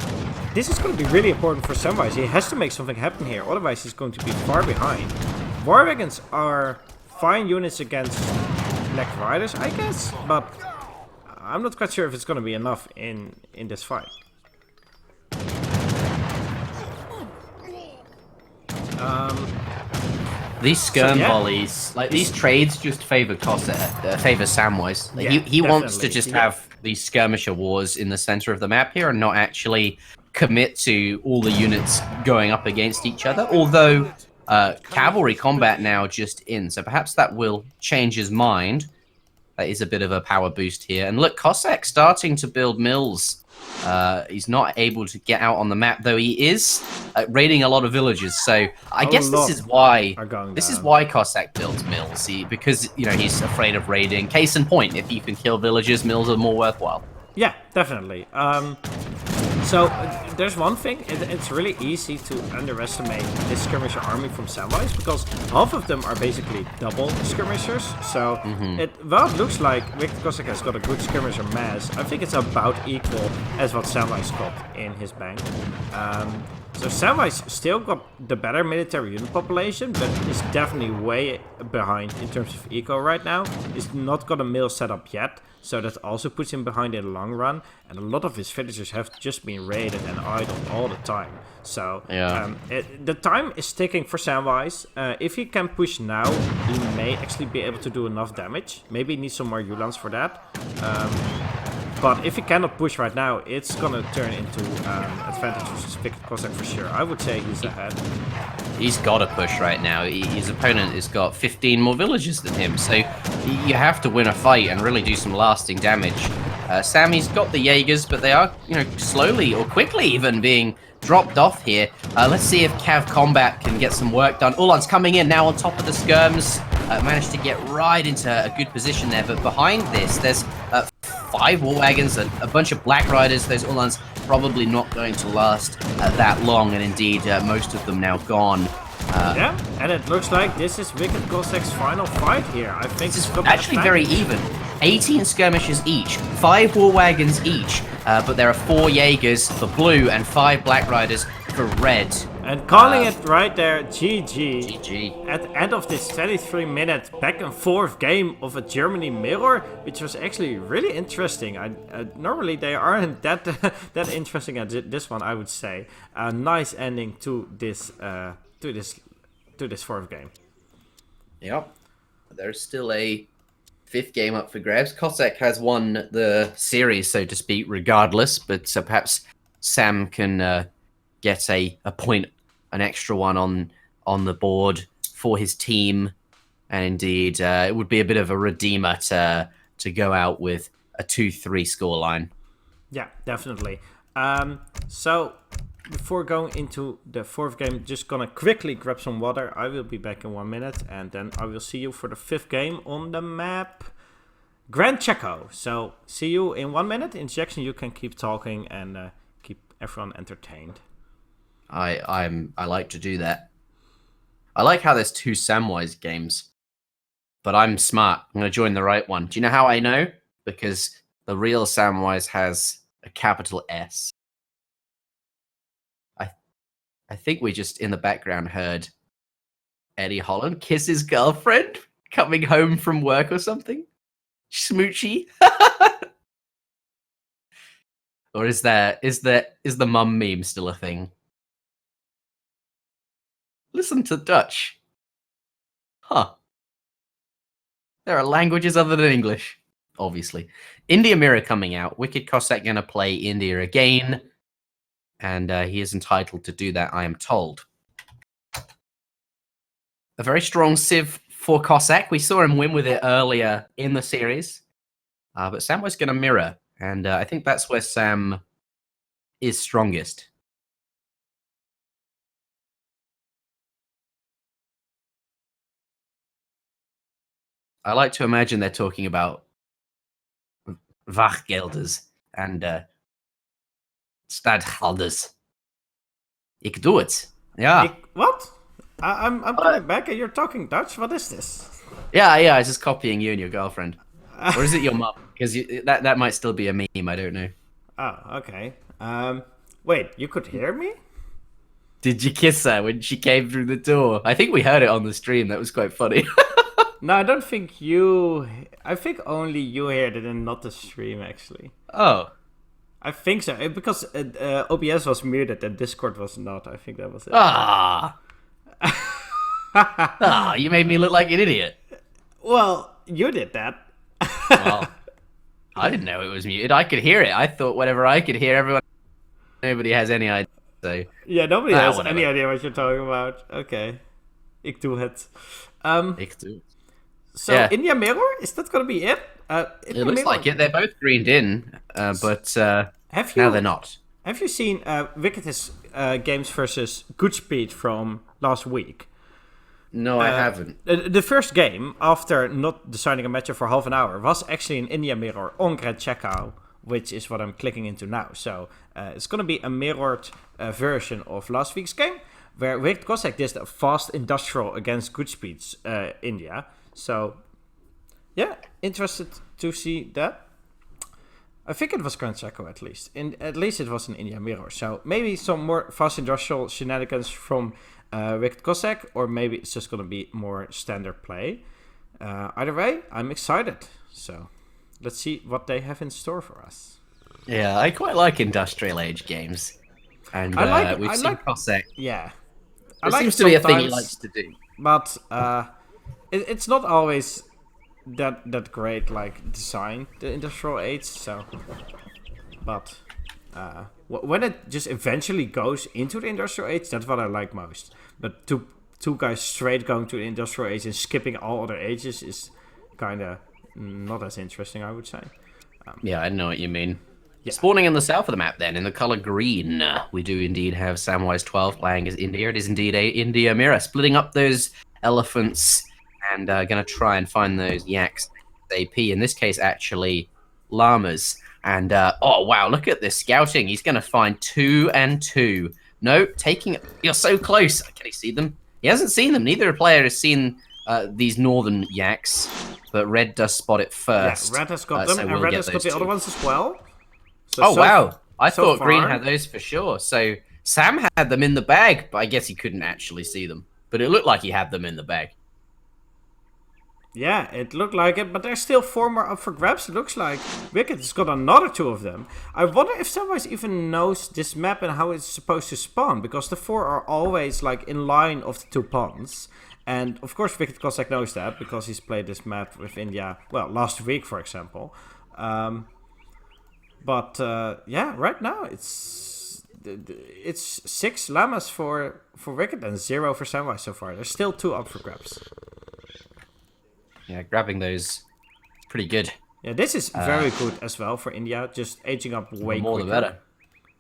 this is going to be really important for Samwise. He has to make something happen here. Otherwise he's going to be far behind. War wagons are fine units against Black Riders, I guess. But I'm not quite sure if it's going to be enough in this fight. These skirm volleys, like these trades, just favor favor Samwise. Like, Yeah, he wants to definitely. just have these skirmisher wars in the center of the map here and not actually commit to all the units going up against each other. Although cavalry combat now just in, so perhaps that will change his mind. That is a bit of a power boost here. And look, Cossack starting to build mills. He's not able to get out on the map, though he is raiding a lot of villages. So I guess this is why Cossack builds mills. Because he's afraid of raiding. Case in point, if you can kill villagers, mills are more worthwhile. Yeah, definitely. So there's one thing, it's really easy to underestimate this skirmisher army from Samwise, because half of them are basically double skirmishers. So it looks like WickedCossack has got a good skirmisher mass. I think it's about equal as what Samwise got in his bank. So Samwise still got the better military unit population, but is definitely way behind in terms of eco right now. He's not got a mill set up yet, so that also puts him behind in the long run. And a lot of his villagers have just been raided and idled all the time. So the time is ticking for Samwise. If he can push now, he may actually be able to do enough damage. Maybe he needs some more Yulans for that. But if he cannot push right now, it's gonna turn into advantage versus WickedCossack for sure. I would say he's ahead. He's got to push right now. His opponent has got 15 more villagers than him, so you have to win a fight and really do some lasting damage. Sammy's got the Jaegers, but they are, slowly or quickly even being dropped off here. Let's see if Cav Combat can get some work done. Ulan's coming in now on top of the skirms. Managed to get right into a good position there, but behind this, there's 5 war wagons, a bunch of Black Riders. Those Ulans probably not going to last that long, and indeed, most of them now gone. Yeah, and it looks like this is WickedCossack's final fight here. I think it's actually very even. 18 skirmishers each, 5 war wagons each, but there are 4 Jaegers for blue and 5 Black Riders for red. And calling it right there, GG. GG. At the end of this 23-minute back and forth game of a Germany mirror, which was actually really interesting. Normally they aren't that that interesting as this one, I would say. A nice ending to this fourth game. Yep. There's still a 5th game up for grabs. Cossack has won the series, so to speak, regardless, but perhaps Sam can get a point, an extra one on the board for his team, and indeed it would be a bit of a redeemer to go out with a 2-3 scoreline. Yeah, definitely. So before going into the 4th game, just gonna quickly grab some water. I will be back in 1 minute, and then I will see you for the 5th game on the map, Grand Checo. So see you in 1 minute. Interjection, you can keep talking and keep everyone entertained. I like to do that. I like how there's 2 Samwise games, but I'm smart. I'm gonna join the right one. Do you know how I know? Because the real Samwise has a capital S. I think we just in the background heard edeholland kiss his girlfriend coming home from work or something. Smoochy. Or is the mum meme still a thing? Listen to Dutch. Huh. There are languages other than English, obviously. India Mirror coming out. WickedCossack gonna play India again. And he is entitled to do that, I am told. A very strong Civ for Cossack. We saw him win with it earlier in the series. But Sam was going to mirror. And I think that's where Sam is strongest. I like to imagine they're talking about wachtgelders and stadholders. Ik doe het. Ja. What? I'm coming back and you're talking Dutch? What is this? Yeah, I was just copying you and your girlfriend. Or is it your mum? Because that might still be a meme, I don't know. Oh, okay. Wait, you could hear me? Did you kiss her when she came through the door? I think we heard it on the stream. That was quite funny. No, I don't think you... I think only you heard it and not the stream, actually. Oh. I think so, because OBS was muted and Discord was not. I think that was it. Ah. You made me look like an idiot. Well, you did that. Well, I didn't know it was muted. I could hear it. I thought whatever I could hear, everyone... Nobody has any idea. So. Yeah, nobody has whatever. any idea what you're talking about. Okay. Ik doe het. Ik doe het. So, Yeah. India Mirror, is that going to be it? It looks like it. They're both greened in, but now they're not. Have you seen Wicked's games versus Goodspeed from last week? No, I haven't. The first game, after not deciding a matchup for half an hour, was actually an India Mirror on Grand Checo, which is what I'm clicking into now. So it's going to be a mirrored version of last week's game, where WickedCossack did a fast industrial against Goodspeed's India. So, yeah, interested to see that. I think it was Grand Checo at least. At least it was an India Mirror. So maybe some more fast industrial shenanigans from WickedCossack, or maybe it's just going to be more standard play. Either way, I'm excited. So let's see what they have in store for us. Yeah, I quite like industrial age games. And we've seen Cossack. Yeah. It seems to be a thing he likes to do. But it's not always that great, like, design, the industrial age. So, but when it just eventually goes into the industrial age, that's what I like most. But two guys straight going to the industrial age and skipping all other ages is kind of not as interesting, I would say. Yeah, I know what you mean. Yeah. Spawning in the south of the map, then, in the color green, we do indeed have Samwise12 playing as India. It is indeed a India mirror, splitting up those elephants and going to try and find those yaks. AP, in this case, actually, llamas. And, oh, wow, look at this scouting. He's going to find 2 and 2. No, taking... You're so close. Can he see them? He hasn't seen them. Neither player has seen these northern yaks, but Red does spot it first. Yeah, Red has got them, and Red has got the other ones as well. So wow. I thought Green had those for sure. So Sam had them in the bag, but I guess he couldn't actually see them. But it looked like he had them in the bag. Yeah, it looked like it, but there's still 4 more up for grabs. It looks like Wicked has got another 2 of them. I wonder if Samwise even knows this map and how it's supposed to spawn, because the 4 are always like in line of the 2 pawns. And of course WickedCossack knows that, because he's played this map with India, well, last week, for example. But yeah, right now it's 6 llamas for Wicked and 0 for Samwise so far. There's still 2 up for grabs. Yeah, grabbing those is pretty good. Yeah, this is very good as well for India, just aging up way more quicker. the better.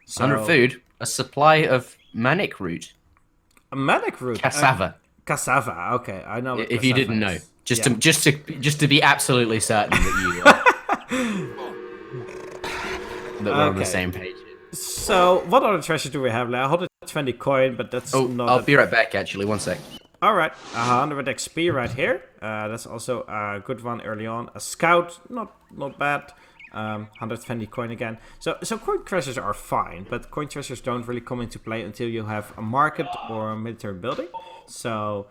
So, 100 food, a supply of manic root. A manic root. Cassava. Cassava. Okay, I know. What if you didn't know, is. just to be absolutely certain that you that we're on the same page. So, what other treasure do we have? Like 120 coin, but that's not. I'll be right back. Actually, 1 sec. All right, 100 XP right here. That's also a good one early on. A scout, not bad. 120 coin again. So coin treasures are fine, but coin treasures don't really come into play until you have a market or a military building. So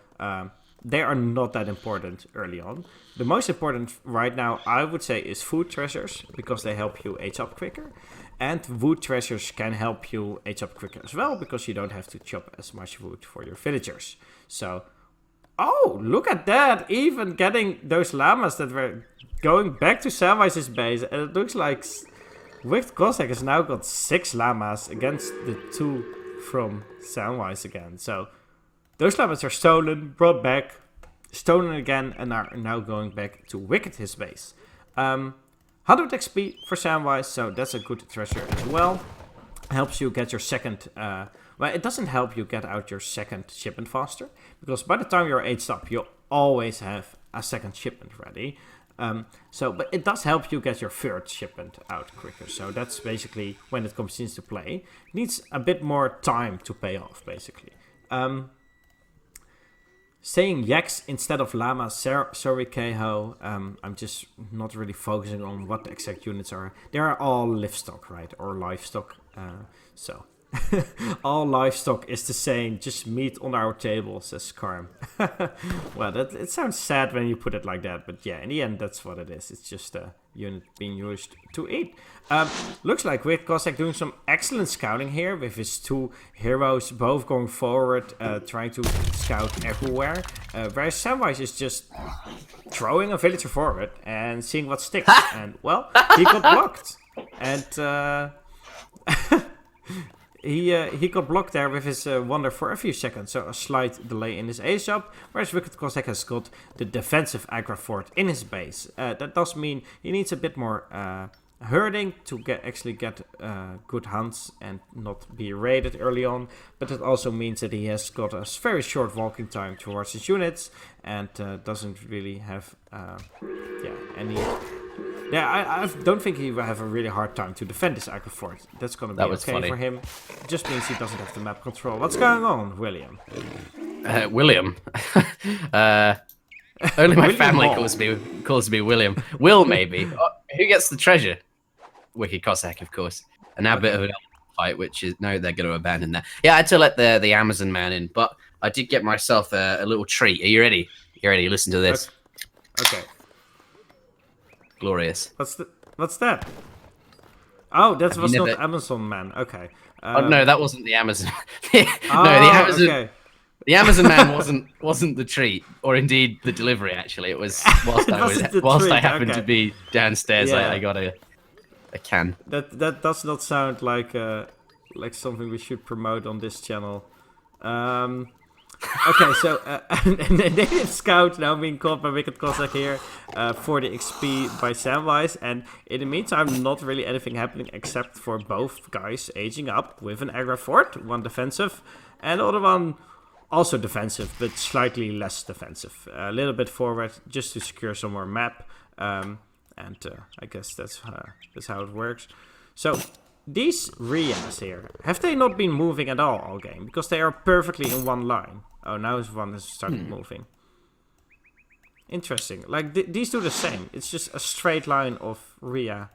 they are not that important early on. The most important right now, I would say, is food treasures, because they help you age up quicker. And wood treasures can help you age up quicker as well, because you don't have to chop as much wood for your villagers. So, oh, look at that! Even getting those llamas that were going back to Samwise's base, and it looks like WickedCossack has now got 6 llamas against the 2 from Samwise again. So, those llamas are stolen, brought back, stolen again, and are now going back to Wicked his base. 100 XP for Samwise, so that's a good treasure as well. Helps you get your second... well, it doesn't help you get out your second shipment faster, because by the time you're aged up, you always have a second shipment ready. But it does help you get your third shipment out quicker. So that's basically when it comes into play. It needs a bit more time to pay off, basically. Saying yaks instead of llamas, sorry Keho, I'm just not really focusing on what the exact units are. They are all livestock, right? Or livestock, so... all livestock is the same, just meat on our table, says Karm. Well, it sounds sad when you put it like that, but yeah, in the end, that's what it is. It's just a unit being used to eat. Looks like WickedCossack doing some excellent scouting here, with his 2 heroes both going forward, trying to scout everywhere. Whereas Samwise is just throwing a villager forward and seeing what sticks. And, well, he got blocked. And, He got blocked there with his wonder for a few seconds, so a slight delay in his ASOP, whereas WickedCossack has got the defensive aggro fort in his base. That does mean he needs a bit more herding to actually get good hunts and not be raided early on, but it also means that he has got a very short walking time towards his units and doesn't really have any... Yeah, I don't think he will have a really hard time to defend this aggro fort. That's going to be okay for him. It just means he doesn't have the map control. What's going on, William? William? Only my family calls me William. Will, maybe. Who gets the treasure? WickedCossack, of course. And now a bit of an fight, which is... No, they're going to abandon that. Yeah, I had to let the Amazon man in, but I did get myself a little treat. Are you ready? You ready? Listen to this. Okay. Glorious. What's that? Oh, that was not Amazon man. Okay. Oh no, that wasn't the Amazon. The Amazon. Okay. The Amazon man wasn't the treat, or indeed the delivery. Actually, it was whilst I happened to be downstairs. Yeah. I got a can. That does not sound like something we should promote on this channel. Okay, so the native scout now being called by Wicked Cossack here for the XP by Samwise, and in the meantime, not really anything happening except for both guys aging up with an aggro fort, one defensive, and the other one also defensive, but slightly less defensive. A little bit forward just to secure some more map, and I guess that's how it works. So these Rias here, have they not been moving at all game? Because they are perfectly in one line. Oh, now one has started moving. Interesting. Like, these do the same. It's just a straight line of Ria.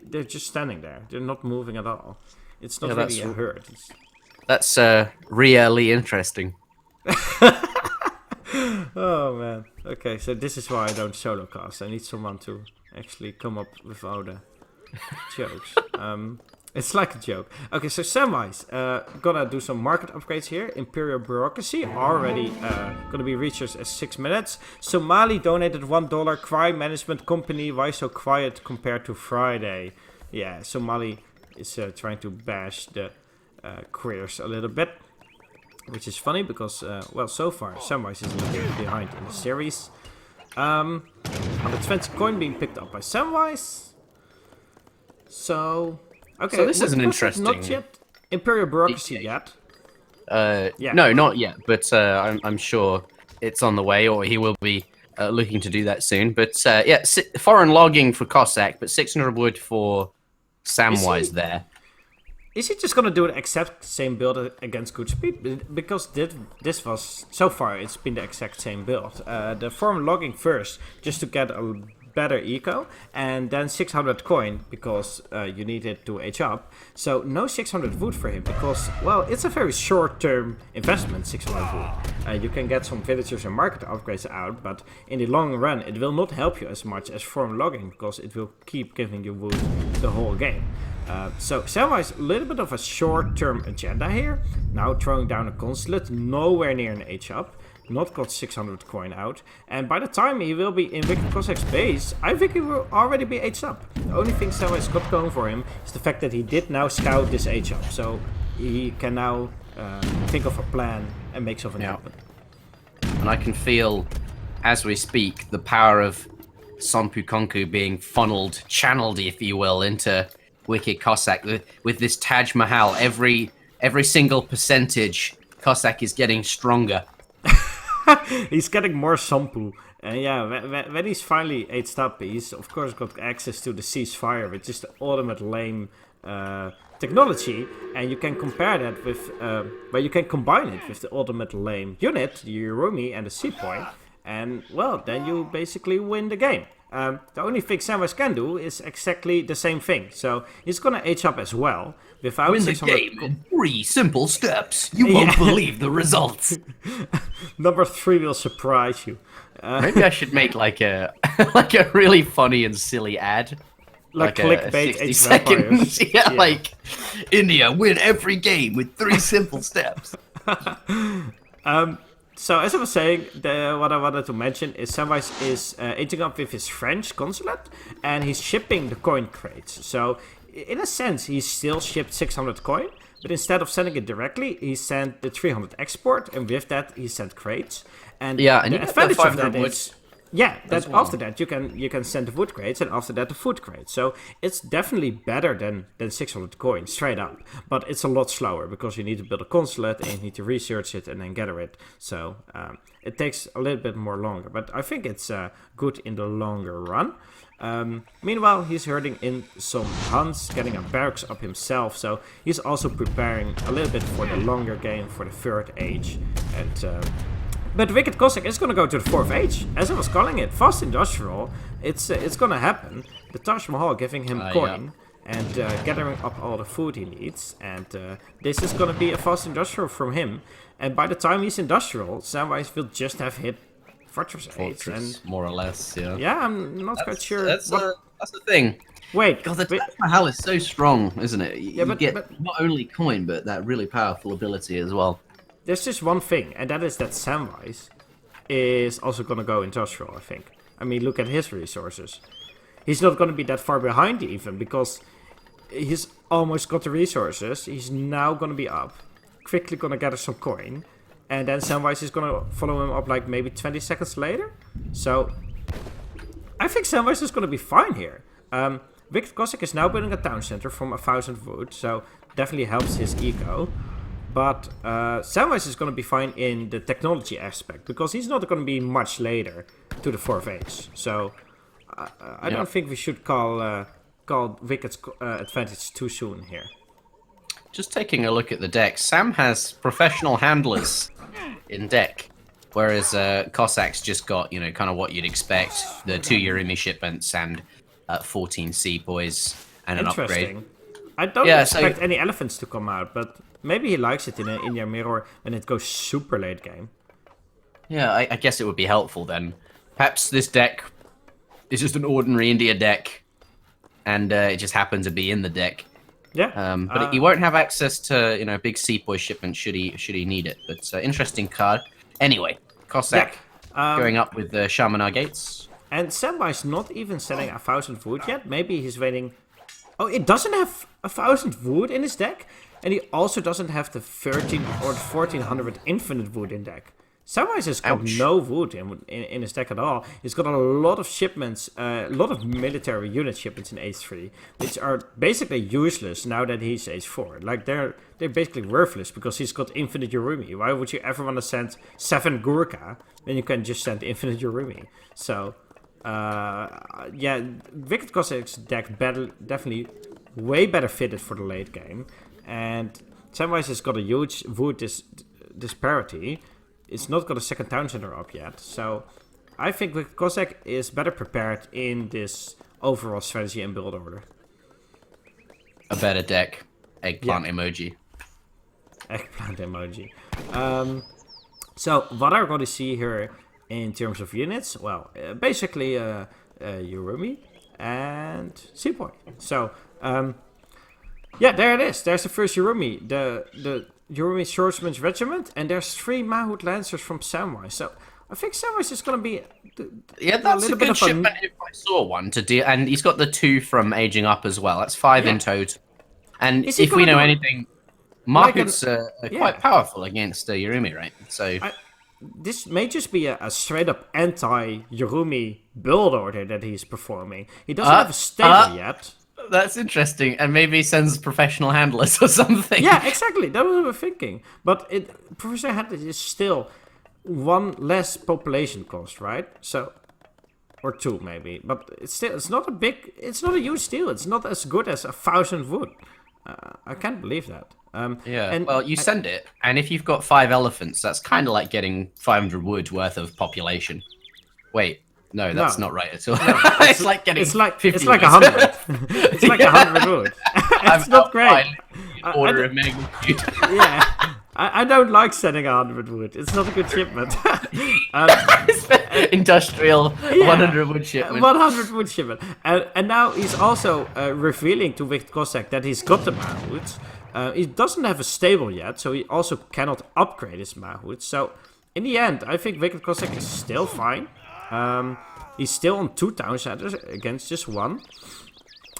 They're just standing there. They're not moving at all. It's not really a herd. That's really interesting. Oh, man. Okay, so this is why I don't solo cast. I need someone to actually come up with all the jokes. It's like a joke. Okay, so Samwise, gonna do some market upgrades here. Imperial Bureaucracy already gonna be researched as 6 minutes. Somali donated $1. Crime Management Company, why so quiet compared to Friday? Yeah, Somali is trying to bash the queers a little bit, which is funny because, well, so far Samwise is a little bit behind in the series. 120 coin being picked up by Samwise. So, okay. So this is an interesting. Not yet Imperial Bureaucracy yet. Yeah. No, not yet. But I'm sure it's on the way, or he will be looking to do that soon. But yeah, foreign logging for Cossack, but 600 wood for Samwise there. Is he just gonna do the exact same build against good speed? Because this was so far it's been the exact same build. The foreign logging first, just to get a better eco, and then 600 coin because you need it to age up. So no 600 wood for him because, well, it's a very short-term investment, 600 wood. You can get some villagers and market upgrades out, but in the long run it will not help you as much as foreign logging because it will keep giving you wood the whole game. So Samwise, a little bit of a short-term agenda here. Now throwing down a consulate, nowhere near an age up. Not got 600 coin out, and by the time he will be in Wicked Cossack's base, I think he will already be aged up. The only thing Samwise got going for him is the fact that he did now scout this age up, so he can now think of a plan and make something happen. And I can feel, as we speak, the power of Sonpu Konku being funneled, channeled, if you will, into Wicked Cossack. With this Taj Mahal, every single percentage, Cossack is getting stronger. He's getting more Sampu. And yeah, when he's finally aged up, he's of course got access to the ceasefire, which is the ultimate lame technology. And you can compare that with, well, you can combine it with the ultimate lame unit, the Urumi and the Sea Point. And, well, then you basically win the game. The only thing Samwise can do is exactly the same thing. So he's gonna age up as well. Without win the game in 3 simple steps. You won't believe the results. Number 3 will surprise you. Maybe I should make like a like a really funny and silly ad. Like clickbait 60 seconds. Yeah, like India win every game with 3 simple steps. So as I was saying, what I wanted to mention is Samwise is aging up with his French consulate, and he's shipping the coin crates. So in a sense, he still shipped 600 coin, but instead of sending it directly, he sent the 300 export, and with that, he sent crates. And yeah, and the advantage of that wood. is, yeah, that after that you can send the wood crates, and after that the food crates. So it's definitely better than 600 coin straight up, but it's a lot slower because you need to build a consulate and you need to research it and then gather it. So it takes a little bit more longer, but I think it's good in the longer run. Meanwhile, he's herding in some hunts, getting a barracks up himself, so he's also preparing a little bit for the longer game, for the 3rd age. And but Wicked Cossack is going to go to the 4th age, as I was calling it. Fast Industrial, it's going to happen. The Taj Mahal giving him coin and gathering up all the food he needs. And this is going to be a Fast Industrial from him. And by the time he's industrial, Samwise will just have hit Fortress 8. And more or less, yeah. Yeah, I'm not quite sure. That's the thing. Wait. God, the Taj Mahal is so strong, isn't it? Yeah, you get not only coin, but that really powerful ability as well. There's just one thing, and that is that Samwise is also going to go industrial, I think. I mean, look at his resources. He's not going to be that far behind even, because he's almost got the resources. He's now going to be up. quickly gonna gather some coin, and then Samwise is gonna follow him up like maybe 20 seconds later. So I think Samwise is gonna be fine here. WickedCossack is now building a town center from 1,000 wood, so definitely helps his eco. But Samwise is going to be fine in the technology aspect, because he's not going to be much later to the 4th age. So I don't think we should call Wicked's advantage too soon here. Just taking a look at the deck, Sam has professional handlers in deck, whereas Cossack's just got, you know, kind of what you'd expect, the 2 Urimi shipments and 14 sepoys and an upgrade. I don't expect any elephants to come out, but maybe he likes it in an India mirror when it goes super late game. Yeah, I guess it would be helpful then. Perhaps this deck is just an ordinary India deck, and it just happened to be in the deck. Yeah. But he won't have access to, you know, big sepoy shipment should he need it. But interesting card. Anyway, Cossack going up with the Shamanar Gates. And Samwise not even selling 1,000 wood yet. Maybe he's waiting. Oh, it doesn't have 1,000 wood in his deck, and he also doesn't have the 13 or 1,400 infinite wood in deck. Samwise has got no wood in his deck at all. He's got a lot of shipments, a lot of military unit shipments in H3, which are basically useless now that he's H4. Like they're basically worthless because he's got infinite Urimi. Why would you ever want to send 7 Gurkha when you can just send infinite Urimi? So. Yeah, WickedCossack's deck definitely way better fitted for the late game, and Samwise has got a huge wood disparity. It's not got a second town center up yet, so I think WickedCossack is better prepared in this overall strategy and build order. A better deck, eggplant emoji. Eggplant emoji. So what are we going to see here? In terms of units, well, basically Urimi and Sepoy. So, yeah, there it is. There's the first Urimi, the Urimi Swordsman's Regiment, and there's 3 Mahout Lancers from Samwise. So, I think Samwise is going to be that's a good shipment if I saw one to do, and he's got the 2 from Aging Up as well. That's 5 in total. And if we know anything, Mahouts are quite powerful against Urimi, right? So. This may just be a straight-up anti-Urimi build order that he's performing. He doesn't have a stable yet. That's interesting, and maybe he sends professional handlers or something. Yeah, exactly. That was what we're thinking. But professional handlers is still 1 less population cost, right? So, or 2 maybe. But it's not a huge deal. It's not as good as 1,000 wood. I can't believe that. Well, you send it, and if you've got 5 elephants, that's kind of like getting 500 wood worth of population. Wait, no, that's not right at all. No, it's like getting 50 it's like 100. It's like 100 wood. It's not great. Order of magnitude. Yeah. I don't like sending 100 wood. It's not a good shipment. Industrial 100 wood shipment. 100 wood shipment. And now he's also revealing to WickedCossack that he's got the Mahouts. He doesn't have a stable yet, so he also cannot upgrade his Mahouts. So in the end, I think WickedCossack is still fine. He's still on 2 town centers against just 1.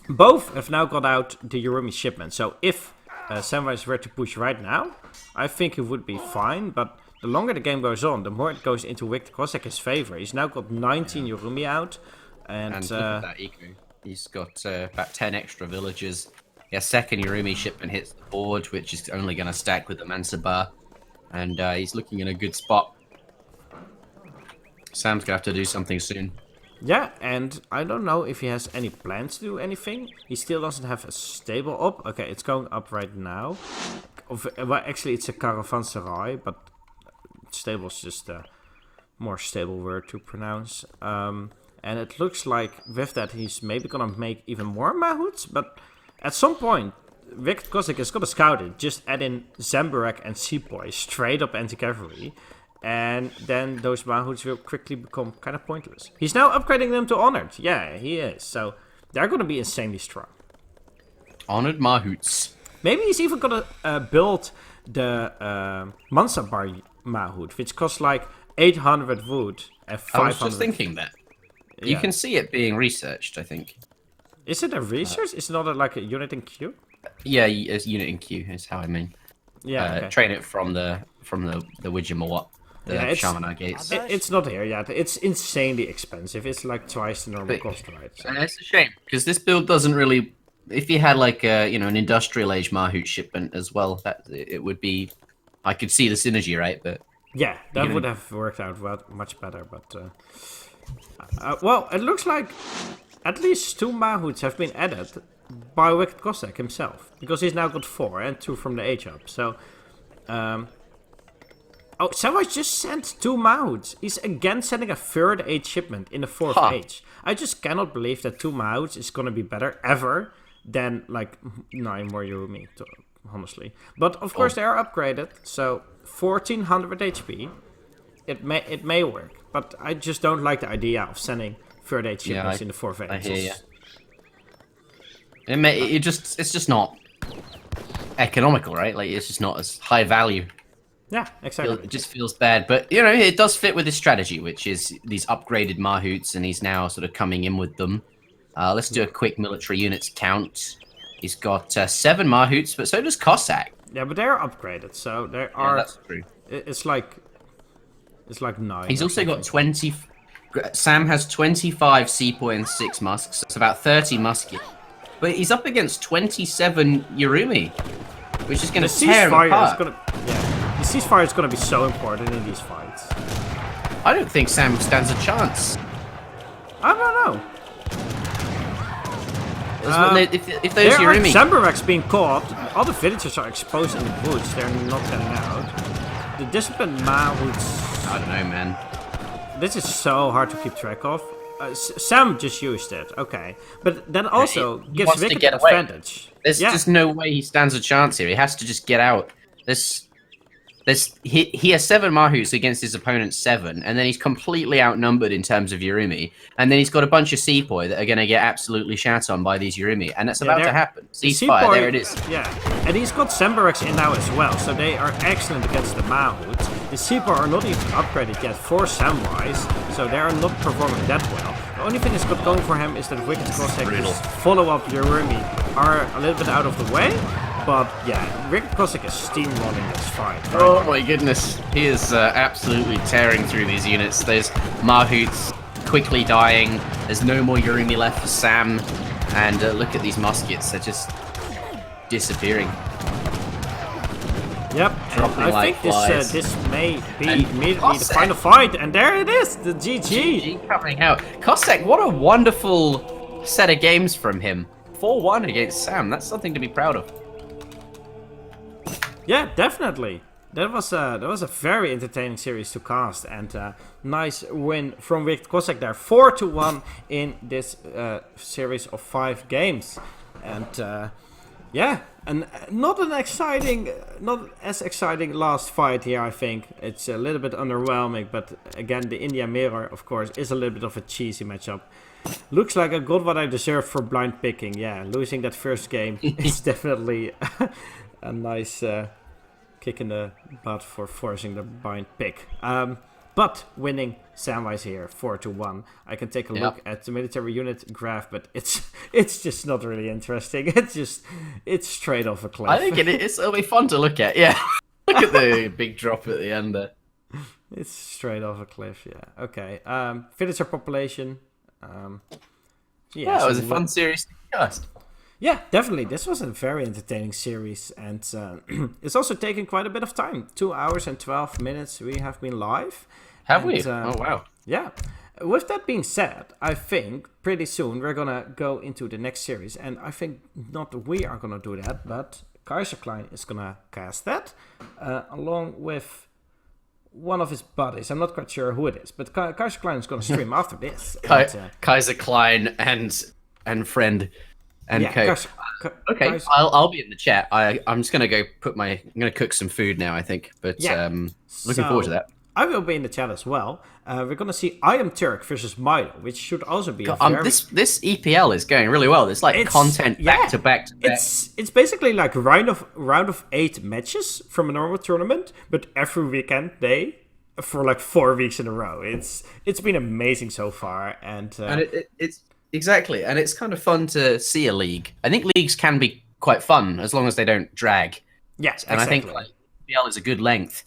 Both have now got out the Urimi shipment. So if Samwise were to push right now, I think he would be fine. But the longer the game goes on, the more it goes into WickedCossack's favor. He's now got 19 Urimi out. And look at that eco. He's got about 10 extra villagers. Yeah, second Urimi shipment hits the board, which is only going to stack with the Mansa bar. And he's looking in a good spot. Sam's going to have to do something soon. Yeah, and I don't know if he has any plans to do anything. He still doesn't have a stable up. Okay, it's going up right now. Well, actually, it's a caravanserai, but stable is just a more stable word to pronounce. And it looks like with that, he's maybe going to make even more Mahouts, but at some point, WickedCossack is going to scout it. Just add in Zamburak and Sepoy, straight up anti-cavalry. And then those Mahouts will quickly become kind of pointless. He's now upgrading them to Honored. Yeah, he is. So they're going to be insanely strong. Honored Mahouts. Maybe he's even going to build the Mansa Bar Mahout, which costs like 800 wood and 500. I was just thinking that. You can see it being researched, I think. Is it a research? Is it not like a unit in queue? Yeah, a unit in queue is how I mean. train it from the Widgeon the Shaman Gates. It's not here yet. It's insanely expensive. It's like twice the normal cost, right? So. And it's a shame because this build doesn't really. If you had like an industrial age Mahout shipment as well, that it would be. I could see the synergy, right? But yeah, that would have worked out much better. But well, it looks like at least 2 Mahouts have been added by WickedCossack himself, because he's now got 4 and 2 from the age up. So, oh, Samwise just sent 2 Mahouts. He's again sending a 3rd age shipment in the 4th age. I just cannot believe that 2 Mahouts is gonna be better ever than like 9 more Yurumi, honestly. But of course they are upgraded, so 1400 HP. It may work, but I just don't like the idea of sending 3rd age shipments in the 4th age. I hear you. It's just not economical, right? Like it's just not as high value. Yeah, exactly. It just feels bad, but it does fit with his strategy, which is these upgraded Mahouts, and he's now sort of coming in with them. Let's do a quick military units count. He's got 7 Mahouts, but so does Cossack. Yeah, but they're upgraded, so there are. Yeah, that's true. It's like 9. He's also got 20. Sam has 25 Sepoy and 6 musks. That's about 30 musket. But he's up against 27 Yurumi, which is going to tear him apart. The ceasefire is going to be so important in these fights. I don't think Sam stands a chance. I don't know. If those Yurumi... Samberaks being caught, all the villagers are exposed in the woods. They're not getting out. The disciplined Mahouts... I don't know, man. This is so hard to keep track of. Sam just used it, okay. But that also gives Wicked an advantage. There's just no way he stands a chance here. He has to just get out. He has 7 Mahouts against his opponent's 7, and then he's completely outnumbered in terms of Yurumi. And then he's got a bunch of Sepoy that are going to get absolutely shat on by these Yurumi, and that's about to happen. Ceasefire, there it is. Yeah, and he's got Samberaks in now as well, so they are excellent against the Mahouts. The Sepoy are not even upgraded yet for Samwise, so they are not performing that well. The only thing that's got going for him is that WickedCossack's follow-up Yurumi are a little bit out of the way. But yeah, WickedCossack is steamrolling this fight. Right? Oh my goodness, he is absolutely tearing through these units. There's Mahouts quickly dying. There's no more Yurumi left for Sam. And look at these muskets, they're just disappearing. Yep, I think this may be immediately the final fight, and there it is, the GG coming out. Cossack, what a wonderful set of games from him. 4-1 against Sam, that's something to be proud of. Yeah, definitely. That was a very entertaining series to cast, and nice win from WickedCossack there, 4-1 in this series of 5 games, and yeah, and not as exciting last fight here. I think it's a little bit underwhelming, but again, the India Mirror, of course, is a little bit of a cheesy matchup. Looks like I got what I deserved for blind picking. Yeah, losing that first game is definitely a nice kick in the butt for forcing the blind pick. But winning Samwise here, 4-1. I can take a look at the military unit graph, but it's just not really interesting. It's straight off a cliff. I think it'll be fun to look at. Yeah, look at the big drop at the end there. It's straight off a cliff. Yeah. Okay. Villager population. Yeah, it was a fun series to cast. Yeah, definitely. This was a very entertaining series, and it's also taken quite a bit of time. 2 hours and 12 minutes we have been live. Have we? Oh, wow. Yeah. With that being said, I think pretty soon we're going to go into the next series, and I think not we are going to do that, but Kaiser Klein is going to cast that, along with one of his buddies. I'm not quite sure who it is, but Kaiser Klein is going to stream after this. Kaiser Klein and friend and coach. Okay, Kaiser. I'll be in the chat. I'm just going to go I'm going to cook some food now, I think, but looking forward to that. I will be in the chat as well. We're going to see I Am Turk versus Milo, which should also be this EPL is going really well. There's like content back to back to back. It's basically like round of 8 matches from a normal tournament, but every weekend day for like 4 weeks in a row. It's been amazing so far, and it's exactly, and it's kind of fun to see a league. I think leagues can be quite fun as long as they don't drag. Yes, And exactly. I think like, BL is a good length.